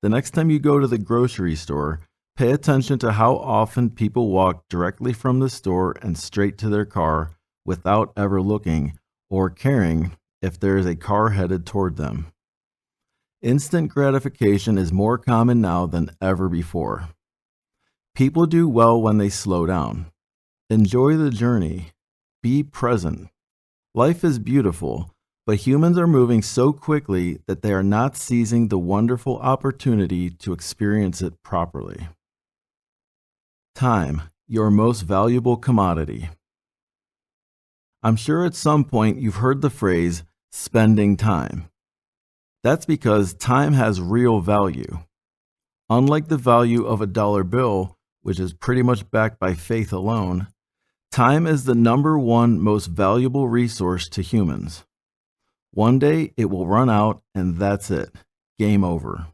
The next time you go to the grocery store, pay attention to how often people walk directly from the store and straight to their car without ever looking or caring if there is a car headed toward them. Instant gratification is more common now than ever before. People do well when they slow down. Enjoy the journey. Be present. Life is beautiful, but humans are moving so quickly that they are not seizing the wonderful opportunity to experience it properly. Time, your most valuable commodity. I'm sure at some point you've heard the phrase, spending time. That's because time has real value. Unlike the value of a dollar bill, which is pretty much backed by faith alone, time is the #1 most valuable resource to humans. One day it will run out and that's it. Game over.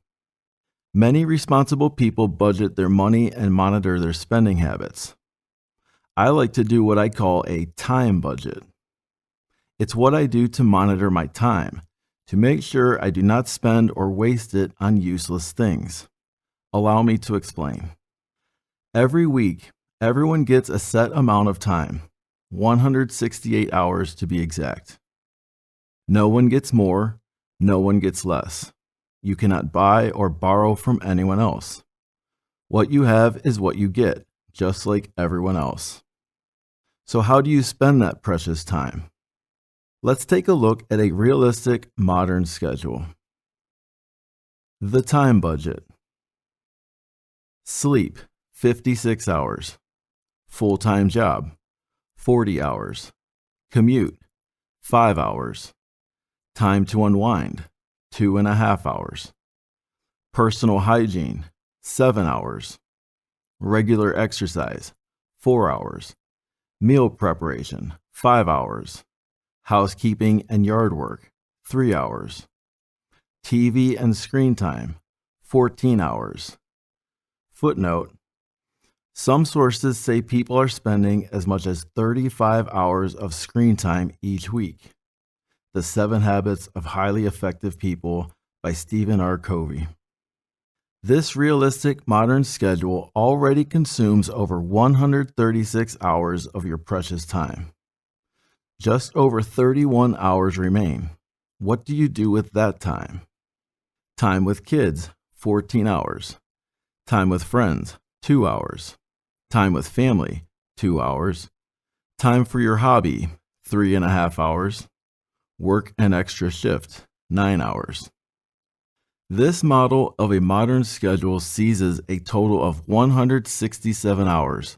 Many responsible people budget their money and monitor their spending habits. I like to do what I call a time budget. It's what I do to monitor my time, to make sure I do not spend or waste it on useless things. Allow me to explain. Every week, everyone gets a set amount of time, 168 hours to be exact. No one gets more, no one gets less. You cannot buy or borrow from anyone else. What you have is what you get, just like everyone else. So how do you spend that precious time? Let's take a look at a realistic modern schedule. The time budget. Sleep, 56 hours. Full-time job, 40 hours. Commute, 5 hours. Time to unwind, 2.5 hours. Personal hygiene, 7 hours. Regular exercise, 4 hours. Meal preparation, 5 hours. Housekeeping and yard work, 3 hours. TV and screen time, 14 hours. Footnote: some sources say people are spending as much as 35 hours of screen time each week. The 7 Habits of Highly Effective People by Stephen R. Covey. This realistic modern schedule already consumes over 136 hours of your precious time. Just over 31 hours remain. What do you do with that time? Time with kids, 14 hours. Time with friends, 2 hours. Time with family, 2 hours. Time for your hobby, 3.5 hours. Work an extra shift, 9 hours. This model of a modern schedule seizes a total of 167 hours,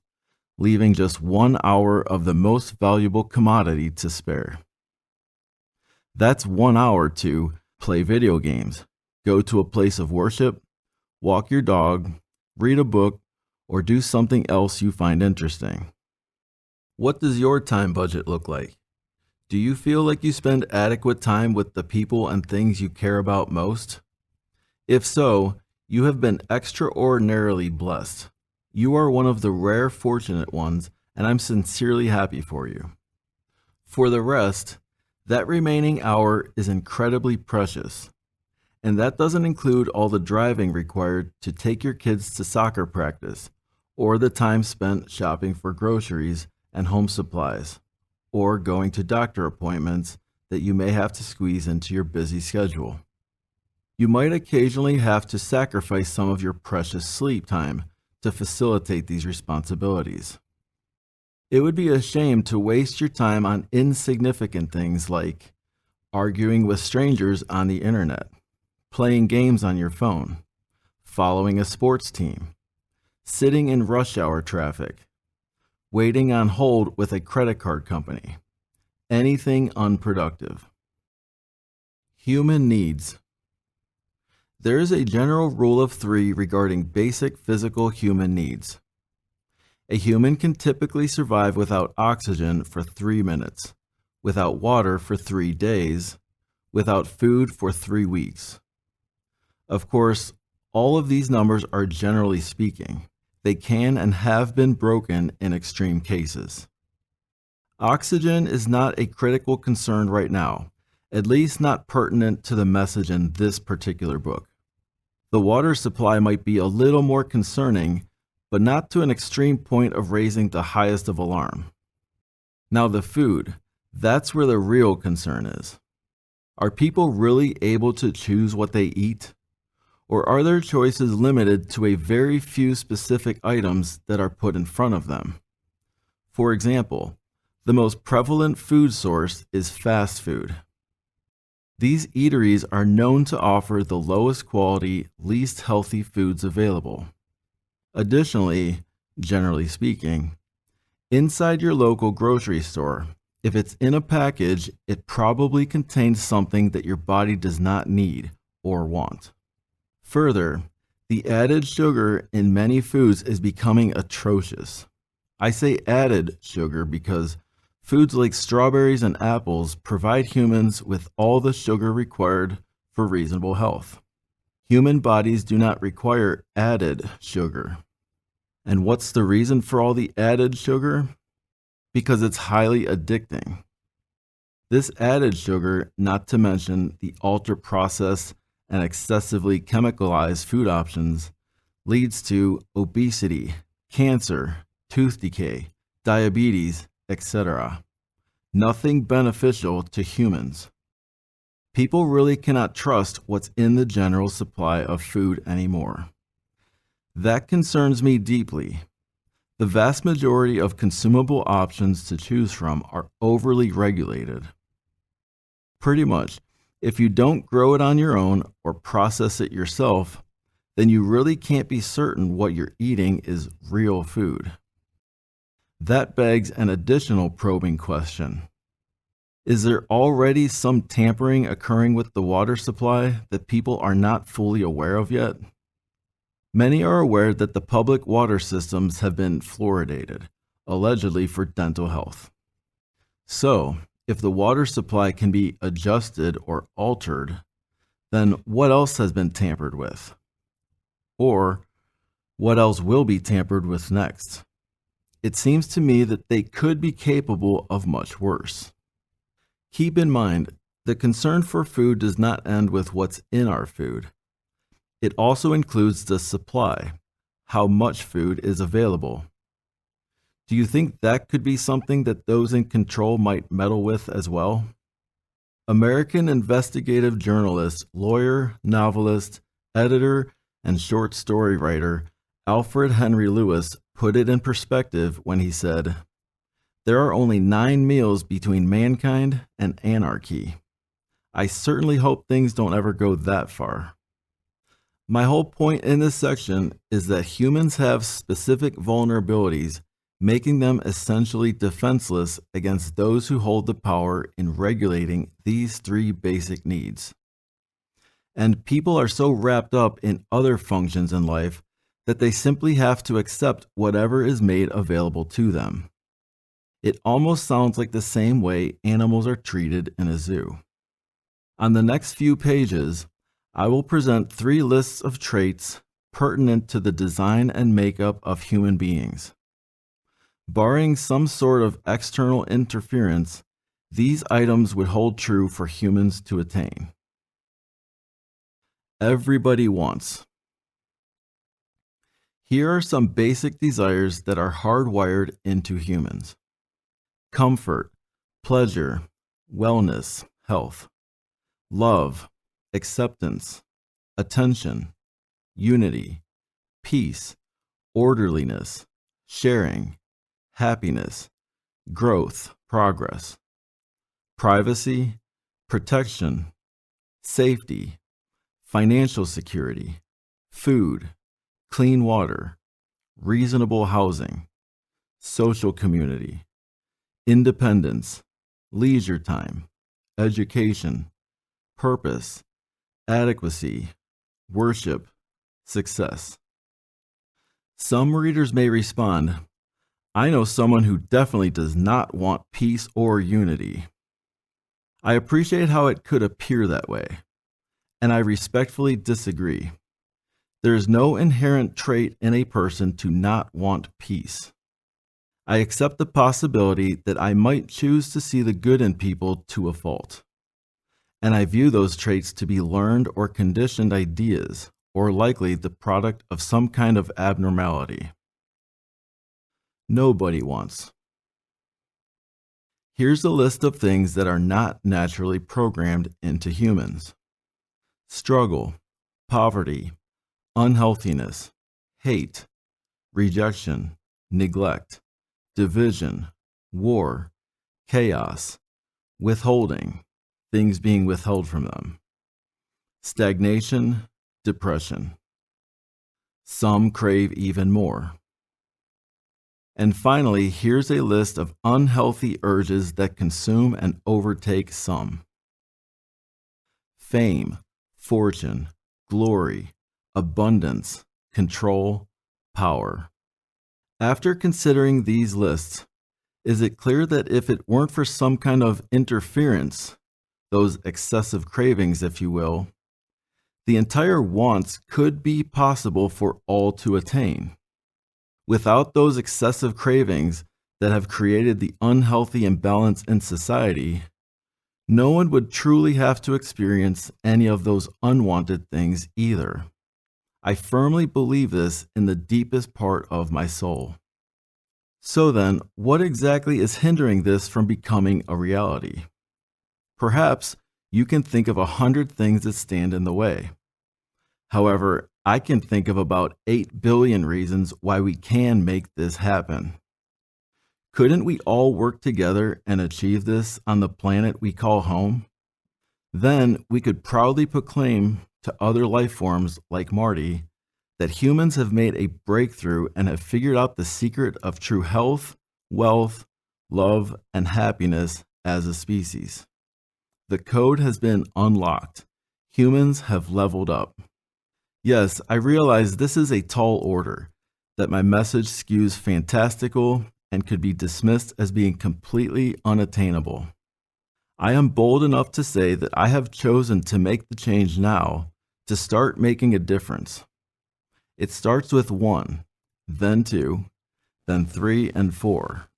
leaving just 1 hour of the most valuable commodity to spare. That's 1 hour to play video games, go to a place of worship, walk your dog, read a book, or do something else you find interesting. What does your time budget look like? Do you feel like you spend adequate time with the people and things you care about most? If so, you have been extraordinarily blessed. You are one of the rare fortunate ones, and I'm sincerely happy for you. For the rest, that remaining hour is incredibly precious. And that doesn't include all the driving required to take your kids to soccer practice, or the time spent shopping for groceries and home supplies, or going to doctor appointments that you may have to squeeze into your busy schedule. You might occasionally have to sacrifice some of your precious sleep time to facilitate these responsibilities. It would be a shame to waste your time on insignificant things like arguing with strangers on the internet, playing games on your phone, following a sports team, sitting in rush hour traffic, waiting on hold with a credit card company, anything unproductive. Human needs. There is a general rule of 3 regarding basic physical human needs. A human can typically survive without oxygen for 3 minutes, without water for 3 days, without food for 3 weeks. Of course, all of these numbers are generally speaking. They can and have been broken in extreme cases. Oxygen is not a critical concern right now, at least not pertinent to the message in this particular book. The water supply might be a little more concerning, but not to an extreme point of raising the highest of alarm. Now the food, that's where the real concern is. Are people really able to choose what they eat? Or are their choices limited to a very few specific items that are put in front of them? For example, the most prevalent food source is fast food. These eateries are known to offer the lowest quality, least healthy foods available. Additionally, generally speaking, inside your local grocery store, If it's in a package, it probably contains something that your body does not need or want. Further, the added sugar in many foods is becoming atrocious. I say added sugar because foods like strawberries and apples provide humans with all the sugar required for reasonable health. Human bodies do not require added sugar. And what's the reason for all the added sugar? Because it's highly addicting. This added sugar, not to mention the ultra-processed and excessively chemicalized food options, leads to obesity, cancer, tooth decay, diabetes, etc. Nothing beneficial to humans. People really cannot trust what's in the general supply of food anymore. That concerns me deeply. The vast majority of consumable options to choose from are overly regulated. Pretty much, if you don't grow it on your own or process it yourself, then you really can't be certain what you're eating is real food. That begs an additional probing question. Is there already some tampering occurring with the water supply that people are not fully aware of yet? Many are aware that the public water systems have been fluoridated, allegedly for dental health. So, if the water supply can be adjusted or altered, then what else has been tampered with? Or, what else will be tampered with next? It seems to me that they could be capable of much worse. Keep in mind, the concern for food does not end with what's in our food. It also includes the supply, how much food is available. Do you think that could be something that those in control might meddle with as well? American investigative journalist, lawyer, novelist, editor, and short story writer Alfred Henry Lewis put it in perspective when he said, "There are only 9 meals between mankind and anarchy. I certainly hope things don't ever go that far." My whole point in this section is that humans have specific vulnerabilities, making them essentially defenseless against those who hold the power in regulating these 3 basic needs. And people are so wrapped up in other functions in life that they simply have to accept whatever is made available to them. It almost sounds like the same way animals are treated in a zoo. On the next few pages, I will present 3 lists of traits pertinent to the design and makeup of human beings. Barring some sort of external interference, these items would hold true for humans to attain. Everybody wants. Here are some basic desires that are hardwired into humans: comfort, pleasure, wellness, health, love, acceptance, attention, unity, peace, orderliness, sharing, happiness, growth, progress, privacy, protection, safety, financial security, food, clean water, reasonable housing, social community, independence, leisure time, education, purpose, adequacy, worship, success. Some readers may respond, "I know someone who definitely does not want peace or unity." I appreciate how it could appear that way, and I respectfully disagree. There is no inherent trait in a person to not want peace. I accept the possibility that I might choose to see the good in people to a fault, and I view those traits to be learned or conditioned ideas, or likely the product of some kind of abnormality. Nobody wants. Here's a list of things that are not naturally programmed into humans: struggle, poverty, unhealthiness, hate, rejection, neglect, division, war, chaos, withholding, things being withheld from them, stagnation, depression. Some crave even more. And finally, here's a list of unhealthy urges that consume and overtake some: fame, fortune, glory, abundance, control, power. After considering these lists, is it clear that if it weren't for some kind of interference, those excessive cravings, if you will, the entire wants could be possible for all to attain? Without those excessive cravings that have created the unhealthy imbalance in society, no one would truly have to experience any of those unwanted things either. I firmly believe this in the deepest part of my soul. So then, what exactly is hindering this from becoming a reality? Perhaps you can think of 100 things that stand in the way. However, I can think of about 8 billion reasons why we can make this happen. Couldn't we all work together and achieve this on the planet we call home? Then we could proudly proclaim to other life forms like Marty that humans have made a breakthrough and have figured out the secret of true health, wealth, love, and happiness as a species. The code has been unlocked. Humans have leveled up. Yes, I realize this is a tall order, that my message skews fantastical and could be dismissed as being completely unattainable. I am bold enough to say that I have chosen to make the change now, to start making a difference. It starts with 1, then 2, then 3 and 4.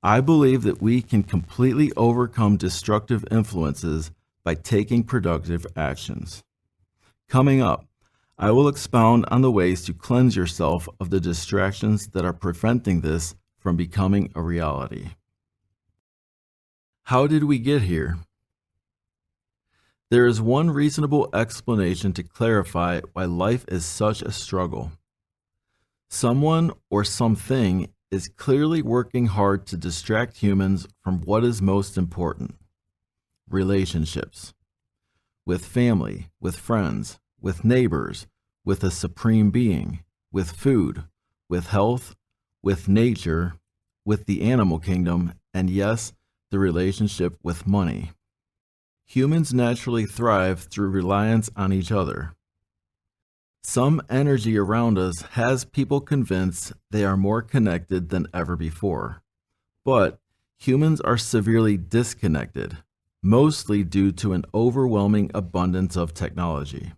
I believe that we can completely overcome destructive influences by taking productive actions. Coming up, I will expound on the ways to cleanse yourself of the distractions that are preventing this from becoming a reality. How did we get here? There is one reasonable explanation to clarify why life is such a struggle. Someone or something is clearly working hard to distract humans from what is most important: relationships. With family, with friends, with neighbors, with a supreme being, with food, with health, with nature, with the animal kingdom, and yes, the relationship with money. Humans naturally thrive through reliance on each other. Some energy around us has people convinced they are more connected than ever before, but humans are severely disconnected, mostly due to an overwhelming abundance of technology.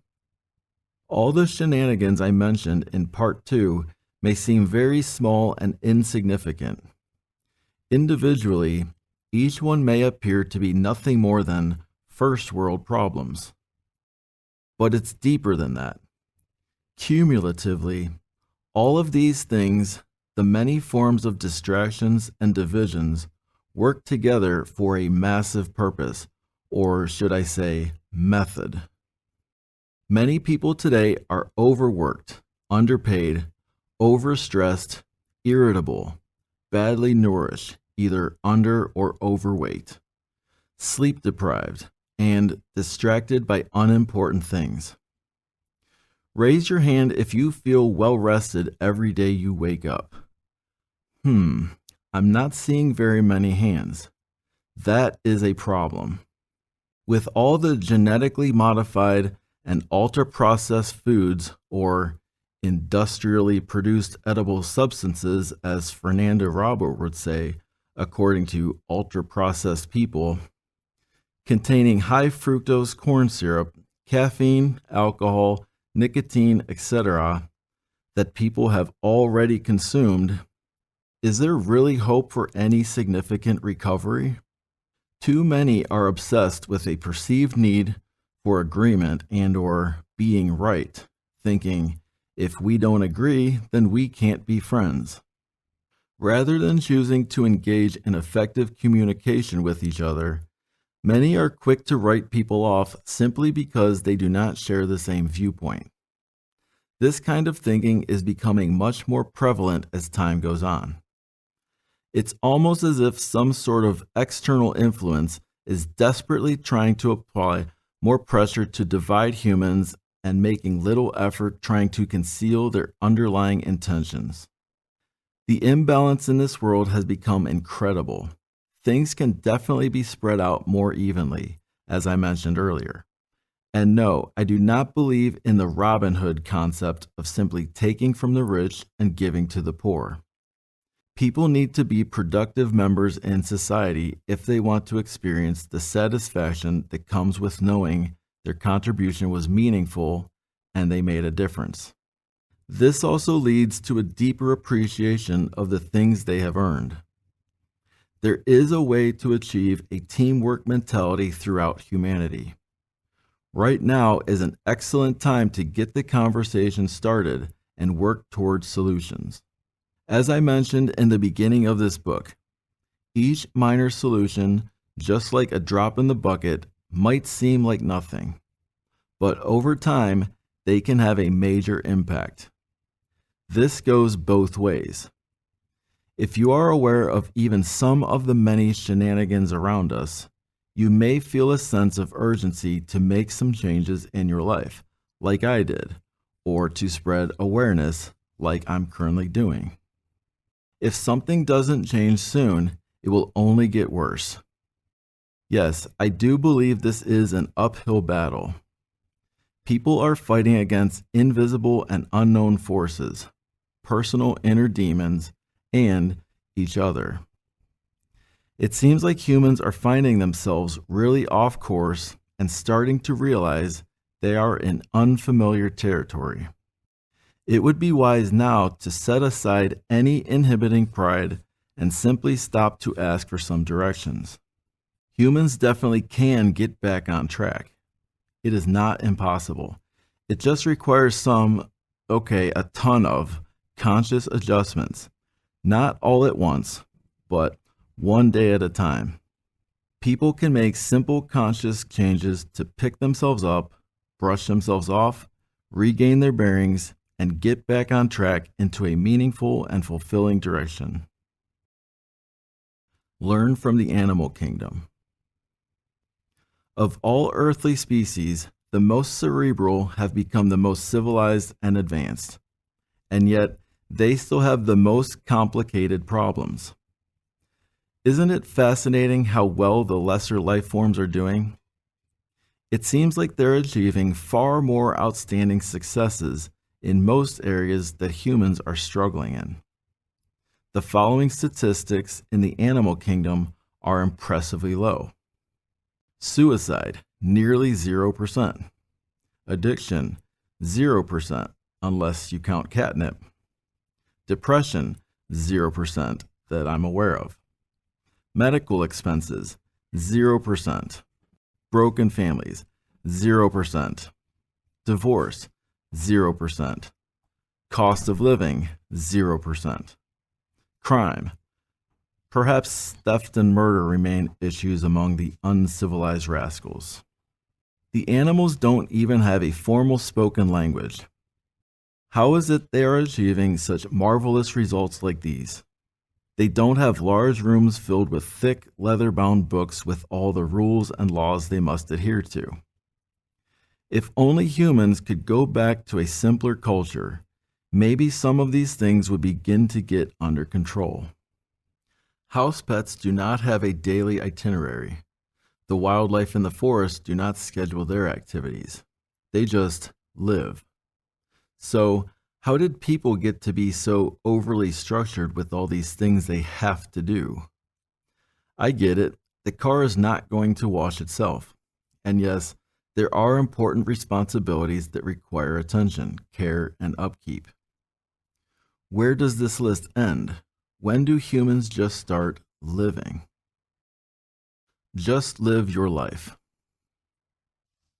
All the shenanigans I mentioned in Part 2 may seem very small and insignificant. Individually, each one may appear to be nothing more than first world problems. But it's deeper than that. Cumulatively, all of these things, the many forms of distractions and divisions, work together for a massive purpose, or should I say, method. Many people today are overworked, underpaid, overstressed, irritable, badly nourished, either under or overweight, sleep deprived, and distracted by unimportant things. Raise your hand if you feel well rested every day you wake up. I'm not seeing very many hands. That is a problem. With all the genetically modified and ultra-processed foods, or industrially produced edible substances, as Fernando Robert would say, according to ultra-processed people, containing high fructose corn syrup, caffeine, alcohol, nicotine, etc., that people have already consumed, is there really hope for any significant recovery? Too many are obsessed with a perceived need for agreement and/or being right, thinking, if we don't agree, then we can't be friends. Rather than choosing to engage in effective communication with each other, many are quick to write people off simply because they do not share the same viewpoint. This kind of thinking is becoming much more prevalent as time goes on. It's almost as if some sort of external influence is desperately trying to apply more pressure to divide humans and making little effort trying to conceal their underlying intentions. The imbalance in this world has become incredible. Things can definitely be spread out more evenly, as I mentioned earlier. And no, I do not believe in the Robin Hood concept of simply taking from the rich and giving to the poor. People need to be productive members in society if they want to experience the satisfaction that comes with knowing their contribution was meaningful and they made a difference. This also leads to a deeper appreciation of the things they have earned. There is a way to achieve a teamwork mentality throughout humanity. Right now is an excellent time to get the conversation started and work towards solutions. As I mentioned in the beginning of this book, each minor solution, just like a drop in the bucket, might seem like nothing, but over time, they can have a major impact. This goes both ways. If you are aware of even some of the many shenanigans around us, you may feel a sense of urgency to make some changes in your life, like I did, or to spread awareness, like I'm currently doing. If something doesn't change soon, it will only get worse. Yes, I do believe this is an uphill battle. People are fighting against invisible and unknown forces, personal inner demons, and each other. It seems like humans are finding themselves really off course and starting to realize they are in unfamiliar territory. It would be wise now to set aside any inhibiting pride and simply stop to ask for some directions. Humans definitely can get back on track. It is not impossible. It just requires a ton of conscious adjustments. Not all at once, but one day at a time. People can make simple conscious changes to pick themselves up, brush themselves off, regain their bearings, and get back on track into a meaningful and fulfilling direction. Learn from the animal kingdom. Of all earthly species, the most cerebral have become the most civilized and advanced, and yet they still have the most complicated problems. Isn't it fascinating how well the lesser life forms are doing? It seems like they're achieving far more outstanding successes in most areas that humans are struggling in. The following statistics in the animal kingdom are impressively low. Suicide, nearly 0%. Addiction, 0%, unless you count catnip. Depression, 0% that I'm aware of. Medical expenses, 0%. Broken families, 0%. Divorce, 0%. Cost of living, 0%. Crime. Perhaps theft and murder remain issues among the uncivilized rascals. The animals don't even have a formal spoken language. How is it they are achieving such marvelous results like these? They don't have large rooms filled with thick, leather-bound books with all the rules and laws they must adhere to. If only humans could go back to a simpler culture, maybe some of these things would begin to get under control. House pets do not have a daily itinerary. The wildlife in the forest do not schedule their activities. They just live. So, how did people get to be so overly structured with all these things they have to do? I get it. The car is not going to wash itself. And yes, there are important responsibilities that require attention, care, and upkeep. Where does this list end? When do humans just start living? Just live your life.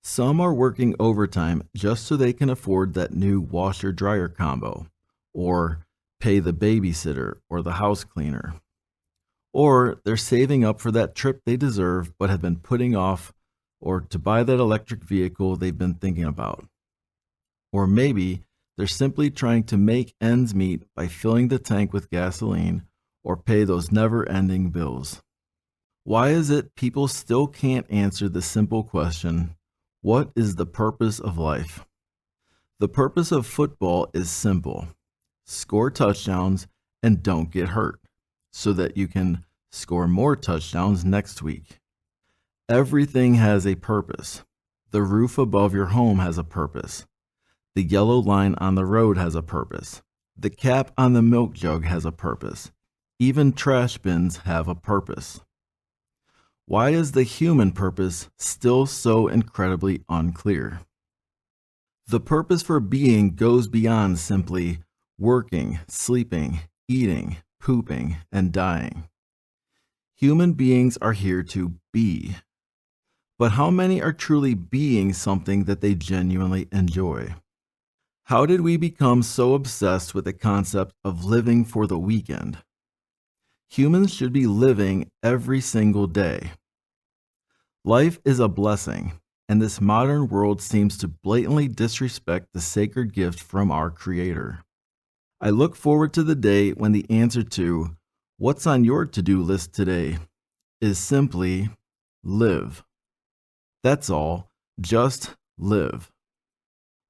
Some are working overtime just so they can afford that new washer-dryer combo, or pay the babysitter or the house cleaner. Or they're saving up for that trip they deserve but have been putting off, or to buy that electric vehicle they've been thinking about. Or maybe they're simply trying to make ends meet by filling the tank with gasoline or pay those never-ending bills. Why is it people still can't answer the simple question, what is the purpose of life? The purpose of football is simple. Score touchdowns and don't get hurt so that you can score more touchdowns next week. Everything has a purpose. The roof above your home has a purpose. The yellow line on the road has a purpose. The cap on the milk jug has a purpose. Even trash bins have a purpose. Why is the human purpose still so incredibly unclear? The purpose for being goes beyond simply working, sleeping, eating, pooping, and dying. Human beings are here to be. But how many are truly being something that they genuinely enjoy? How did we become so obsessed with the concept of living for the weekend? Humans should be living every single day. Life is a blessing, and this modern world seems to blatantly disrespect the sacred gift from our Creator. I look forward to the day when the answer to "What's on your to-do list today?" is simply live. That's all, just live.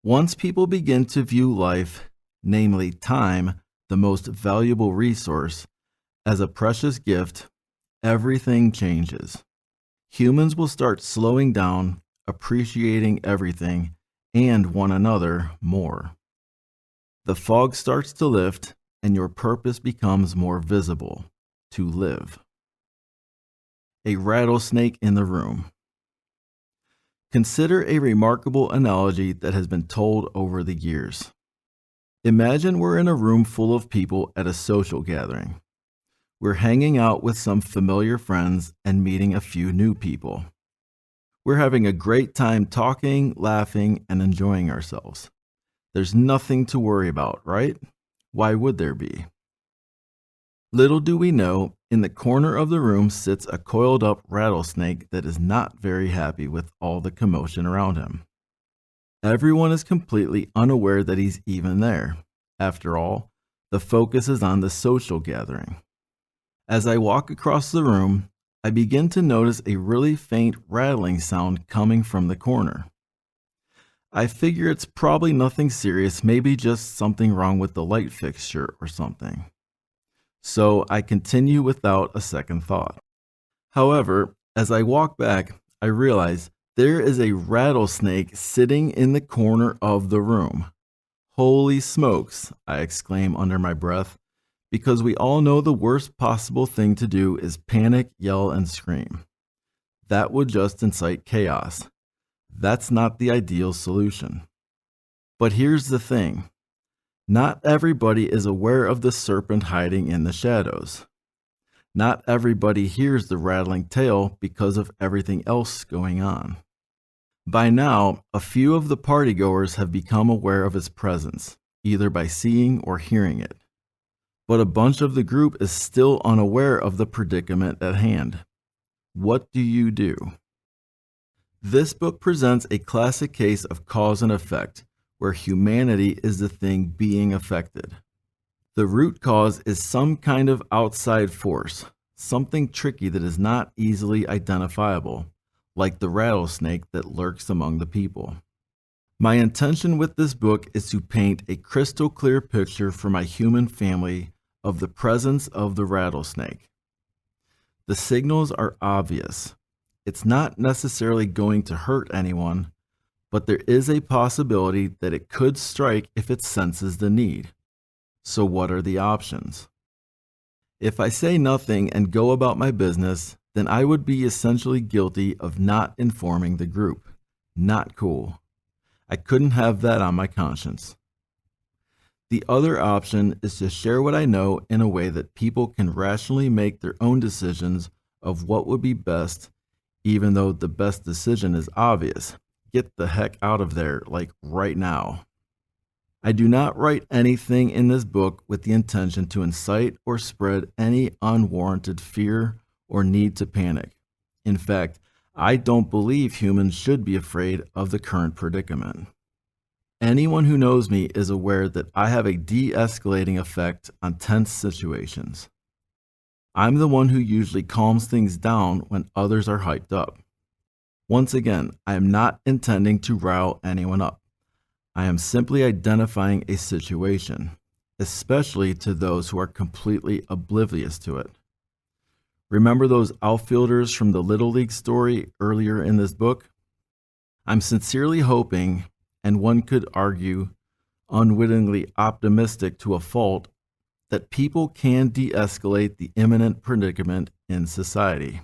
Once people begin to view life, namely time, the most valuable resource, as a precious gift, everything changes. Humans will start slowing down, appreciating everything and one another more. The fog starts to lift, and your purpose becomes more visible: to live. A rattlesnake in the room. Consider a remarkable analogy that has been told over the years. Imagine we're in a room full of people at a social gathering. We're hanging out with some familiar friends and meeting a few new people. We're having a great time talking, laughing, and enjoying ourselves. There's nothing to worry about, right? Why would there be? Little do we know, in the corner of the room sits a coiled up rattlesnake that is not very happy with all the commotion around him. Everyone is completely unaware that he's even there. After all, the focus is on the social gathering. As I walk across the room, I begin to notice a really faint rattling sound coming from the corner. I figure it's probably nothing serious, maybe just something wrong with the light fixture or something. So I continue without a second thought. However, as I walk back, I realize there is a rattlesnake sitting in the corner of the room. Holy smokes, I exclaim under my breath, because we all know the worst possible thing to do is panic, yell, and scream. That would just incite chaos. That's not the ideal solution. But here's the thing. Not everybody is aware of the serpent hiding in the shadows. Not everybody hears the rattling tail because of everything else going on. By now, a few of the partygoers have become aware of its presence, either by seeing or hearing it. But a bunch of the group is still unaware of the predicament at hand. What do you do? This book presents a classic case of cause and effect, where humanity is the thing being affected. The root cause is some kind of outside force, something tricky that is not easily identifiable, like the rattlesnake that lurks among the people. My intention with this book is to paint a crystal clear picture for my human family of the presence of the rattlesnake. The signals are obvious. It's not necessarily going to hurt anyone, but there is a possibility that it could strike if it senses the need. So what are the options? If I say nothing and go about my business, then I would be essentially guilty of not informing the group. Not cool. I couldn't have that on my conscience. The other option is to share what I know in a way that people can rationally make their own decisions of what would be best, even though the best decision is obvious. Get the heck out of there, like right now. I do not write anything in this book with the intention to incite or spread any unwarranted fear or need to panic. In fact, I don't believe humans should be afraid of the current predicament. Anyone who knows me is aware that I have a de-escalating effect on tense situations. I'm the one who usually calms things down when others are hyped up. Once again, I am not intending to rile anyone up. I am simply identifying a situation. especially to those who are completely oblivious to it. Remember those outfielders from the Little League story earlier in this book? I'm sincerely hoping, and one could argue unwittingly optimistic to a fault, that people can de-escalate the imminent predicament in society.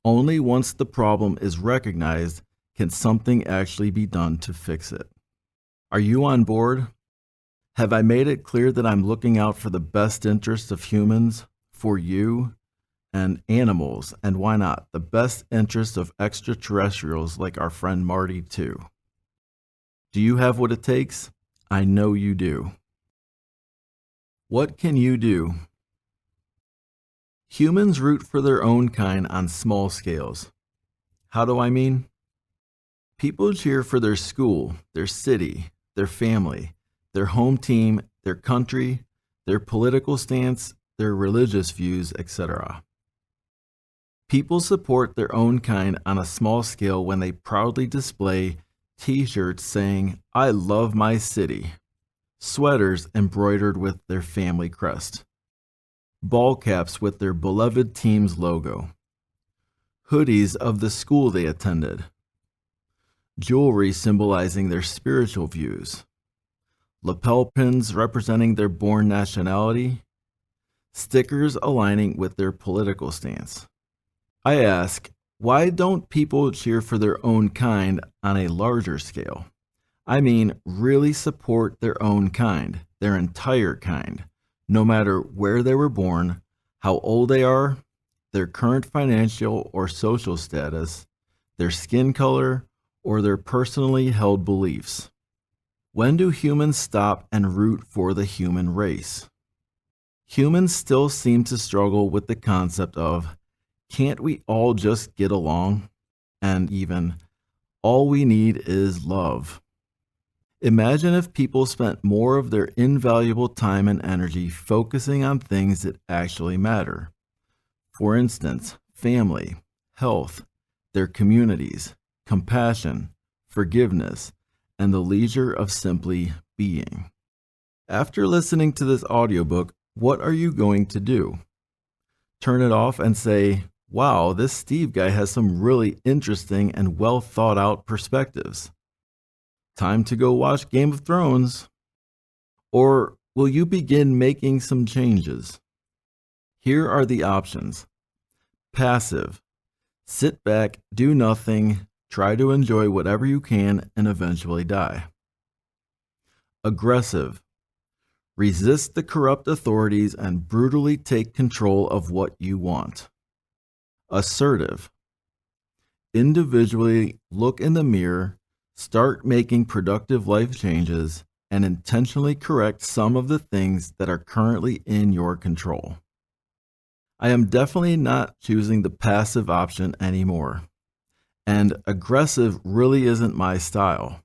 Only once the problem is recognized can something actually be done to fix it. Are you on board? Have I made it clear that I'm looking out for the best interests of humans, for you, and animals, and why not, the best interests of extraterrestrials like our friend Marty too? Do you have what it takes? I know you do. What can you do? Humans root for their own kind on small scales. How do I mean? People cheer for their school, their city, their family, their home team, their country, their political stance, their religious views, etc. People support their own kind on a small scale when they proudly display T-shirts saying, "I love my city," sweaters embroidered with their family crest, ball caps with their beloved team's logo, hoodies of the school they attended, jewelry symbolizing their spiritual views, lapel pins representing their born nationality, stickers aligning with their political stance. I ask, why don't people cheer for their own kind on a larger scale? I mean, really support their own kind, their entire kind, no matter where they were born, how old they are, their current financial or social status, their skin color, or their personally held beliefs. When do humans stop and root for the human race? Humans still seem to struggle with the concept of, can't we all just get along? And even, all we need is love. Imagine if people spent more of their invaluable time and energy focusing on things that actually matter. For instance, family, health, their communities, compassion, forgiveness, and the leisure of simply being. After listening to this audiobook, what are you going to do? Turn it off and say, wow, this Steve guy has some really interesting and well thought out perspectives. Time to go watch Game of Thrones. Or will you begin making some changes? Here are the options. Passive. Sit back, do nothing, try to enjoy whatever you can, and eventually die. Aggressive. Resist the corrupt authorities and brutally take control of what you want. Assertive. Individually look in the mirror, start making productive life changes, and intentionally correct some of the things that are currently in your control. I am definitely not choosing the passive option anymore. And aggressive really isn't my style.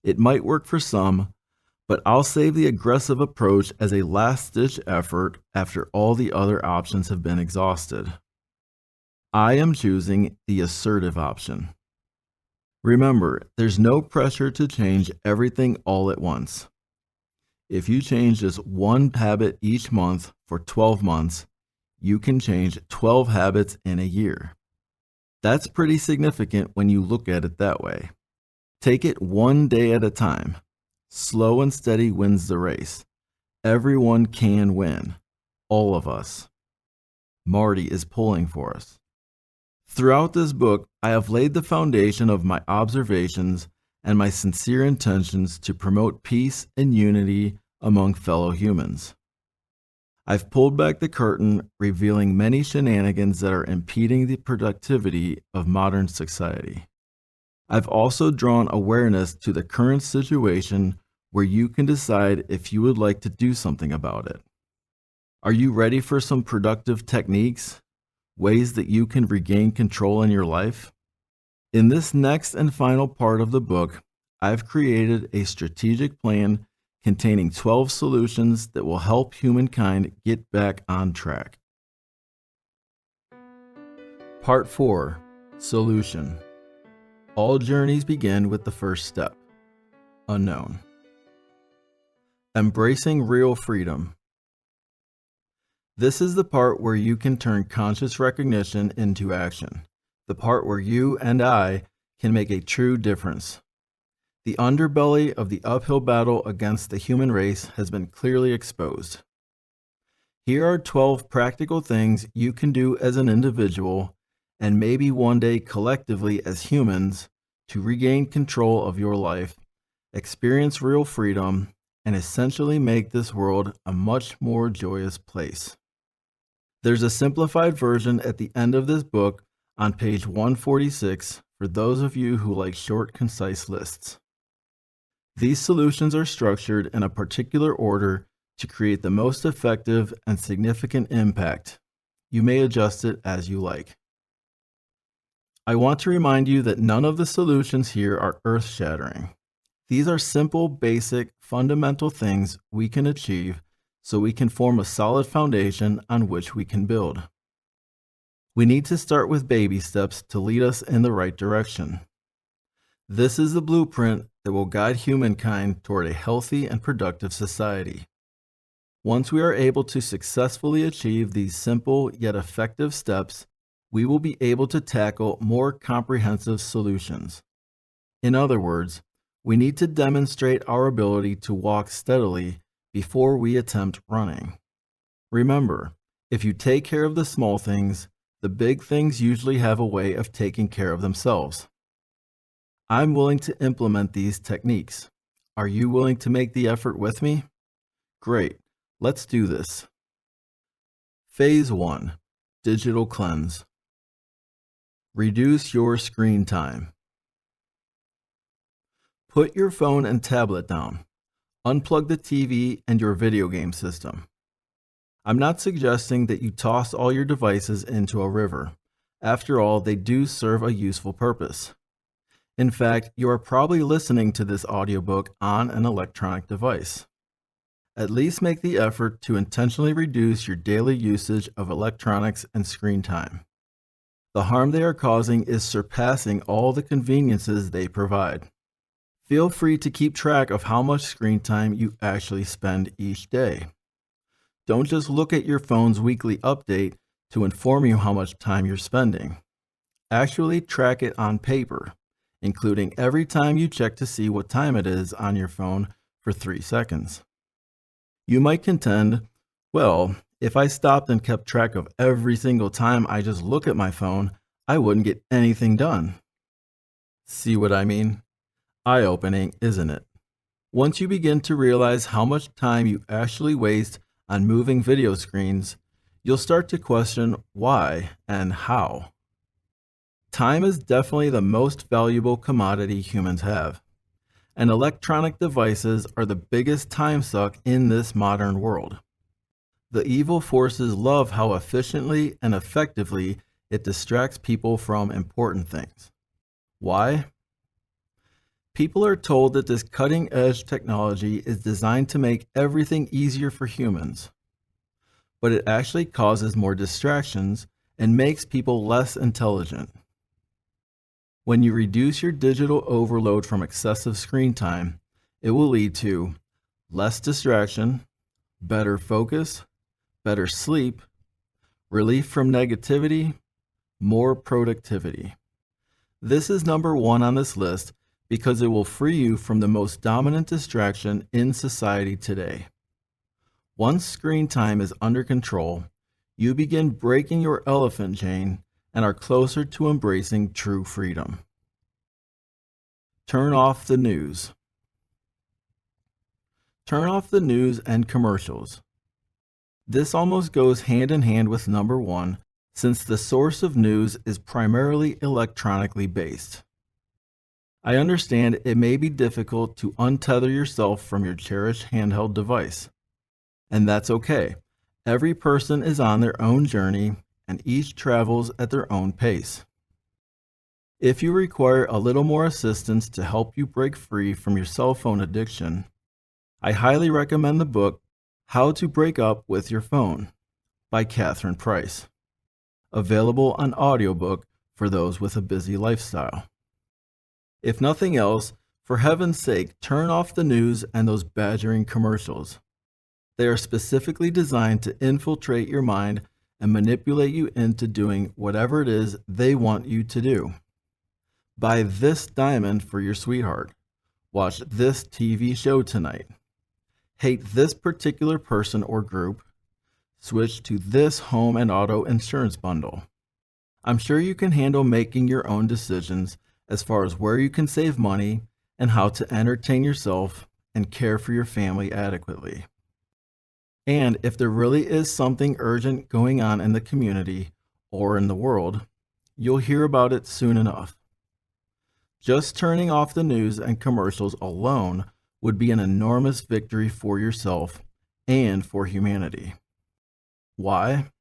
It might work for some, but I'll save the aggressive approach as a last-ditch effort after all the other options have been exhausted. I am choosing the assertive option. Remember, there's no pressure to change everything all at once. If you change just one habit each month for 12 months, you can change 12 habits in a year. That's pretty significant when you look at it that way. Take it one day at a time. Slow and steady wins the race. Everyone can win. All of us. Marty is pulling for us. Throughout this book, I have laid the foundation of my observations and my sincere intentions to promote peace and unity among fellow humans. I've pulled back the curtain, revealing many shenanigans that are impeding the productivity of modern society. I've also drawn awareness to the current situation where you can decide if you would like to do something about it. Are you ready for some productive techniques? Ways that you can regain control in your life? In this next and final part of the book, I've created a strategic plan containing 12 solutions that will help humankind get back on track. Part 4. Solution. All journeys begin with the first step, unknown. Embracing real freedom. This is the part where you can turn conscious recognition into action, the part where you and I can make a true difference. The underbelly of the uphill battle against the human race has been clearly exposed. Here are 12 practical things you can do as an individual, and maybe one day collectively as humans, to regain control of your life, experience real freedom, and essentially make this world a much more joyous place. There's a simplified version at the end of this book on page 146 for those of you who like short, concise lists. These solutions are structured in a particular order to create the most effective and significant impact. You may adjust it as you like. I want to remind you that none of the solutions here are earth-shattering. These are simple, basic, fundamental things we can achieve so we can form a solid foundation on which we can build. We need to start with baby steps to lead us in the right direction. This is the blueprint that will guide humankind toward a healthy and productive society. Once we are able to successfully achieve these simple yet effective steps, we will be able to tackle more comprehensive solutions. In other words, we need to demonstrate our ability to walk steadily before we attempt running. Remember, if you take care of the small things, the big things usually have a way of taking care of themselves. I'm willing to implement these techniques. Are you willing to make the effort with me? Great, let's do this. Phase 1. Digital Cleanse. Reduce your screen time. Put your phone and tablet down. Unplug the TV and your video game system. I'm not suggesting that you toss all your devices into a river. After all, they do serve a useful purpose. In fact, you are probably listening to this audiobook on an electronic device. At least make the effort to intentionally reduce your daily usage of electronics and screen time. The harm they are causing is surpassing all the conveniences they provide. Feel free to keep track of how much screen time you actually spend each day. Don't just look at your phone's weekly update to inform you how much time you're spending. Actually track it on paper, including every time you check to see what time it is on your phone for 3 seconds. You might contend, well, if I stopped and kept track of every single time I just look at my phone, I wouldn't get anything done. See what I mean? Eye-opening, isn't it? Once you begin to realize how much time you actually waste on moving video screens, you'll start to question why and how. Time is definitely the most valuable commodity humans have, and electronic devices are the biggest time suck in this modern world. The evil forces love how efficiently and effectively it distracts people from important things. Why? People are told that this cutting-edge technology is designed to make everything easier for humans, but it actually causes more distractions and makes people less intelligent. When you reduce your digital overload from excessive screen time, it will lead to less distraction, better focus, better sleep, relief from negativity, more productivity. This is number 1 on this list because it will free you from the most dominant distraction in society today. Once screen time is under control, you begin breaking your elephant chain and are closer to embracing true freedom. Turn off the news. Turn off the news and commercials. This almost goes hand in hand with number 1, since the source of news is primarily electronically based. I understand it may be difficult to untether yourself from your cherished handheld device, and that's okay. Every person is on their own journey, and each travels at their own pace. If you require a little more assistance to help you break free from your cell phone addiction, I highly recommend the book How to Break Up with Your Phone by Catherine Price, available on audiobook for those with a busy lifestyle. If nothing else, For heaven's sake, turn off the news and those badgering commercials. They are specifically designed to infiltrate your mind and manipulate you into doing whatever it is they want you to do. Buy this diamond for your sweetheart. Watch this TV show tonight. Hate this particular person or group. Switch to this home and auto insurance bundle. I'm sure you can handle making your own decisions as far as where you can save money and how to entertain yourself and care for your family adequately. And if there really is something urgent going on in the community or in the world, you'll hear about it soon enough. Just turning off the news and commercials alone would be an enormous victory for yourself and for humanity. Why?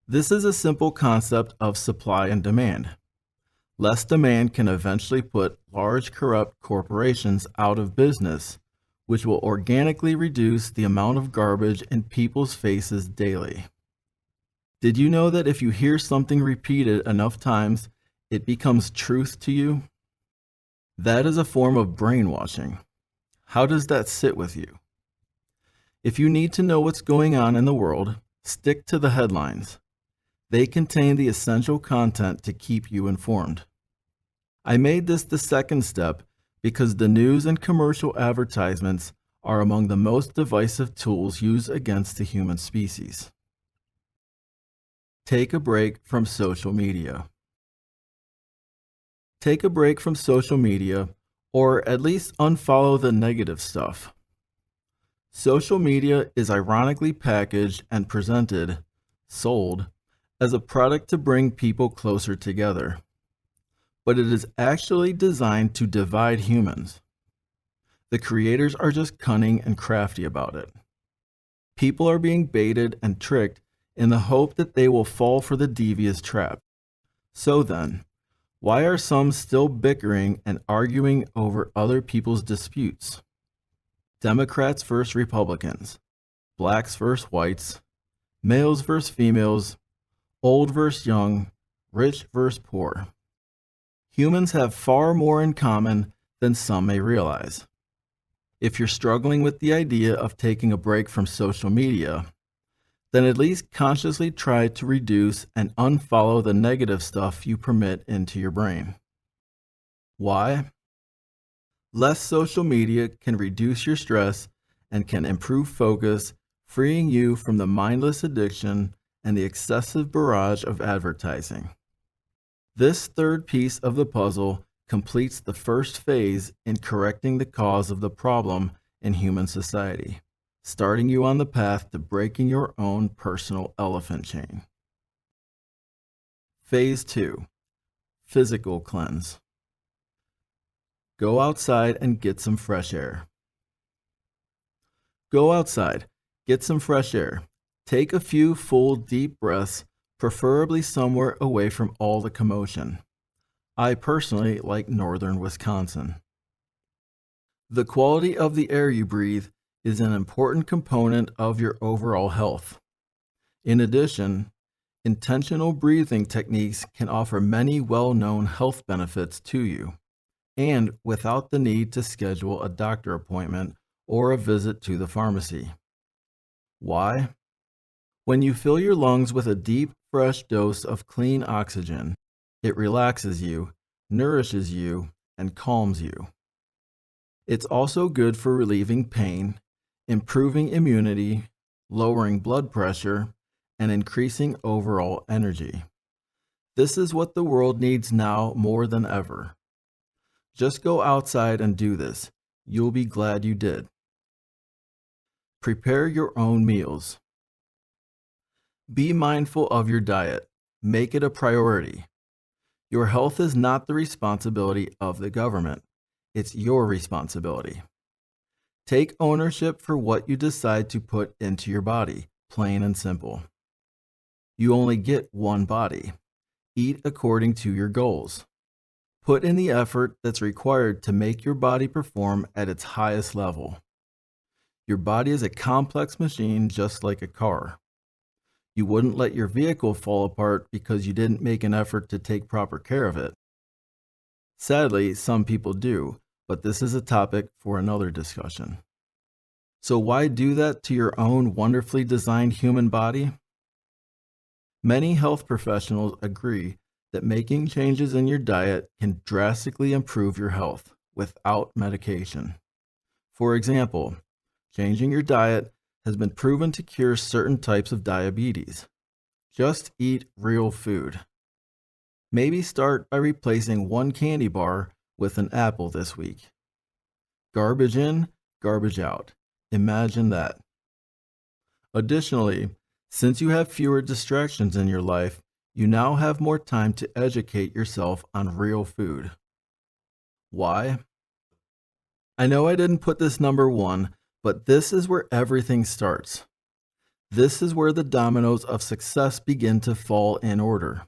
This is a simple concept of supply and demand. Less demand can eventually put large corrupt corporations out of business, which will organically reduce the amount of garbage in people's faces daily. Did you know that if you hear something repeated enough times, it becomes truth to you? That is a form of brainwashing. How does that sit with you? If you need to know what's going on in the world, stick to the headlines. They contain the essential content to keep you informed. I made this the second step because the news and commercial advertisements are among the most divisive tools used against the human species. Take a break from social media. Take a break from social media, or at least unfollow the negative stuff. Social media is ironically packaged and presented, sold, as a product to bring people closer together. But it is actually designed to divide humans. The creators are just cunning and crafty about it. People are being baited and tricked in the hope that they will fall for the devious trap. So then, why are some still bickering and arguing over other people's disputes? Democrats versus Republicans, blacks versus whites, males versus females, old versus young, rich versus poor. Humans have far more in common than some may realize. If you're struggling with the idea of taking a break from social media, then at least consciously try to reduce and unfollow the negative stuff you permit into your brain. Why? Less social media can reduce your stress and can improve focus, freeing you from the mindless addiction and the excessive barrage of advertising. This third piece of the puzzle completes the first phase in correcting the cause of the problem in human society, starting you on the path to breaking your own personal elephant chain. Phase 2. Physical cleanse. Go outside and get some fresh air. Go outside, get some fresh air. Take a few full, deep breaths, preferably somewhere away from all the commotion. I personally like northern Wisconsin. The quality of the air you breathe is an important component of your overall health. In addition, intentional breathing techniques can offer many well-known health benefits to you, and without the need to schedule a doctor appointment or a visit to the pharmacy. Why? When you fill your lungs with a deep, fresh dose of clean oxygen, it relaxes you, nourishes you, and calms you. It's also good for relieving pain, improving immunity, lowering blood pressure, and increasing overall energy. This is what the world needs now more than ever. Just go outside and do this. You'll be glad you did. Prepare your own meals. Be mindful of your diet. Make it a priority. Your health is not the responsibility of the government. It's your responsibility. Take ownership for what you decide to put into your body, plain and simple. You only get one body. Eat according to your goals. Put in the effort that's required to make your body perform at its highest level. Your body is a complex machine just like a car. You wouldn't let your vehicle fall apart because you didn't make an effort to take proper care of it. Sadly, some people do, but this is a topic for another discussion. So why do that to your own wonderfully designed human body? Many health professionals agree that making changes in your diet can drastically improve your health without medication. For example, changing your diet has been proven to cure certain types of diabetes. Just eat real food. Maybe start by replacing one candy bar with an apple this week. Garbage in, garbage out. Imagine that. Additionally, since you have fewer distractions in your life, you now have more time to educate yourself on real food. Why? I know I didn't put this number 1, but this is where everything starts. This is where the dominoes of success begin to fall in order.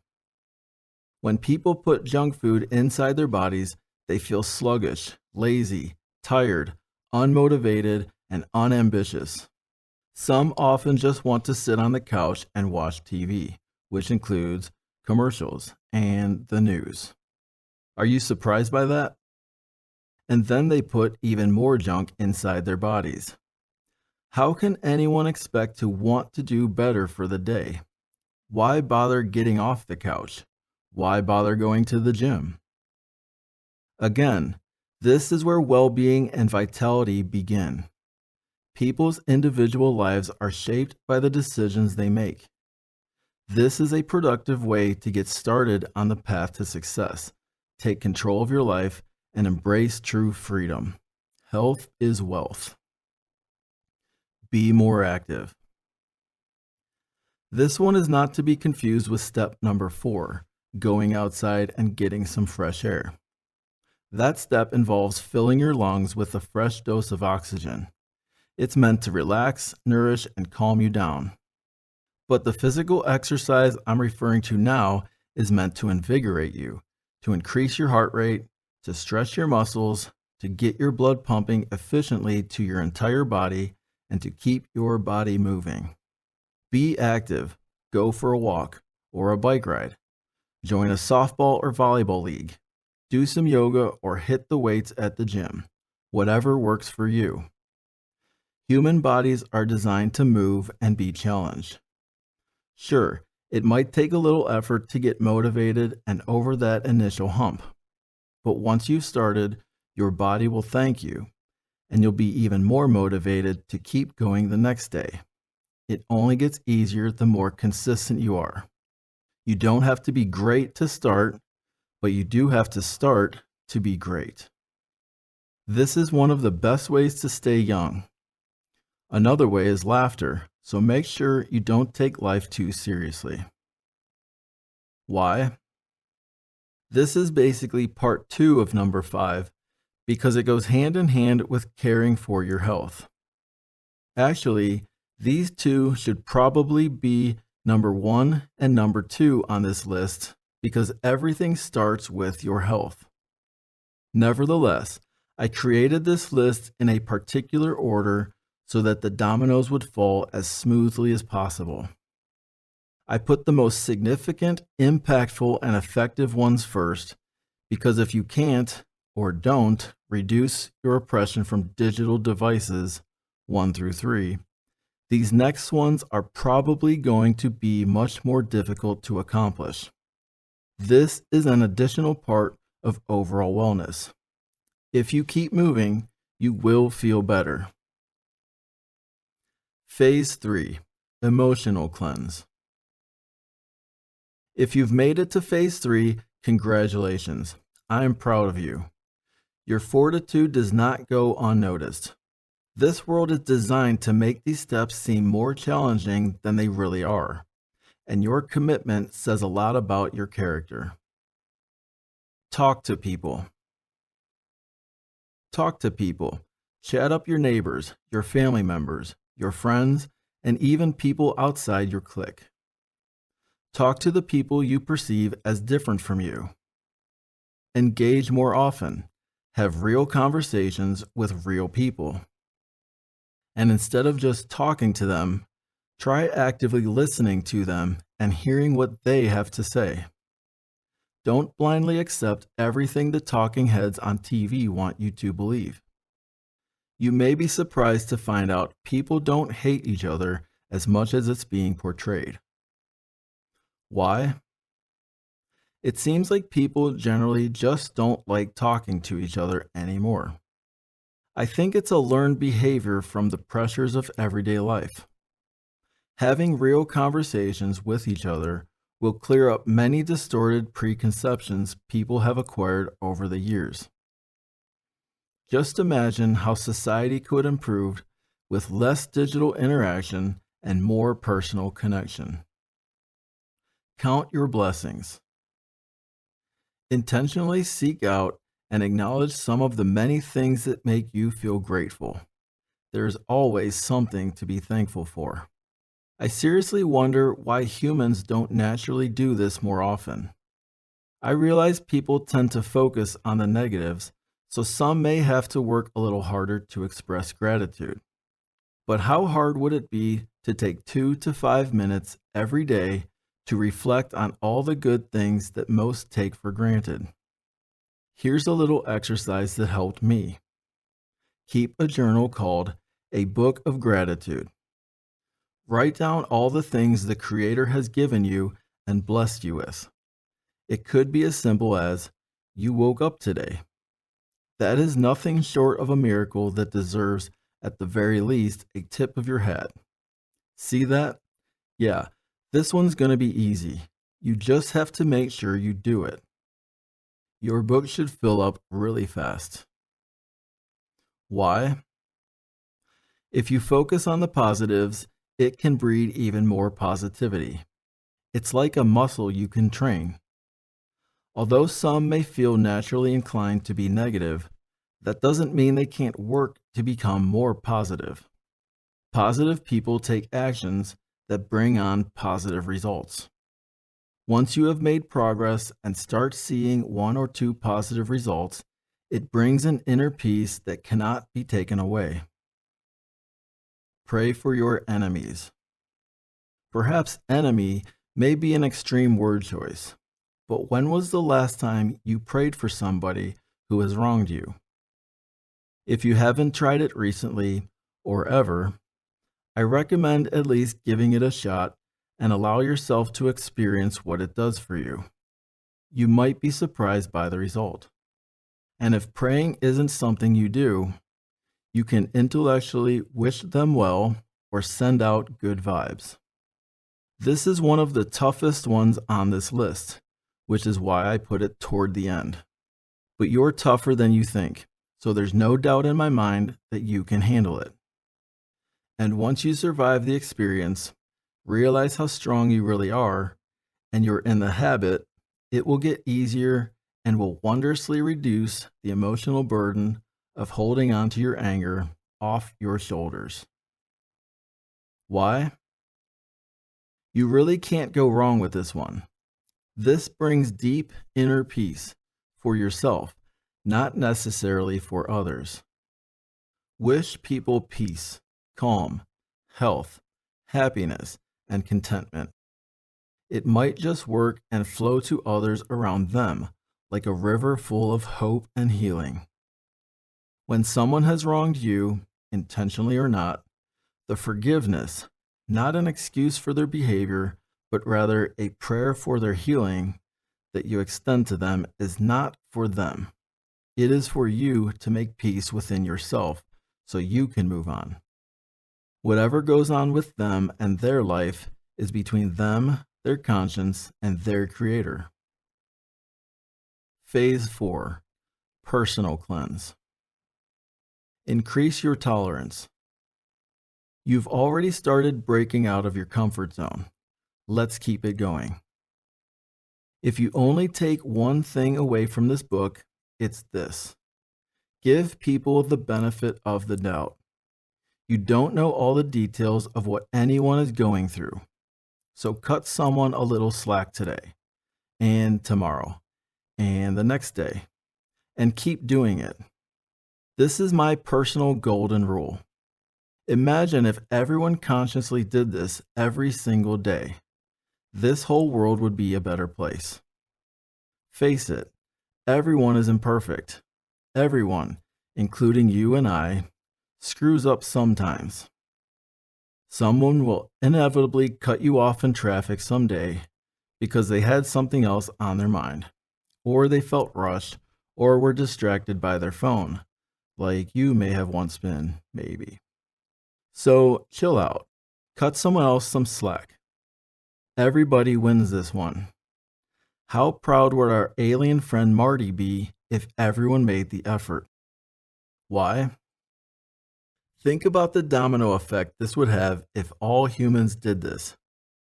When people put junk food inside their bodies, they feel sluggish, lazy, tired, unmotivated, and unambitious. Some often just want to sit on the couch and watch TV, which includes commercials and the news. Are you surprised by that? And then they put even more junk inside their bodies. How can anyone expect to want to do better for the day? Why bother getting off the couch? Why bother going to the gym? Again, this is where well-being and vitality begin. People's individual lives are shaped by the decisions they make. This is a productive way to get started on the path to success. Take control of your life and embrace true freedom. Health is wealth. Be more active. This one is not to be confused with step number 4, going outside and getting some fresh air. That step involves filling your lungs with a fresh dose of oxygen. It's meant to relax, nourish, and calm you down. But the physical exercise I'm referring to now is meant to invigorate you, to increase your heart rate, to stretch your muscles, to get your blood pumping efficiently to your entire body, and to keep your body moving. Be active. Go for a walk or a bike ride. Join a softball or volleyball league. Do some yoga or hit the weights at the gym. Whatever works for you. Human bodies are designed to move and be challenged. Sure, it might take a little effort to get motivated and over that initial hump. But once you've started, your body will thank you, and you'll be even more motivated to keep going the next day. It only gets easier the more consistent you are. You don't have to be great to start, but you do have to start to be great. This is one of the best ways to stay young. Another way is laughter, so make sure you don't take life too seriously. Why? This is basically part 2 of number 5 because it goes hand in hand with caring for your health. Actually, these two should probably be number 1 and number 2 on this list because everything starts with your health. Nevertheless, I created this list in a particular order so that the dominoes would fall as smoothly as possible. I put the most significant, impactful, and effective ones first because if you can't or don't reduce your oppression from digital devices 1 through 3, these next ones are probably going to be much more difficult to accomplish. This is an additional part of overall wellness. If you keep moving, you will feel better. Phase 3, Emotional Cleanse. If you've made it to Phase 3, congratulations. I am proud of you. Your fortitude does not go unnoticed. This world is designed to make these steps seem more challenging than they really are, and your commitment says a lot about your character. Talk to people. Talk to people. Chat up your neighbors, your family members, your friends, and even people outside your clique. Talk to the people you perceive as different from you. Engage more often. Have real conversations with real people. And instead of just talking to them, try actively listening to them and hearing what they have to say. Don't blindly accept everything the talking heads on TV want you to believe. You may be surprised to find out people don't hate each other as much as it's being portrayed. Why? It seems like people generally just don't like talking to each other anymore. I think it's a learned behavior from the pressures of everyday life. Having real conversations with each other will clear up many distorted preconceptions people have acquired over the years. Just imagine how society could improve with less digital interaction and more personal connection. Count your blessings. Intentionally seek out and acknowledge some of the many things that make you feel grateful. There's always something to be thankful for. I seriously wonder why humans don't naturally do this more often. I realize people tend to focus on the negatives, so some may have to work a little harder to express gratitude. But how hard would it be to take 2 to 5 minutes every day to reflect on all the good things that most take for granted? Here's a little exercise that helped me. Keep a journal called A Book of Gratitude. Write down all the things the Creator has given you and blessed you with. It could be as simple as, you woke up today. That is nothing short of a miracle that deserves, at the very least, a tip of your hat. See that? Yeah, this one's going to be easy. You just have to make sure you do it. Your book should fill up really fast. Why? If you focus on the positives, it can breed even more positivity. It's like a muscle you can train. Although some may feel naturally inclined to be negative, that doesn't mean they can't work to become more positive. Positive people take actions that bring on positive results. Once you have made progress and start seeing 1 or 2 positive results, it brings an inner peace that cannot be taken away. Pray for your enemies. Perhaps enemy may be an extreme word choice, but when was the last time you prayed for somebody who has wronged you? If you haven't tried it recently or ever, I recommend at least giving it a shot and allow yourself to experience what it does for you. You might be surprised by the result. And if praying isn't something you do, you can intellectually wish them well or send out good vibes. This is one of the toughest ones on this list, which is why I put it toward the end. But you're tougher than you think, so there's no doubt in my mind that you can handle it. And once you survive the experience, realize how strong you really are, and you're in the habit, it will get easier and will wondrously reduce the emotional burden of holding on to your anger off your shoulders. Why? You really can't go wrong with this one. This brings deep inner peace for yourself, not necessarily for others. Wish people peace, calm, health, happiness, and contentment. It might just work and flow to others around them like a river full of hope and healing. When someone has wronged you, intentionally or not, the forgiveness, not an excuse for their behavior, but rather a prayer for their healing that you extend to them, is not for them. It is for you to make peace within yourself so you can move on. Whatever goes on with them and their life is between them, their conscience, and their Creator. Phase 4. Personal cleanse. Increase your tolerance. You've already started breaking out of your comfort zone. Let's keep it going. If you only take one thing away from this book, it's this. Give people the benefit of the doubt. You don't know all the details of what anyone is going through. So cut someone a little slack today, and tomorrow, and the next day, and keep doing it. This is my personal golden rule. Imagine if everyone consciously did this every single day. This whole world would be a better place. Face it, everyone is imperfect. Everyone, including you and I, screws up sometimes. Someone will inevitably cut you off in traffic someday because they had something else on their mind, or they felt rushed, or were distracted by their phone, like you may have once been, maybe. So chill out. Cut someone else some slack. Everybody wins this one. How proud would our alien friend Marty be if everyone made the effort? Why? Think about the domino effect this would have if all humans did this.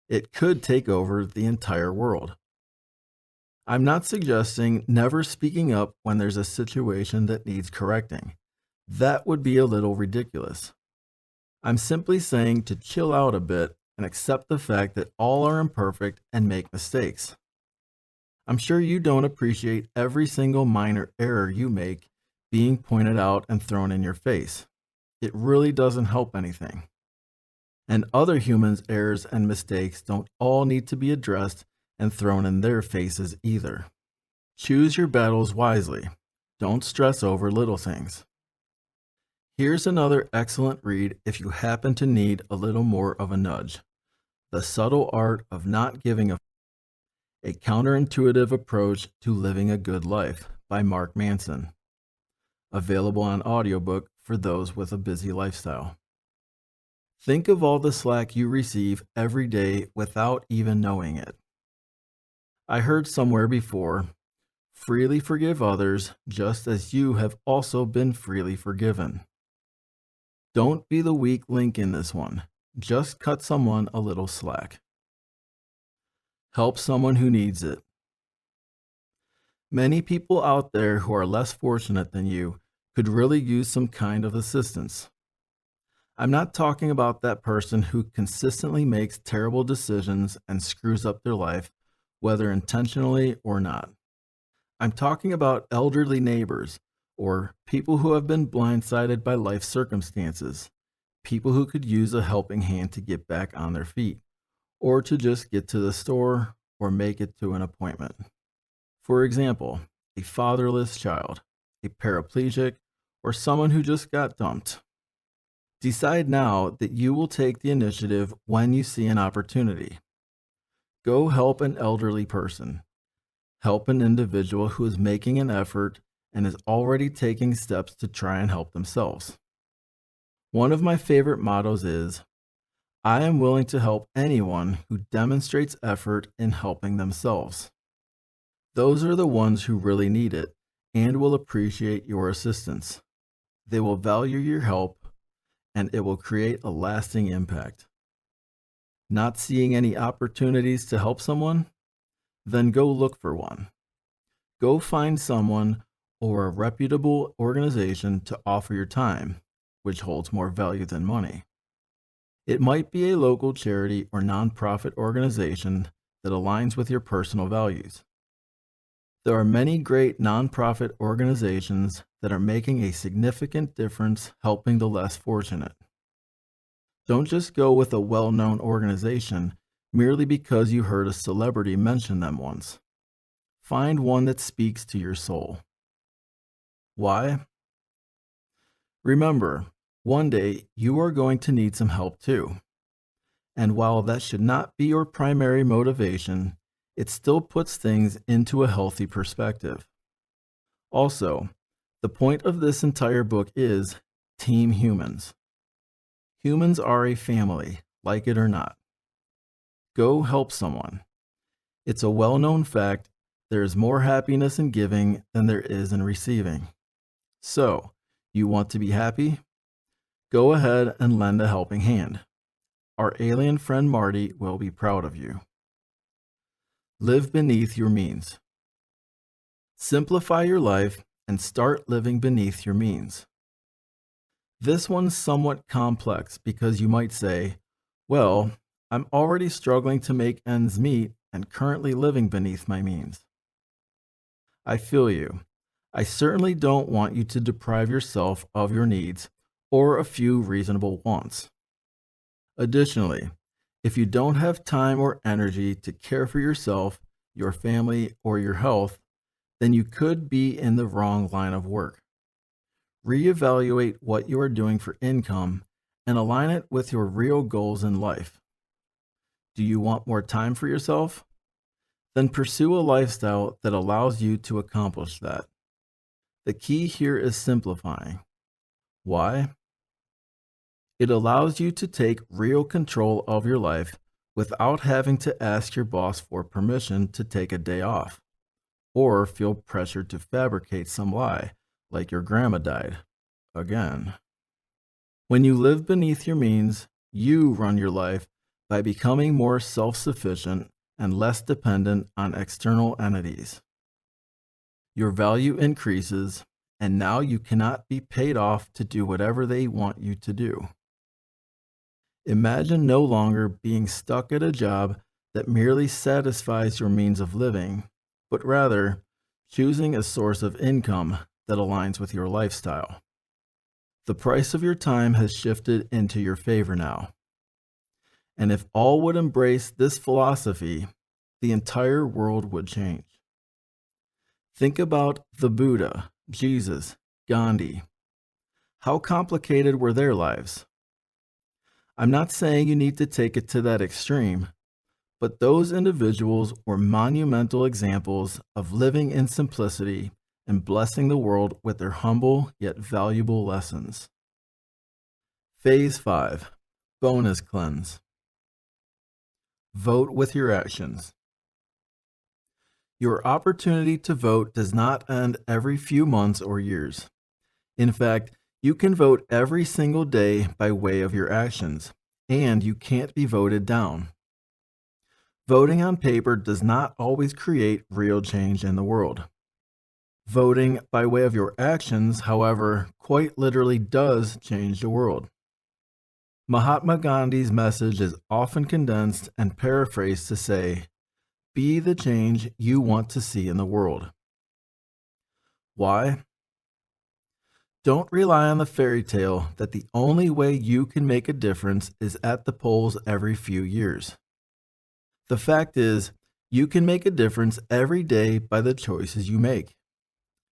It could take over the entire world. I'm not suggesting never speaking up when there's a situation that needs correcting. That would be a little ridiculous. I'm simply saying to chill out a bit and accept the fact that all are imperfect and make mistakes. I'm sure you don't appreciate every single minor error you make being pointed out and thrown in your face. It really doesn't help anything. And other humans' errors and mistakes don't all need to be addressed and thrown in their faces either. Choose your battles wisely. Don't stress over little things. Here's another excellent read if you happen to need a little more of a nudge. The Subtle Art of Not Giving a Counterintuitive Approach to Living a Good Life by Mark Manson. Available on audiobook for those with a busy lifestyle. Think of all the slack you receive every day without even knowing it. I heard somewhere before, freely forgive others just as you have also been freely forgiven. Don't be the weak link in this one. Just cut someone a little slack. Help someone who needs it. Many people out there who are less fortunate than you could really use some kind of assistance. I'm not talking about that person who consistently makes terrible decisions and screws up their life, whether intentionally or not. I'm talking about elderly neighbors or people who have been blindsided by life circumstances, people who could use a helping hand to get back on their feet, or to just get to the store or make it to an appointment. For example, a fatherless child, a paraplegic, or someone who just got dumped. Decide now that you will take the initiative when you see an opportunity. Go help an elderly person. Help an individual who is making an effort and is already taking steps to try and help themselves. One of my favorite mottos is, I am willing to help anyone who demonstrates effort in helping themselves. Those are the ones who really need it and will appreciate your assistance. They will value your help, and it will create a lasting impact. Not seeing any opportunities to help someone? Then go look for one. Go find someone or a reputable organization to offer your time, which holds more value than money. It might be a local charity or nonprofit organization that aligns with your personal values. There are many great nonprofit organizations that are making a significant difference helping the less fortunate. Don't just go with a well-known organization merely because you heard a celebrity mention them once. Find one that speaks to your soul. Why? Remember, one day you are going to need some help too. And while that should not be your primary motivation, it still puts things into a healthy perspective. Also, the point of this entire book is Team Humans. Humans are a family, like it or not. Go help someone. It's a well-known fact there is more happiness in giving than there is in receiving. So, you want to be happy? Go ahead and lend a helping hand. Our alien friend Marty will be proud of you. Live beneath your means. Simplify your life and start living beneath your means. This one's somewhat complex because you might say, well, I'm already struggling to make ends meet and currently living beneath my means. I feel you. I certainly don't want you to deprive yourself of your needs or a few reasonable wants. Additionally, if you don't have time or energy to care for yourself, your family, or your health, then you could be in the wrong line of work. Reevaluate what you are doing for income and align it with your real goals in life. Do you want more time for yourself? Then pursue a lifestyle that allows you to accomplish that. The key here is simplifying. Why? It allows you to take real control of your life without having to ask your boss for permission to take a day off, or feel pressured to fabricate some lie, like your grandma died. Again. When you live beneath your means, you run your life by becoming more self-sufficient and less dependent on external entities. Your value increases, and now you cannot be paid off to do whatever they want you to do. Imagine no longer being stuck at a job that merely satisfies your means of living, but rather choosing a source of income that aligns with your lifestyle. The price of your time has shifted into your favor now. And if all would embrace this philosophy, the entire world would change. Think about the Buddha, Jesus, Gandhi. How complicated were their lives? I'm not saying you need to take it to that extreme, but those individuals were monumental examples of living in simplicity and blessing the world with their humble yet valuable lessons. Phase 5. Bonus Cleanse. Vote with your actions. Your opportunity to vote does not end every few months or years. In fact, you can vote every single day by way of your actions, and you can't be voted down. Voting on paper does not always create real change in the world. Voting by way of your actions, however, quite literally does change the world. Mahatma Gandhi's message is often condensed and paraphrased to say, "Be the change you want to see in the world." Why? Don't rely on the fairy tale that the only way you can make a difference is at the polls every few years. The fact is, you can make a difference every day by the choices you make.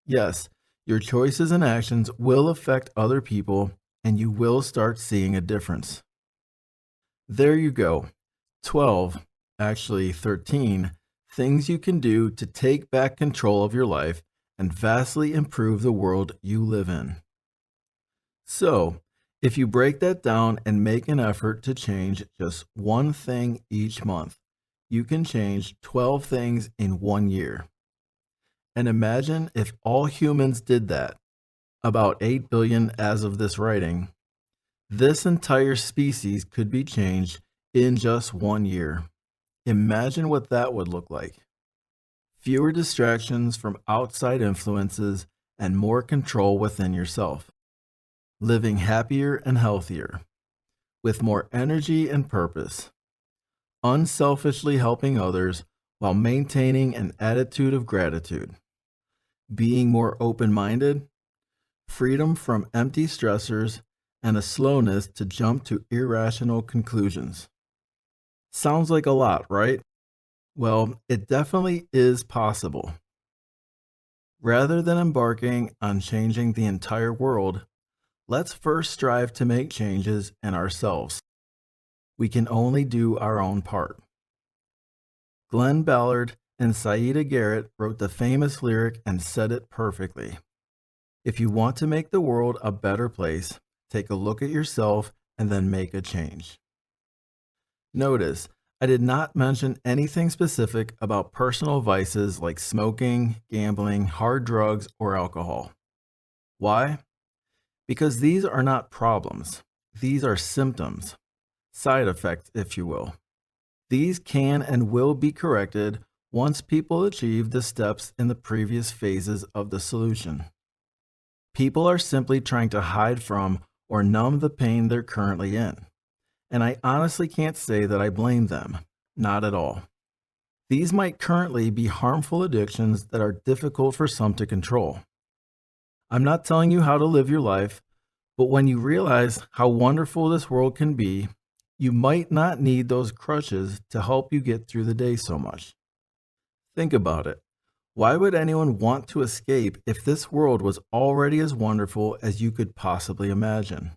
Yes, your choices and actions will affect other people, and you will start seeing a difference. There you go. 12, actually 13, things you can do to take back control of your life and vastly improve the world you live in. So, if you break that down and make an effort to change just one thing each month, you can change 12 things in 1 year. And imagine if all humans did that, about 8 billion as of this writing, this entire species could be changed in just 1 year. Imagine what that would look like. Fewer distractions from outside influences and more control within yourself. Living happier and healthier, with more energy and purpose. Unselfishly helping others while maintaining an attitude of gratitude. Being more open-minded, freedom from empty stressors, and a slowness to jump to irrational conclusions. Sounds like a lot, right? Well, it definitely is possible. Rather than embarking on changing the entire world, let's first strive to make changes in ourselves. We can only do our own part. Glenn Ballard and Saida Garrett wrote the famous lyric and said it perfectly. If you want to make the world a better place, take a look at yourself and then make a change. Notice, I did not mention anything specific about personal vices like smoking, gambling, hard drugs, or alcohol. Why? Because these are not problems. These are symptoms, side effects, if you will. These can and will be corrected once people achieve the steps in the previous phases of the solution. People are simply trying to hide from or numb the pain they're currently in. And I honestly can't say that I blame them. Not at all. These might currently be harmful addictions that are difficult for some to control. I'm not telling you how to live your life, but when you realize how wonderful this world can be, you might not need those crutches to help you get through the day so much. Think about it. Why would anyone want to escape if this world was already as wonderful as you could possibly imagine?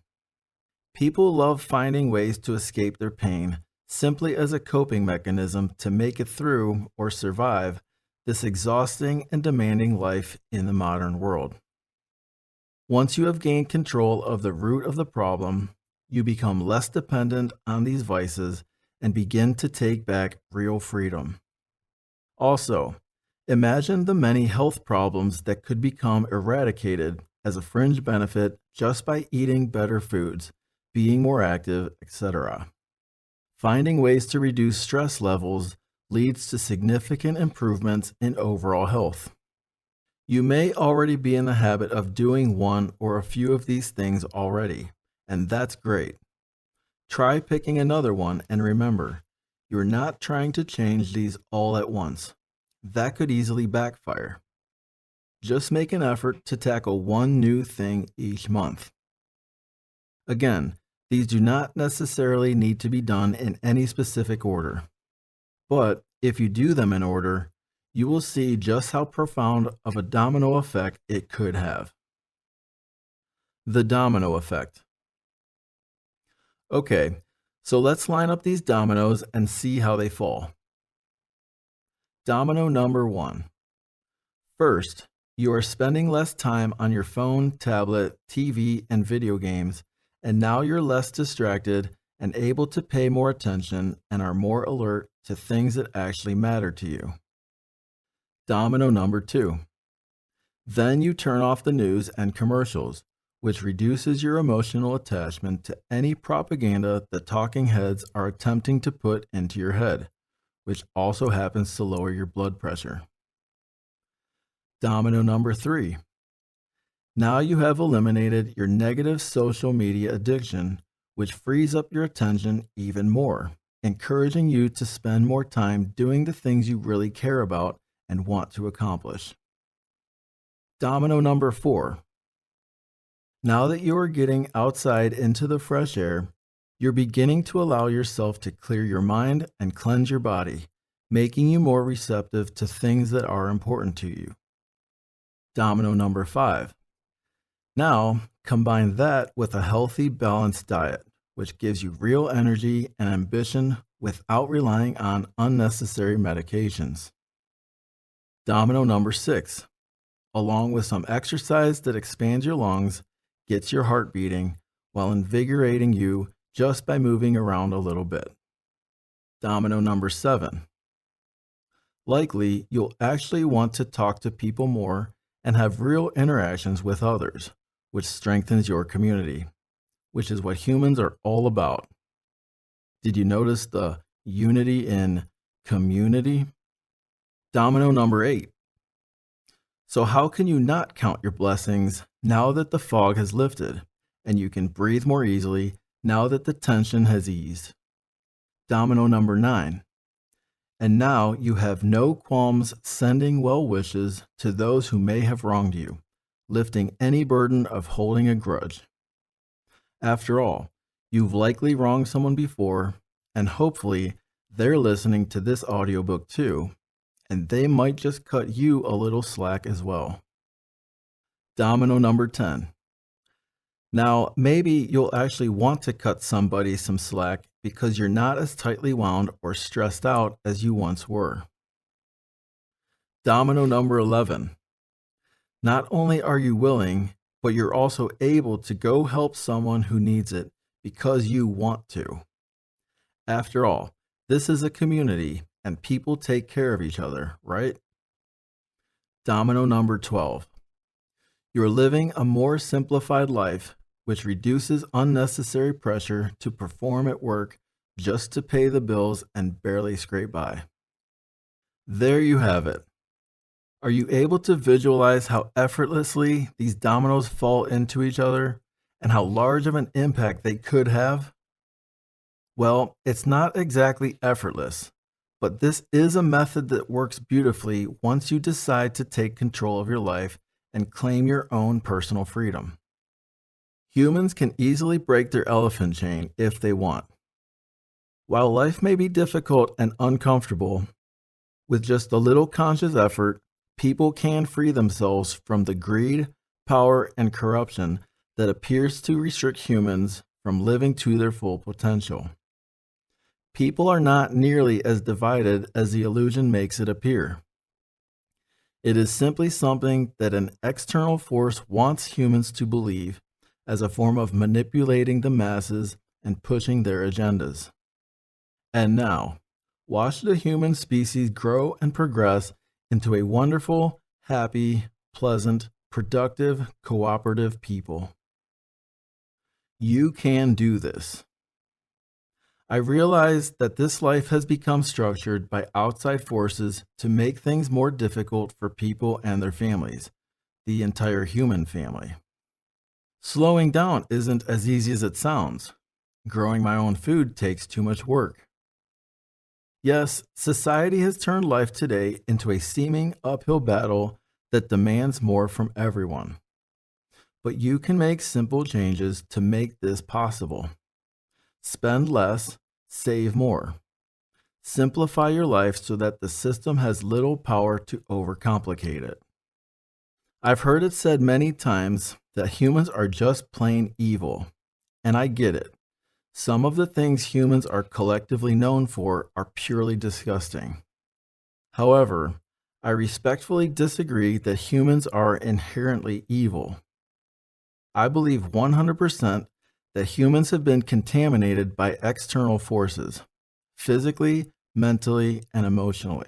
People love finding ways to escape their pain simply as a coping mechanism to make it through or survive this exhausting and demanding life in the modern world. Once you have gained control of the root of the problem, you become less dependent on these vices and begin to take back real freedom. Also, imagine the many health problems that could become eradicated as a fringe benefit just by eating better foods, being more active, etc. Finding ways to reduce stress levels leads to significant improvements in overall health. You may already be in the habit of doing one or a few of these things already, and that's great. Try picking another one, and remember, you're not trying to change these all at once. That could easily backfire. Just make an effort to tackle one new thing each month. Again, these do not necessarily need to be done in any specific order. But if you do them in order, you will see just how profound of a domino effect it could have. The domino effect. Okay, so let's line up these dominoes and see how they fall. Domino number 1. First, you are spending less time on your phone, tablet, TV, and video games, and now you're less distracted and able to pay more attention and are more alert to things that actually matter to you. Domino number 2. Then you turn off the news and commercials, which reduces your emotional attachment to any propaganda the talking heads are attempting to put into your head, which also happens to lower your blood pressure. Domino number 3. Now you have eliminated your negative social media addiction, which frees up your attention even more, encouraging you to spend more time doing the things you really care about and want to accomplish. Domino number 4. Now that you are getting outside into the fresh air, you're beginning to allow yourself to clear your mind and cleanse your body, making you more receptive to things that are important to you. Domino number 5. Now, combine that with a healthy, balanced diet, which gives you real energy and ambition without relying on unnecessary medications. Domino number 6. Along with some exercise that expands your lungs, gets your heart beating, while invigorating you just by moving around a little bit. Domino number 7. Likely, you'll actually want to talk to people more and have real interactions with others, which strengthens your community, which is what humans are all about. Did you notice the unity in community? Domino number 8. So how can you not count your blessings now that the fog has lifted and you can breathe more easily now that the tension has eased? Domino number 9. And now you have no qualms sending well wishes to those who may have wronged you, lifting any burden of holding a grudge. After all, you've likely wronged someone before, and hopefully they're listening to this audiobook too, and they might just cut you a little slack as well. Domino number 10. Now, maybe you'll actually want to cut somebody some slack because you're not as tightly wound or stressed out as you once were. Domino number 11. Not only are you willing, but you're also able to go help someone who needs it because you want to. After all, this is a community and people take care of each other, right? Domino number 12. You're living a more simplified life, which reduces unnecessary pressure to perform at work just to pay the bills and barely scrape by. There you have it. Are you able to visualize how effortlessly these dominoes fall into each other and how large of an impact they could have? Well, it's not exactly effortless, but this is a method that works beautifully once you decide to take control of your life and claim your own personal freedom. Humans can easily break their elephant chain if they want. While life may be difficult and uncomfortable, with just a little conscious effort, people can free themselves from the greed, power, and corruption that appears to restrict humans from living to their full potential. People are not nearly as divided as the illusion makes it appear. It is simply something that an external force wants humans to believe as a form of manipulating the masses and pushing their agendas. And now, watch the human species grow and progress into a wonderful, happy, pleasant, productive, cooperative people. You can do this. I realize that this life has become structured by outside forces to make things more difficult for people and their families, the entire human family. Slowing down isn't as easy as it sounds. Growing my own food takes too much work. Yes, society has turned life today into a seeming uphill battle that demands more from everyone. But you can make simple changes to make this possible. Spend less, save more. Simplify your life so that the system has little power to overcomplicate it. I've heard it said many times that humans are just plain evil, and I get it. Some of the things humans are collectively known for are purely disgusting. However, I respectfully disagree that humans are inherently evil. I believe 100% that humans have been contaminated by external forces, physically, mentally, and emotionally.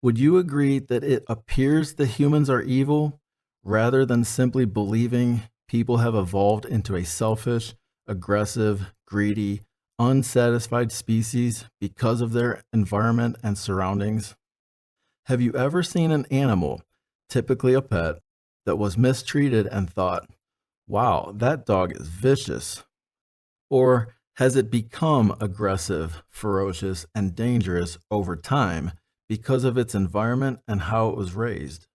Would you agree that it appears that humans are evil, rather than simply believing people have evolved into a selfish, aggressive, greedy, unsatisfied species because of their environment and surroundings? Have you ever seen an animal, typically a pet, that was mistreated and thought, wow, that dog is vicious? Or has it become aggressive, ferocious, and dangerous over time because of its environment and how it was raised?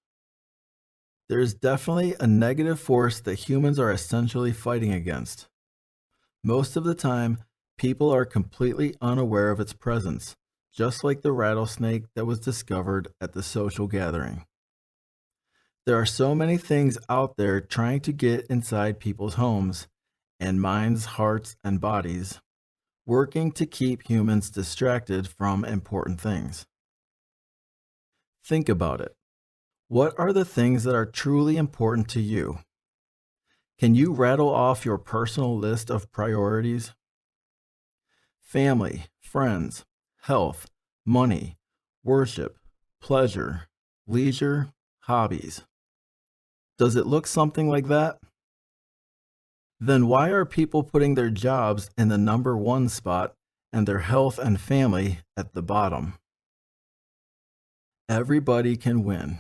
There is definitely a negative force that humans are essentially fighting against. Most of the time, people are completely unaware of its presence, just like the rattlesnake that was discovered at the social gathering. There are so many things out there trying to get inside people's homes and minds, hearts, and bodies, working to keep humans distracted from important things. Think about it. What are the things that are truly important to you? Can you rattle off your personal list of priorities? Family, friends, health, money, worship, pleasure, leisure, hobbies. Does it look something like that? Then why are people putting their jobs in the number one spot and their health and family at the bottom? Everybody can win.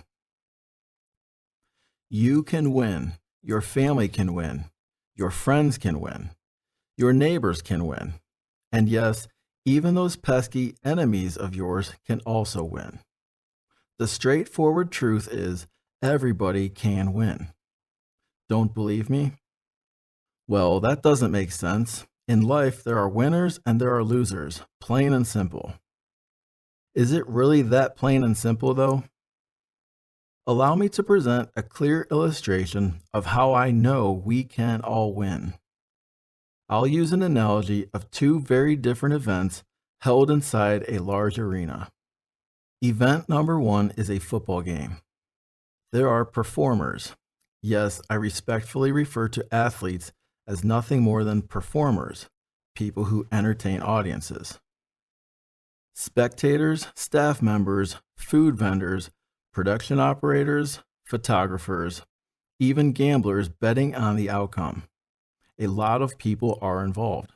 You can win. Your family can win. Your friends can win. Your neighbors can win. And yes, even those pesky enemies of yours can also win. The straightforward truth is everybody can win. Don't believe me? Well, that doesn't make sense. In life, there are winners and there are losers, plain and simple. Is it really that plain and simple, though? Allow me to present a clear illustration of how I know we can all win. I'll use an analogy of two very different events held inside a large arena. Event number one is a football game. There are performers. Yes, I respectfully refer to athletes as nothing more than performers, people who entertain audiences. Spectators, staff members, food vendors, production operators, photographers, even gamblers betting on the outcome. A lot of people are involved.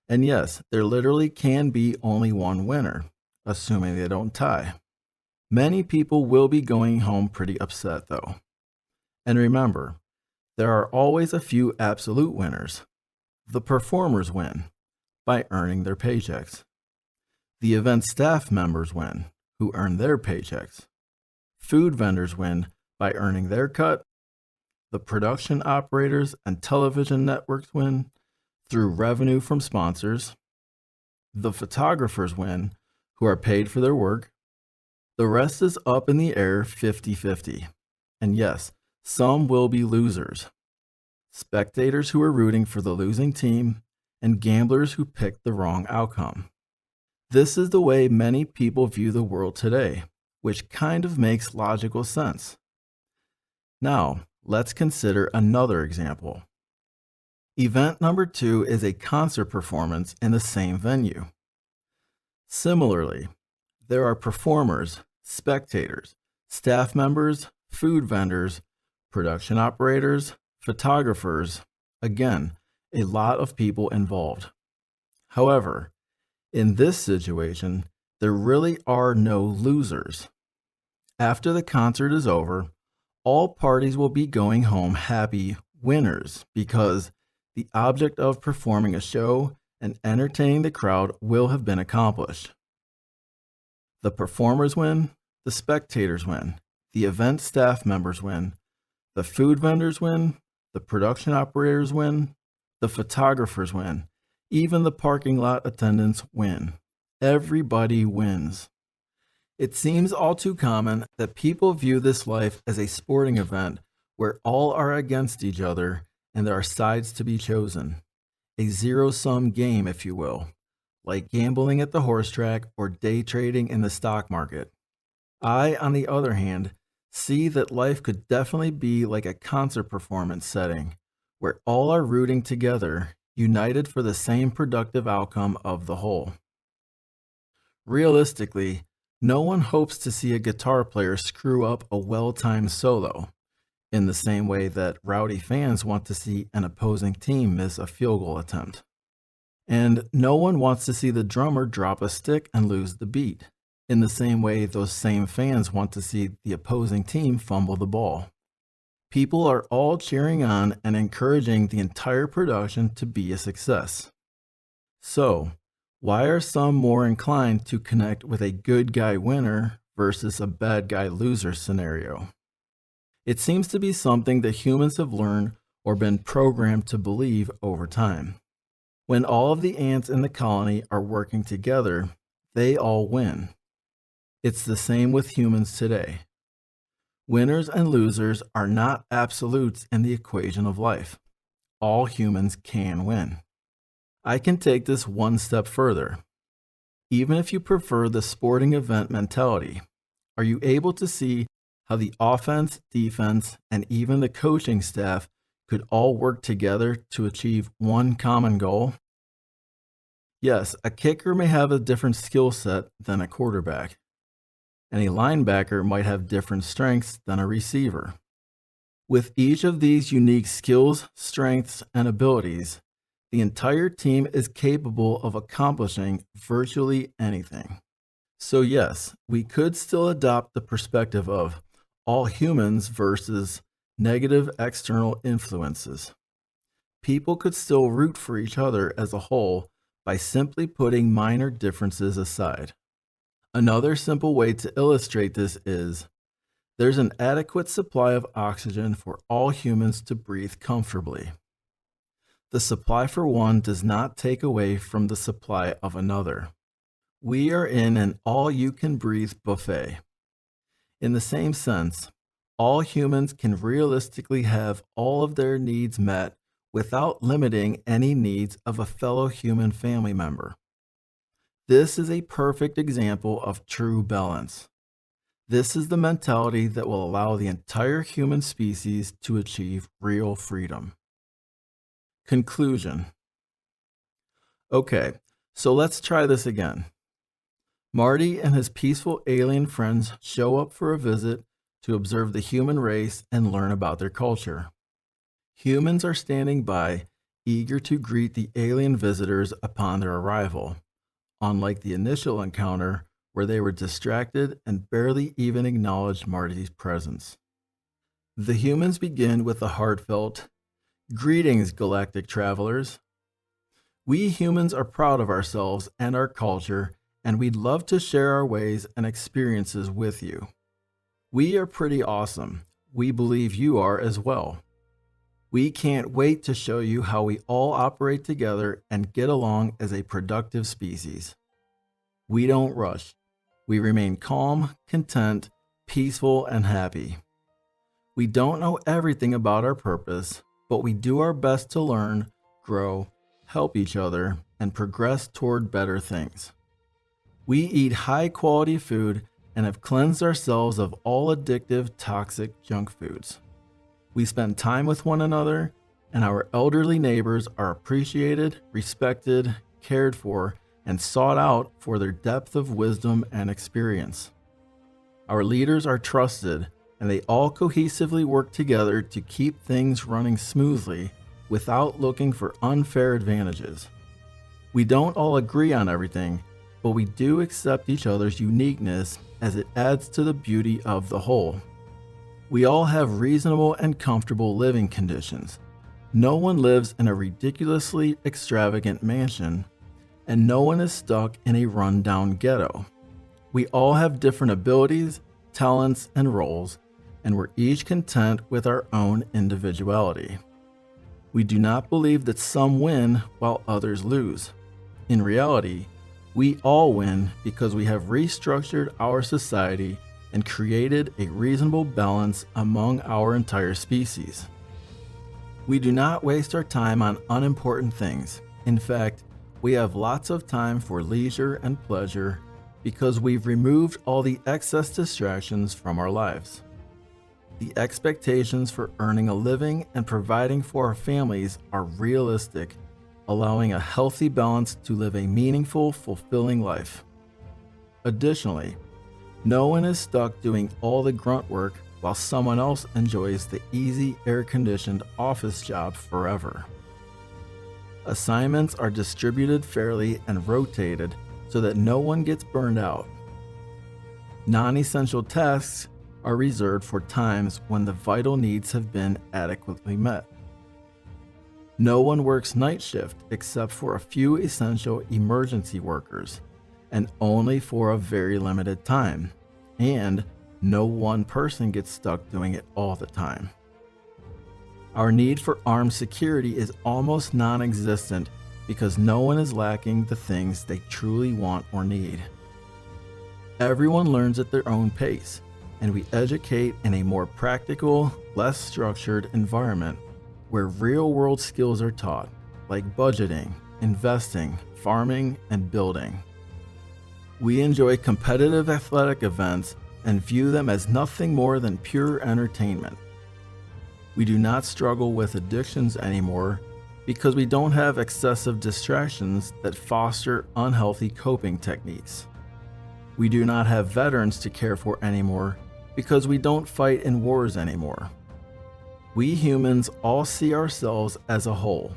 And yes, there literally can be only one winner, assuming they don't tie. Many people will be going home pretty upset, though. And remember, there are always a few absolute winners. The performers win by earning their paychecks. The event staff members win, who earn their paychecks. Food vendors win by earning their cut. The production operators and television networks win through revenue from sponsors. The photographers win, who are paid for their work. The rest is up in the air 50-50. And yes, some will be losers. Spectators who are rooting for the losing team, and gamblers who picked the wrong outcome. This is the way many people view the world today, which kind of makes logical sense. Now, let's consider another example. Event number 2 is a concert performance in the same venue. Similarly, there are performers, spectators, staff members, food vendors, production operators, photographers, again, a lot of people involved. However, in this situation, there really are no losers. After the concert is over, all parties will be going home happy winners because the object of performing a show and entertaining the crowd will have been accomplished. The performers win, the spectators win, the event staff members win, the food vendors win, the production operators win, the photographers win, even the parking lot attendants win. Everybody wins. It seems all too common that people view this life as a sporting event where all are against each other and there are sides to be chosen. A zero-sum game, if you will, like gambling at the horse track or day trading in the stock market. I, on the other hand, see that life could definitely be like a concert performance setting, where all are rooting together, united for the same productive outcome of the whole. Realistically, no one hopes to see a guitar player screw up a well-timed solo, in the same way that rowdy fans want to see an opposing team miss a field goal attempt. And no one wants to see the drummer drop a stick and lose the beat, in the same way those same fans want to see the opposing team fumble the ball. People are all cheering on and encouraging the entire production to be a success. So, why are some more inclined to connect with a good guy winner versus a bad guy loser scenario? It seems to be something that humans have learned or been programmed to believe over time. When all of the ants in the colony are working together, they all win. It's the same with humans today. Winners and losers are not absolutes in the equation of life. All humans can win. I can take this one step further. Even if you prefer the sporting event mentality, are you able to see how the offense, defense, and even the coaching staff could all work together to achieve one common goal? Yes, a kicker may have a different skill set than a quarterback, and a linebacker might have different strengths than a receiver. With each of these unique skills, strengths, and abilities, the entire team is capable of accomplishing virtually anything. So yes, we could still adopt the perspective of all humans versus negative external influences. People could still root for each other as a whole by simply putting minor differences aside. Another simple way to illustrate this is, there's an adequate supply of oxygen for all humans to breathe comfortably. The supply for one does not take away from the supply of another. We are in an all-you-can-breathe buffet. In the same sense, all humans can realistically have all of their needs met without limiting any needs of a fellow human family member. This is a perfect example of true balance. This is the mentality that will allow the entire human species to achieve real freedom. Conclusion. Okay, so let's try this again. Marty and his peaceful alien friends show up for a visit to observe the human race and learn about their culture. Humans are standing by, eager to greet the alien visitors upon their arrival, unlike the initial encounter where they were distracted and barely even acknowledged Marty's presence. The humans begin with a heartfelt, "Greetings, galactic travelers. We humans are proud of ourselves and our culture, and we'd love to share our ways and experiences with you. We are pretty awesome. We believe you are as well. We can't wait to show you how we all operate together and get along as a productive species. We don't rush. We remain calm, content, peaceful, and happy. We don't know everything about our purpose, but we do our best to learn, grow, help each other, and progress toward better things. We eat high-quality food and have cleansed ourselves of all addictive, toxic junk foods. We spend time with one another, and our elderly neighbors are appreciated, respected, cared for, and sought out for their depth of wisdom and experience. Our leaders are trusted, and they all cohesively work together to keep things running smoothly without looking for unfair advantages. We don't all agree on everything, but we do accept each other's uniqueness as it adds to the beauty of the whole. We all have reasonable and comfortable living conditions. No one lives in a ridiculously extravagant mansion, and no one is stuck in a run-down ghetto. We all have different abilities, talents, and roles, and we're each content with our own individuality. We do not believe that some win while others lose. In reality, we all win because we have restructured our society and created a reasonable balance among our entire species. We do not waste our time on unimportant things. In fact, we have lots of time for leisure and pleasure because we've removed all the excess distractions from our lives. The expectations for earning a living and providing for our families are realistic, allowing a healthy balance to live a meaningful, fulfilling life. Additionally, no one is stuck doing all the grunt work while someone else enjoys the easy, air-conditioned office job forever. Assignments are distributed fairly and rotated so that no one gets burned out. Non-essential tasks are reserved for times when the vital needs have been adequately met. No one works night shift except for a few essential emergency workers, and only for a very limited time, and no one person gets stuck doing it all the time. Our need for armed security is almost non-existent because no one is lacking the things they truly want or need. Everyone learns at their own pace, and we educate in a more practical, less structured environment where real-world skills are taught, like budgeting, investing, farming, and building. We enjoy competitive athletic events and view them as nothing more than pure entertainment. We do not struggle with addictions anymore because we don't have excessive distractions that foster unhealthy coping techniques. We do not have veterans to care for anymore because we don't fight in wars anymore. We humans all see ourselves as a whole,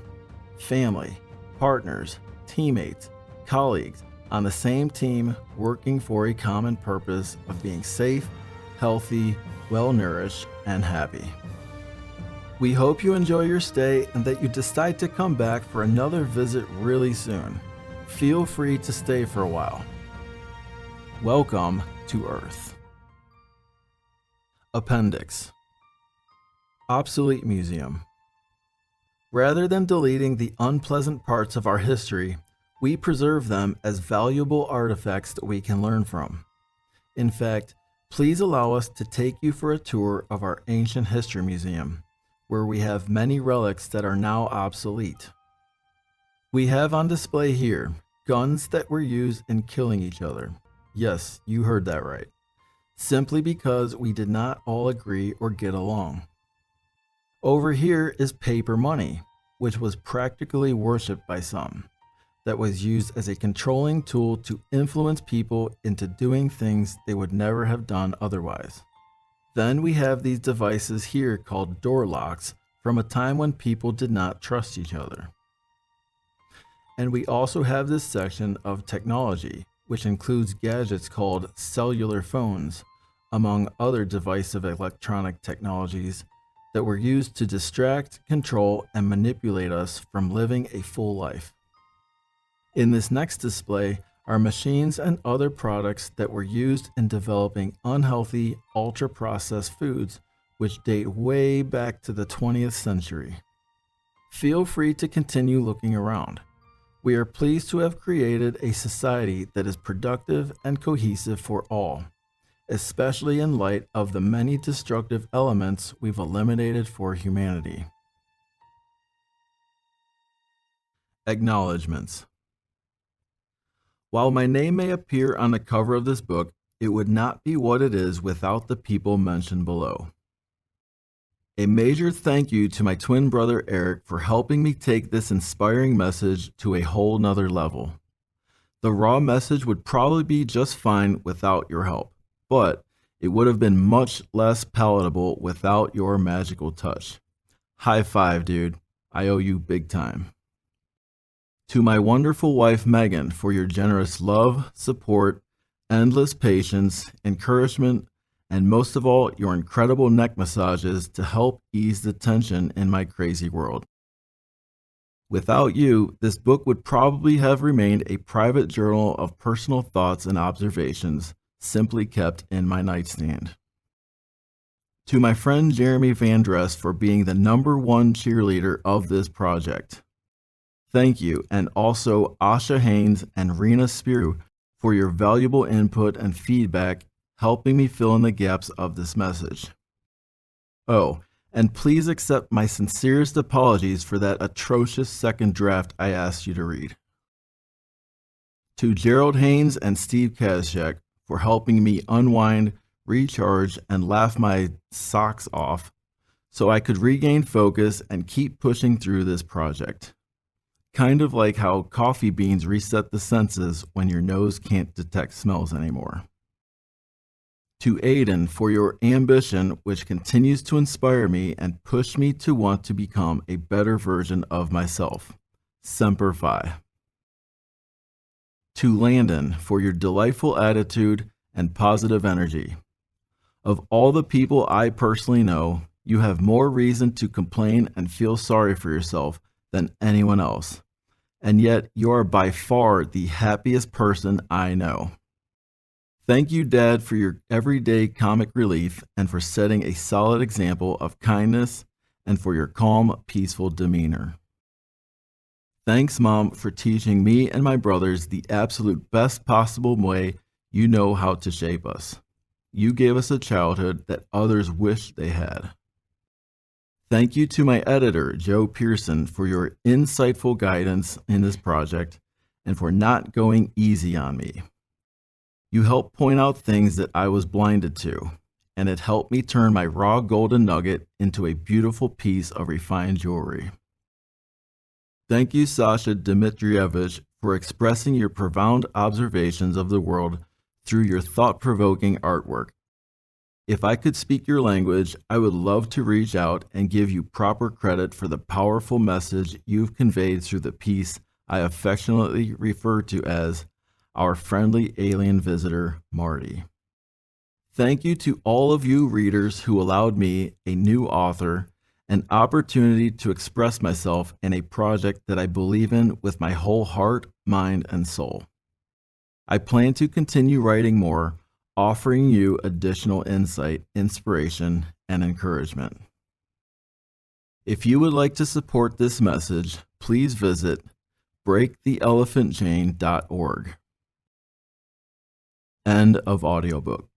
family, partners, teammates, colleagues, on the same team working for a common purpose of being safe, healthy, well-nourished, and happy. We hope you enjoy your stay and that you decide to come back for another visit really soon. Feel free to stay for a while. Welcome to Earth. Appendix. Obsolete Museum. Rather than deleting the unpleasant parts of our history, we preserve them as valuable artifacts that we can learn from. In fact, please allow us to take you for a tour of our Ancient History Museum, where we have many relics that are now obsolete. We have on display here guns that were used in killing each other. Yes, you heard that right. Simply because we did not all agree or get along. Over here is paper money, which was practically worshipped by some, that was used as a controlling tool to influence people into doing things they would never have done otherwise. Then we have these devices here called door locks from a time when people did not trust each other. And we also have this section of technology, which includes gadgets called cellular phones, among other divisive electronic technologies that were used to distract, control, and manipulate us from living a full life. In this next display are machines and other products that were used in developing unhealthy, ultra-processed foods which date way back to the 20th century. Feel free to continue looking around. We are pleased to have created a society that is productive and cohesive for all, especially in light of the many destructive elements we've eliminated for humanity. Acknowledgements. While my name may appear on the cover of this book, it would not be what it is without the people mentioned below. A major thank you to my twin brother Eric for helping me take this inspiring message to a whole nother level. The raw message would probably be just fine without your help, but it would have been much less palatable without your magical touch. High five, dude. I owe you big time. To my wonderful wife Megan for your generous love, support, endless patience, encouragement, and most of all, your incredible neck massages to help ease the tension in my crazy world. Without you, this book would probably have remained a private journal of personal thoughts and observations, simply kept in my nightstand. To my friend Jeremy Vandress for being the #1 cheerleader of this project. Thank you, and also Asha Haynes and Rena Spiru for your valuable input and feedback, helping me fill in the gaps of this message. Oh, and please accept my sincerest apologies for that atrocious second draft I asked you to read. To Gerald Haynes and Steve Kazchek for helping me unwind, recharge, and laugh my socks off so I could regain focus and keep pushing through this project. Kind of like how coffee beans reset the senses when your nose can't detect smells anymore. To Aiden for your ambition, which continues to inspire me and push me to want to become a better version of myself. Semper Fi. To Landon for your delightful attitude and positive energy. Of all the people I personally know, you have more reason to complain and feel sorry for yourself than anyone else. And yet you are by far the happiest person I know. Thank you, Dad, for your everyday comic relief and for setting a solid example of kindness and for your calm, peaceful demeanor. Thanks, Mom, for teaching me and my brothers the absolute best possible way you know how to shape us. You gave us a childhood that others wish they had. Thank you to my editor, Joe Pearson, for your insightful guidance in this project and for not going easy on me. You helped point out things that I was blinded to, and it helped me turn my raw golden nugget into a beautiful piece of refined jewelry. Thank you, Sasha Dmitrievich, for expressing your profound observations of the world through your thought-provoking artwork. If I could speak your language, I would love to reach out and give you proper credit for the powerful message you've conveyed through the piece I affectionately refer to as Our Friendly Alien Visitor, Marty. Thank you to all of you readers who allowed me, a new author, an opportunity to express myself in a project that I believe in with my whole heart, mind, and soul. I plan to continue writing more, offering you additional insight, inspiration, and encouragement. If you would like to support this message, please visit breaktheelephantchain.org. End of audiobook.